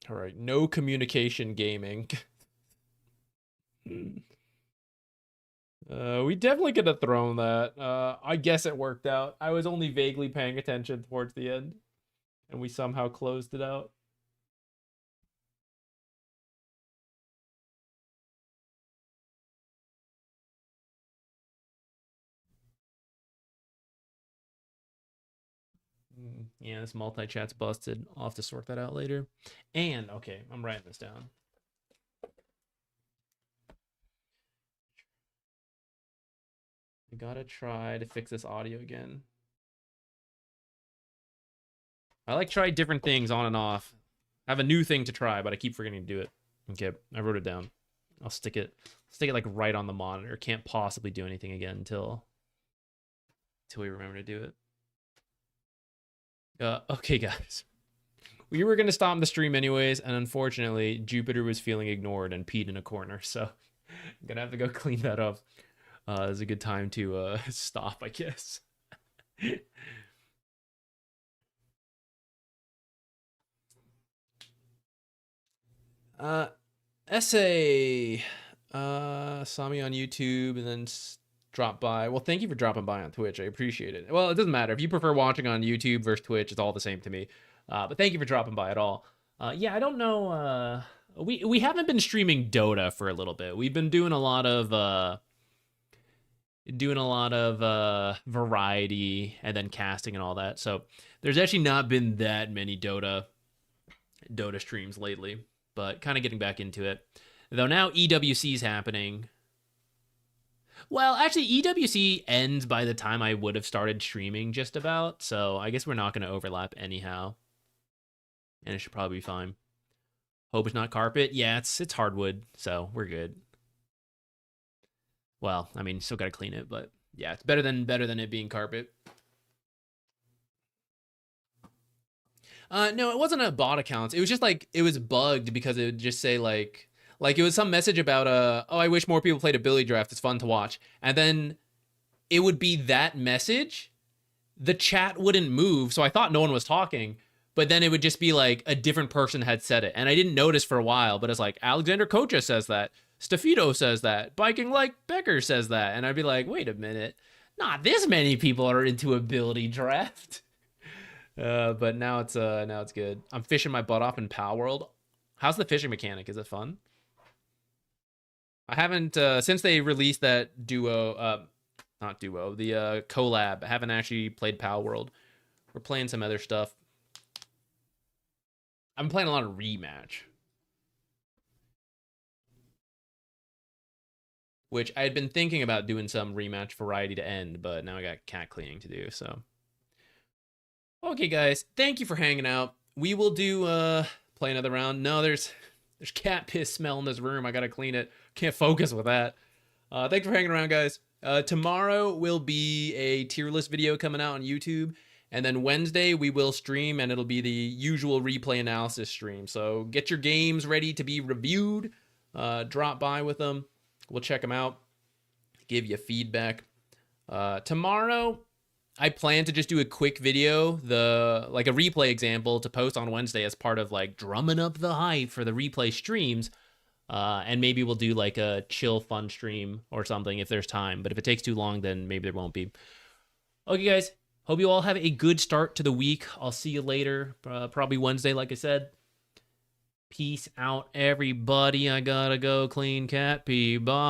Alright, no communication gaming. We definitely could have thrown that. I guess it worked out. I was only vaguely paying attention towards the end, and we somehow closed it out. Yeah, this multi-chat's busted. I'll have to sort that out later. And, okay, I'm writing this down. I gotta try to fix this audio again. I like try different things on and off. I have a new thing to try, but I keep forgetting to do it. Okay, I wrote it down. I'll stick it like right on the monitor. Can't possibly do anything again until we remember to do it. Okay, guys. We were gonna stop the stream anyways, and unfortunately, Jupiter was feeling ignored and peed in a corner, so I'm gonna have to go clean that up. It's a good time to stop, I guess. Essay saw me on YouTube and then dropped by. Well, thank you for dropping by on Twitch. I appreciate it. Well, it doesn't matter. If you prefer watching on YouTube versus Twitch, it's all the same to me. But thank you for dropping by at all. Yeah, I don't know. We haven't been streaming Dota for a little bit. We've been doing a lot of variety and then casting and all that. So there's actually not been that many Dota streams lately, but kind of getting back into it. Though now EWC is happening. Well, actually EWC ends by the time I would have started streaming just about. So I guess we're not going to overlap anyhow. And it should probably be fine. Hope it's not carpet. Yeah, it's hardwood, so we're good. Well, I mean, still gotta clean it, but yeah, it's better than it being carpet. No, it wasn't a bot account. It was just like it was bugged because it would just say like it was some message about oh, I wish more people played a Billy Draft. It's fun to watch, and then it would be that message. The chat wouldn't move, so I thought no one was talking. But then it would just be like a different person had said it, and I didn't notice for a while. But it's like Alexander Kocha says that. Stafito says that. Biking Like Becker says that. And I'd be like, wait a minute. Not this many people are into ability draft. But now it's good. I'm fishing my butt off in Pal World. How's the fishing mechanic? Is it fun? I haven't since they released that the collab. I haven't actually played Pal World. We're playing some other stuff. I'm playing a lot of Rematch. Which I had been thinking about doing some Rematch variety to end, but now I got cat cleaning to do, so. Okay, guys, thank you for hanging out. We will do, play another round. No, there's cat piss smell in this room. I gotta clean it. Can't focus with that. Thanks for hanging around, guys. Tomorrow will be a tier list video coming out on YouTube, And then Wednesday we will stream, and it'll be the usual replay analysis stream. So get your games ready to be reviewed. Drop by with them. We'll check them out. Give you feedback. Tomorrow, I plan to just do a quick video, like a replay example to post on Wednesday as part of like drumming up the hype for the replay streams. And maybe we'll do like a chill fun stream or something if there's time. But if it takes too long, then maybe there won't be. Okay, guys. Hope you all have a good start to the week. I'll see you later. Probably Wednesday, like I said. Peace out, everybody. I gotta go clean cat pee. Bye.